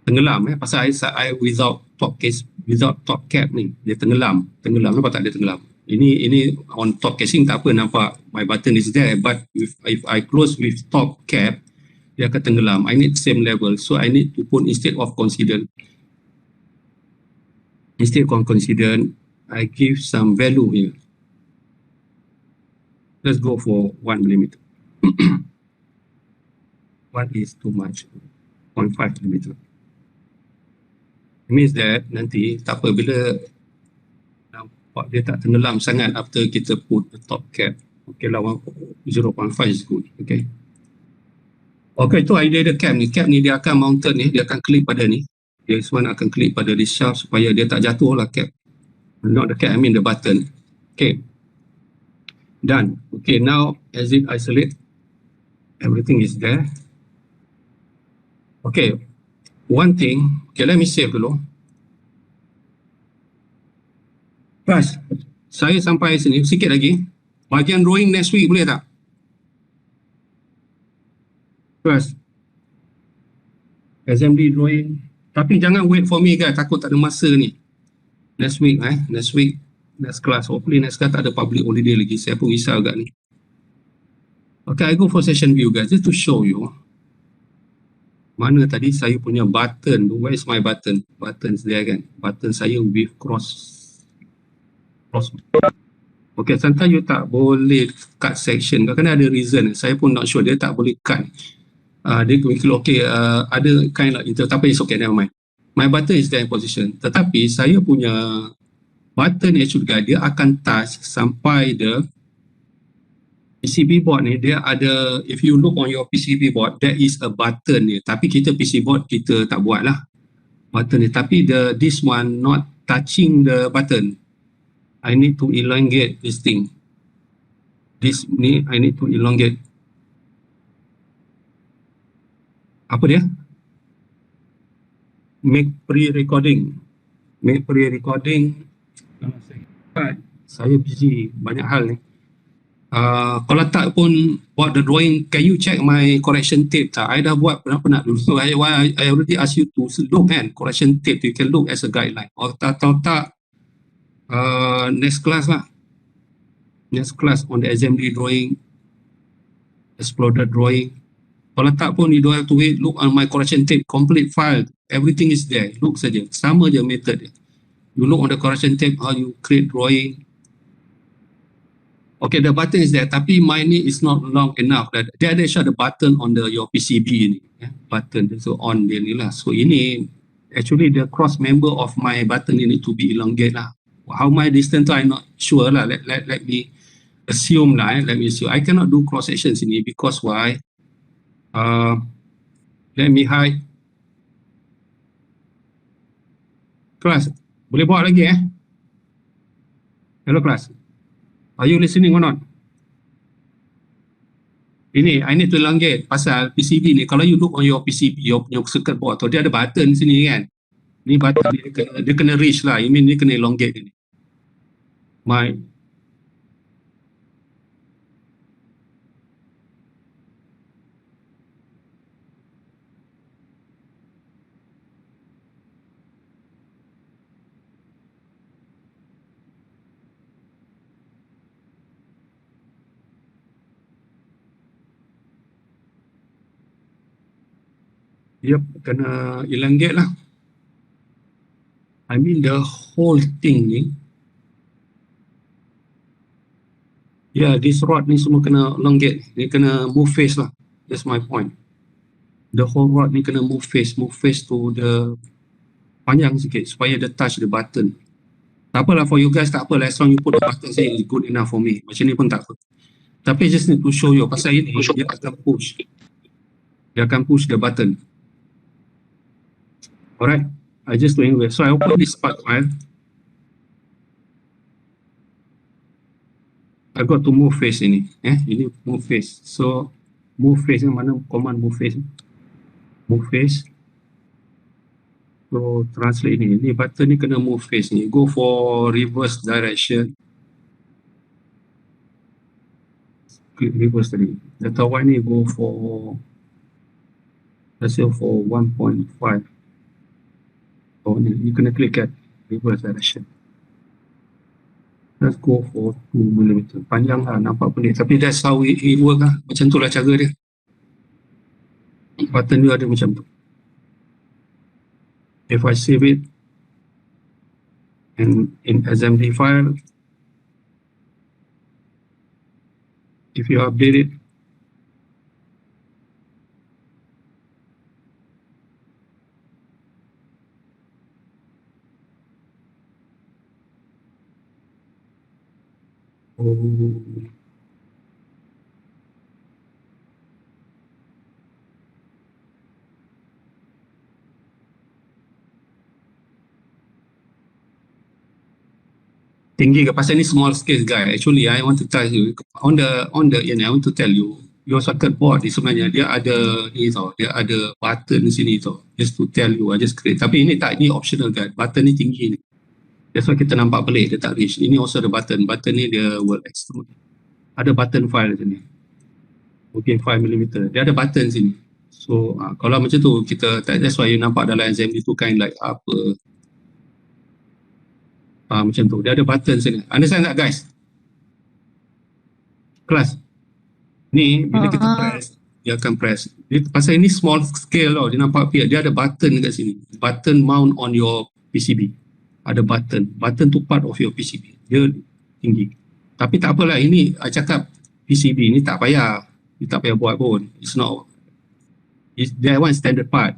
tenggelam pasal I without top case, without top cap ni, dia tenggelam, nampak tak dia tenggelam. Ini on top casing tak apa, nampak my button is there, but if I close with top cap, dia akan tenggelam. I need same level, so I need to put instead of coincident, I give some value here. Let's go for 1 mm. What is too much? 0.5 mm. It means that nanti tak apa, bila nampak dia tak tenggelam sangat after kita put the top cap. Okay lah, 0.5 is good. Okay. Okay, itu idea dia cap ni. Cap ni dia akan mounted ni, dia akan clip pada ni. This one akan clip pada this shaft supaya dia tak jatuh lah cap. Not the cap, I mean the button. Okay. Done. Okay, now as it isolate, everything is there. Okay. One thing, okay, let me save dulu. Pas, saya sampai sini, sikit lagi. Bahagian drawing next week boleh tak? Pas, assembly drawing. Tapi jangan wait for me guys, takut tak ada masa ni. Next week, next class. Hopefully next class tak ada public holiday lagi. Saya pun risau agak ni. Okay, I go for session view guys, just to show you. Mana tadi saya punya button, where is my button? Buttons there kan, button saya with cross. Okay, sometimes you tak boleh cut section, kadang-kadang ada reason, saya pun not sure, dia tak boleh cut. Dia mikir okay, ada kind of tapi it's okay, never mind. My button is there in position, tetapi saya punya button ni juga dia akan touch sampai the PCB board ni, dia ada, if you look on your PCB board, there is a button ni, tapi kita PC board kita tak buat lah button ni, tapi this one not touching the button. I need to elongate this thing. This ni I need to elongate. Apa dia? Make pre-recording. Saya busy banyak hal ni. Kalau tak pun buat the drawing, can you check my correction tape tak? I dah buat pernah dulu. I already ask you to look kan, correction tape, you can look as a guideline. Atau tak, next class lah. Next class on the assembly drawing, exploded drawing. Kalau tak pun you don't have to wait, look on my correction tape, complete file, everything is there. Look saja, sama je method dia. You look on the correction tape, how you create drawing. Okay, the button is there, tapi mine ni is not long enough. Dia ada show the button on your PCB ni, button, so on dia ni lah. So ini actually the cross member of my button ni need to be elongate lah. How my distance tu I'm not sure lah. Let me assume lah. Let me assume. I cannot do cross section sini because why? Let me hide. Kelas, boleh buat lagi Hello kelas. Are you listening or not? Ini, I need to elongate pasal PCB ni. Kalau you look on your PCB, your circuit board tu, dia ada button sini kan. Ni button dia kena reach lah. I mean dia kena elongate ni. Dia kena elongate lah. I mean the whole thing ni. Yeah, this rod ni semua kena elongate. Dia kena move face lah. That's my point. The whole rod ni kena move face to the panjang sikit supaya dia touch the button. Tak apalah for you guys, tak apalah, as long you put the button say it's good enough for me. Macam ni pun tak apa. Tapi just need to show you pasal ini dia akan push. Dia akan push the button. Alright, I just doing it. So I open this part file. I got to move face ini. Ini move face. So move face yang mana command move face? Move face. So translate ini. Ini button ni kena move face ni. Go for reverse direction. klik reverse tadi. Data Y ni go for, let's say for 1.5. Oh ni, you kena klik kat reverse direction. Let's go for 2mm. Panjang lah, nampak pelik. Tapi that's how it work lah. Macam tu lah cara dia. Button dia ada macam tu. If I save it in assembly file, if you update it, tinggi ke? Pasal ni small scale guys. Actually I want to tell you on the I want to tell you your circuit board ni sebenarnya dia ada ni tau, dia ada button di sini tau. Just to tell you, I just create. Tapi ini tak, ini optional guys. Button ni tinggi ni. That's why kita nampak pelik, dia tak reach. Ini also ada button. Button ni dia will extrude. Ada button file sini. Mungkin 5mm. Dia ada button sini. So kalau macam tu kita, that's why you nampak dalam assembly tu kind like apa. Macam tu. Dia ada button sini. Understand tak guys? Kelas. Ni bila kita press, dia akan press. Dia, pasal ini small scale tau. Dia nampak dia ada button kat sini. Button mount on your PCB. Ada button. Button tu part of your PCB. Dia tinggi. Tapi tak apalah. Ini I cakap PCB ni tak payah. You tak payah buat pun. It's not. That one standard part.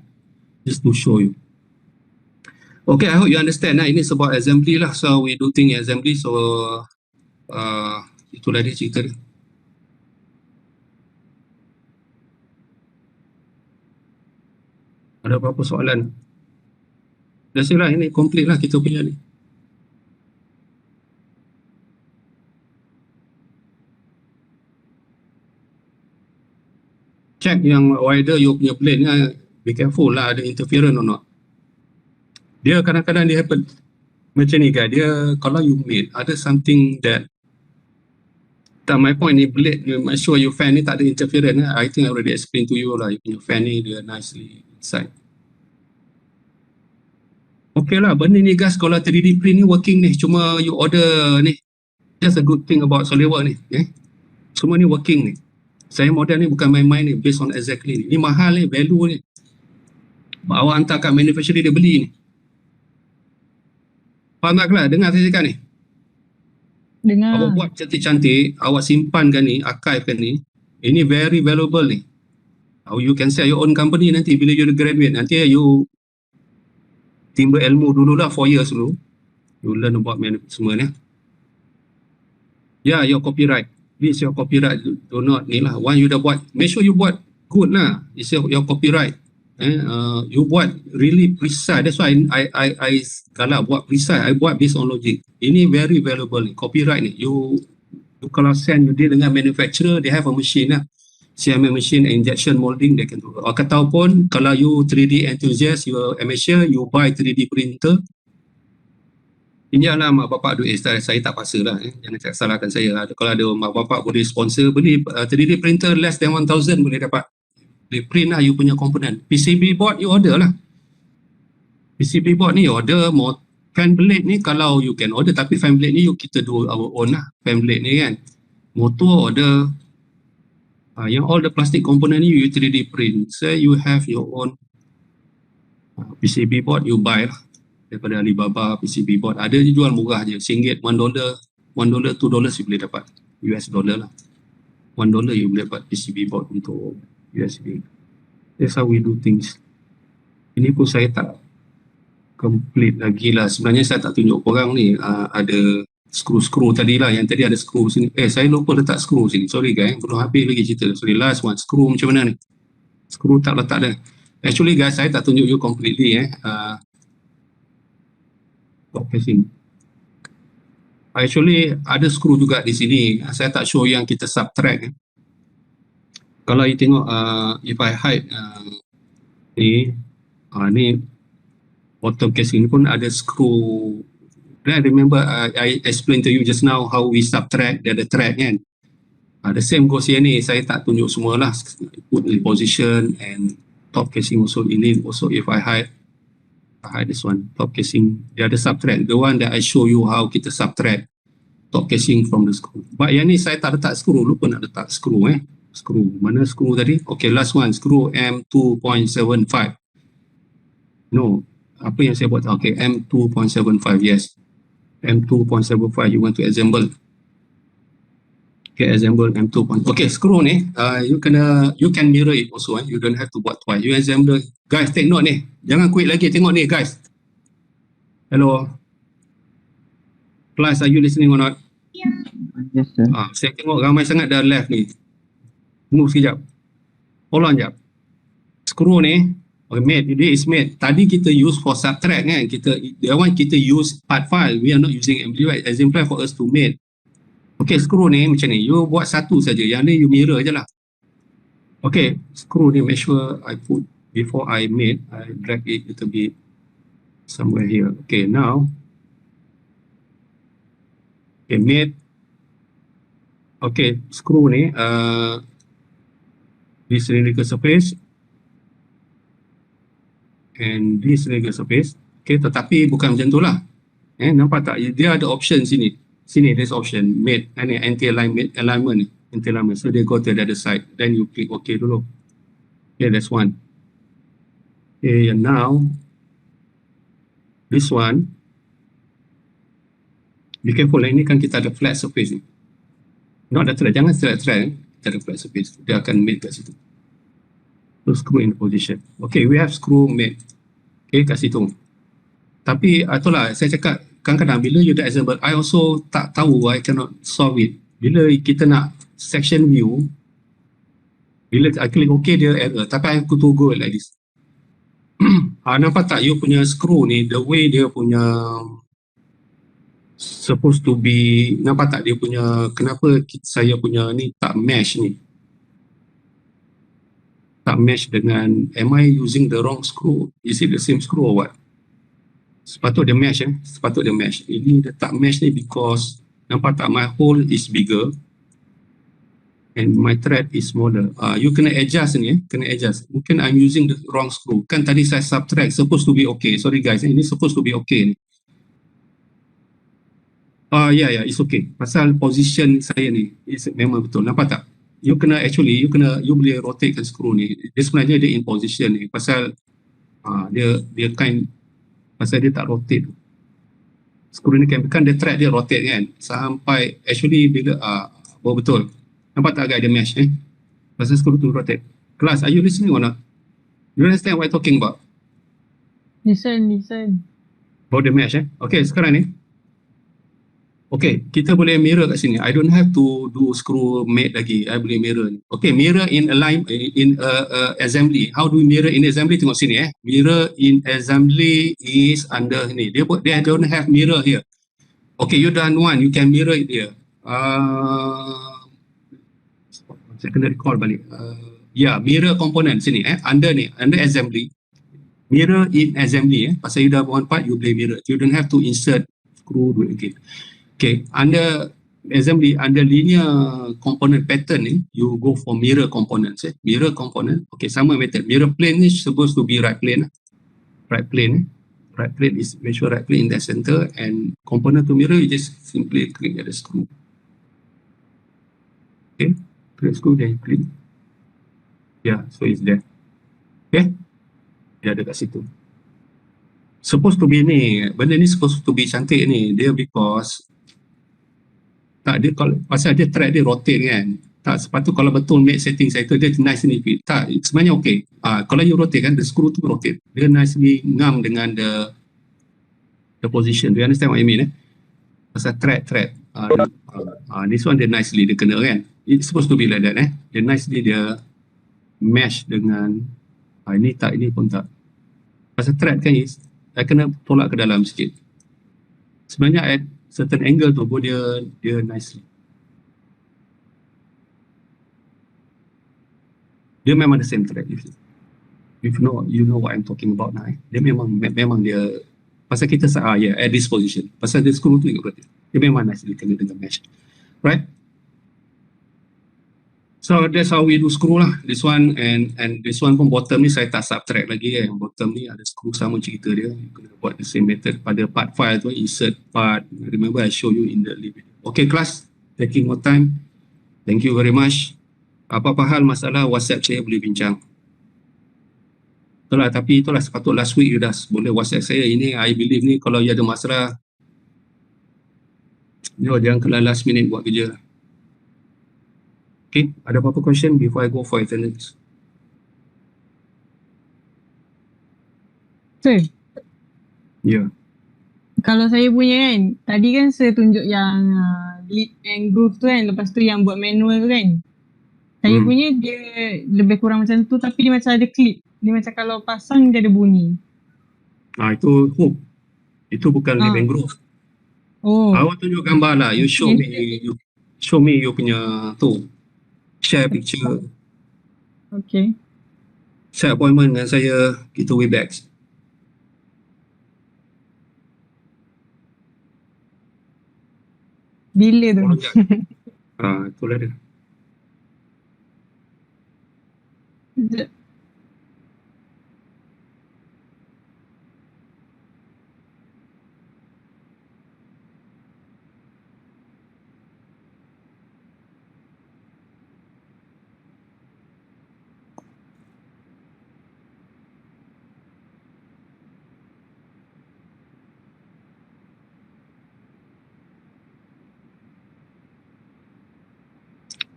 Just to show you. Okay, I hope you understand. Nah, ini sebab assembly lah. So we do thing in assembly. So itulah dia cerita dia. Ada apa-apa soalan? Dah silah, ini complete lah kita punya ni. Check yang whether you punya plane ni, be careful lah ada interference or not. Dia kadang-kadang dia happen macam ni guys. Dia kalau you made ada something that my point ni blade, you make sure your fan ni tak ada interference. I think I already explain to you lah. You punya fan ni dia nicely inside. Okay lah, benda ni guys, kalau 3D print ni working ni, cuma you order ni. That's a good thing about SolidWorks ni. Semua ni working ni. Saya model ni bukan main-main ni, based on exactly ni. Ni mahal ni, value ni. Awak hantar kat manufacturer dia beli ni. Faham tak lah? Dengar saya cakap ni? Dengar. Awak buat cantik-cantik, awak simpankan ni, archivekan ni. Ini very valuable ni. You can set your own company nanti bila you graduate. Nanti you timba ilmu dululah 4 years dulu. You learn about semua ni. Yeah, your copyright. This your copyright. Do not ni lah. One you dah buat, make sure you buat good lah. It's your copyright. You buat really precise. That's why I kalau buat precise, I buat based on logic. Ini very valuable ni. Copyright ni. You kalau send you deal dengan manufacturer, they have a machine lah. CMM machine, injection molding, they can do. Ataupun kalau you 3D enthusiast, you amateur, you buy 3D printer. Pinjamlah mak bapak duit. Saya tak paksa lah. Jangan tak salahkan saya. Kalau ada mak bapak boleh sponsor, beli 3D printer less than 1,000 boleh dapat. Boleh print lah you punya komponen. PCB board you order lah. PCB board ni order. Fan blade ni kalau you can order, tapi fan blade ni kita do our own lah. Fan blade ni kan. Motor order. Yang all the plastic component ni you 3D print. So you have your own PCB board you buy lah. Daripada Alibaba PCB board. Ada je jual murah je. RM1, $1, $2 you boleh dapat. US dollar lah. $1 you boleh dapat PCB board untuk USB. That's how we do things. Ini pun saya tak complete lagi lah. Sebenarnya saya tak tunjuk korang ni. Ada skru-skru tadi lah. Yang tadi ada skru sini. Saya lupa letak skru sini. Sorry guys. Belum habis lagi cerita. Sorry, last one. Skru macam mana ni? Skru tak letak dah. Actually guys, saya tak tunjuk you completely casing. Actually ada skru juga di sini. Saya tak show yang kita subtract. Kalau you tengok if I hide ni bottom casing pun ada skru. I remember I explained to you just now how we subtract. Dia ada thread kan. The same goes here ni, saya tak tunjuk semua lah, put in position and top casing also ini also. If I hide this one, top casing, dia ada subtract, the one that I show you how kita subtract top casing from the screw. But yang ni saya tak letak screw, lupa nak letak screw screw, mana screw tadi? Okay, last one, screw M2.75. No, apa yang saya buat? Okay, M2.75, yes, M2.75 you want to assemble. Okay, assemble M2. Okay, screw ni, you can mirror it also. You don't have to buat twice. You assemble. Guys, take note ni. Jangan quit lagi. Tengok ni, guys. Hello. Class, are you listening or not? Yes, sir. Saya tengok ramai sangat dah left ni. Tunggu sekejap. Hold on sekejap. Screw ni, okay, mate. This is mate. Tadi kita use for subtract kan. That one kita use part file. We are not using exemplar for us to mate. Okay, screw ni macam ni, you buat satu saja, yang ni you mirror je lah. Okay, screw ni make sure I put, before I made, I drag it a little bit somewhere here. Okay, now, okay, made. Okay, screw ni, this cylindrical surface and this cylindrical surface. Okay, tetapi bukan macam tu lah. Nampak tak? Dia ada option sini. Sini, there's option, mate, anti-alignment, anti-alignment. So they go to the other side. Then you click OK dulu. Okay, that's one. Okay, and now, this one, be careful, ini kan kita ada flat surface ni. Not the thread, jangan thread, kita ada flat surface. Dia akan mate kat situ. So screw in position. Okay, we have screw mate. Okay, kat situ. Tapi itulah saya cakap, kadang-kadang bila you dah assemble, I also tak tahu, I cannot solve it. Bila kita nak section view, bila I click OK dia error, tapi I could go like this. Nampak tak you punya screw ni, the way dia punya supposed to be, nampak tak dia punya, kenapa saya punya ni tak mesh ni? Tak mesh dengan, am I using the wrong screw? Is it the same screw or what? Sepatut dia mesh sepatut dia mesh. Ini dia tak mesh ni because nampak tak my hole is bigger and my thread is smaller. You kena adjust ni, kena adjust. Mungkin I'm using the wrong screw. Kan tadi saya subtract, supposed to be okay. Sorry guys, ini supposed to be okay ni. Yeah, it's okay. Pasal position saya ni is memang betul. Nampak tak? You kena actually, you boleh rotatekan screw ni. Dia sebenarnya dia in position ni. Pasal dia kind, pasal dia tak rotate. Screw ni kan dia thread dia rotate kan. Sampai actually bila betul. Nampak tak agak dia mesh pasal screw tu rotate. Class, are you listening or not? You understand what I'm talking about? Listen. About the mesh Okay, sekarang ni. Okay, kita boleh mirror kat sini. I don't have to do screw mate lagi. I boleh mirror ni. Okay, mirror in assembly. How do we mirror in assembly? Tengok sini Mirror in assembly is under ni. They don't have mirror here. Okay, you done one. You can mirror it here. Saya kena recall balik. Mirror component sini under ni, under assembly. Mirror in assembly pasal you dah one part, you boleh mirror. You don't have to insert screw again. Okay, under assembly, under linear component pattern ni, you go for mirror components. Mirror component, okay, sama method. Mirror plane is supposed to be right plane. Right plane is, make sure right plane in the center, and component to mirror, you just simply click at the screw. Okay, click screw, then you click. Yeah, so it's there. Okay, dia ada kat situ. Supposed to be ni, benda ni supposed to be cantik ni. Dia because tak, dia kalau pasal dia thread dia rotate kan. Tak, sepatut kalau betul make setting saya tu dia nice ni fit. Tak, sebenarnya okay. Kalau you rotate kan, the screw tu rotate. Dia nicely ngam dengan the position. Do you understand what I mean Pasal thread. This one dia nicely dia kena kan. It's supposed to be like that Dia nicely dia mesh dengan ini tak, ini pun tak. Pasal thread kan saya kena tolak ke dalam sikit. Sebenarnya at certain angle tu pun dia nicely. Dia memang the same thread. If you know what I'm talking about now. Dia memang dia pasal kita at this position. Pasal dia screw tu ikut berarti. Dia memang nicely kena dengan mesh. Right? So that's how we do screw lah. This one and this one pun bottom ni saya tak subtract lagi bottom ni ada screw sama cerita dia. You kena buat the same method pada part file tu, insert part. Remember I show you in the video. Okay class, taking more time. Thank you very much. Apa-apa hal masalah WhatsApp saya boleh bincang. Itulah, tapi itulah sepatut last week you dah boleh WhatsApp saya. Ini I believe ni kalau you ada masalah, jangan kena last minute buat kerja. Okay, ada apa-apa question before I go for attendance? Sir, Ya. kalau saya punya kan, tadi kan saya tunjuk yang lead and groove tu kan, lepas tu yang buat manual tu kan. Saya punya dia lebih kurang macam tu tapi dia macam ada clip. Dia macam kalau pasang dia ada bunyi. Itu hook. Itu bukan lead and groove. Oh. Awak tunjuk gambar lah. You show me you punya tu. Share picture. Okay. Set appointment dengan saya, kita Webex. Bila tu? Itulah dia. Sekejap.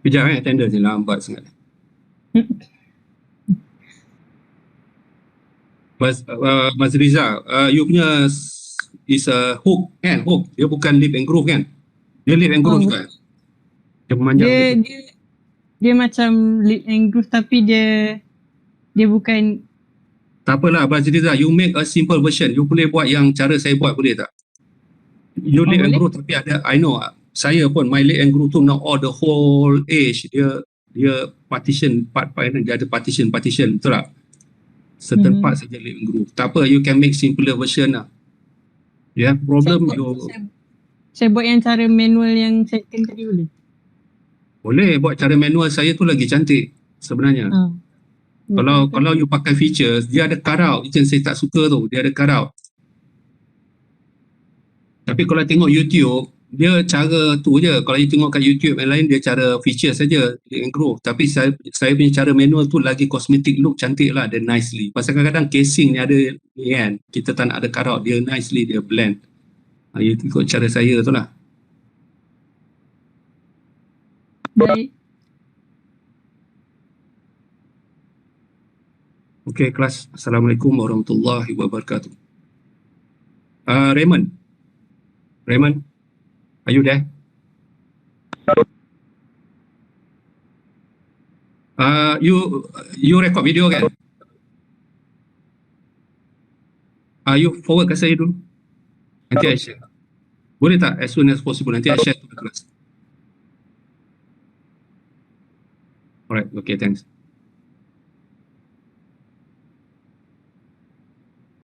Kejap attendance ni lambat sangat. Mas Rizal, you punya is a hook kan? Hook. Dia bukan lead and groove kan? Dia lead and groove juga. Dia memanjang. Dia macam lead and groove tapi dia bukan. Tak apalah Mas Rizal, you make a simple version. You boleh buat yang cara saya buat, boleh tak? You lead and groove tapi ada, I know saya pun my lead and groove tu not all the whole edge. Dia partition part dia ada partition betul tak? Certain part saja lead and groove. Tak apa, you can make simpler version lah. You have problem, saya buat yang cara manual yang setting tadi boleh? Boleh buat cara manual saya tu lagi cantik sebenarnya. Kalau you pakai features, dia ada cutout. Itu yang saya tak suka tu, dia ada cutout. Tapi kalau tengok YouTube, dia cara tu je. Kalau you tengok kat YouTube yang lain, dia cara feature saja, lead and groove. Tapi saya punya cara manual tu lagi cosmetic look, cantik lah, dia nicely. Pasal kadang-kadang casing ni ada ni kan, kita tak nak ada cutout, dia nicely, dia blend. You ikut cara saya tu lah. Baik. Okay kelas, Assalamualaikum warahmatullahi wabarakatuh. Raymond, are you there? You record video kan? You forward ke saya dulu. Nanti I share. Boleh tak as soon as possible? Nanti I share to the class. Alright, okay, thanks.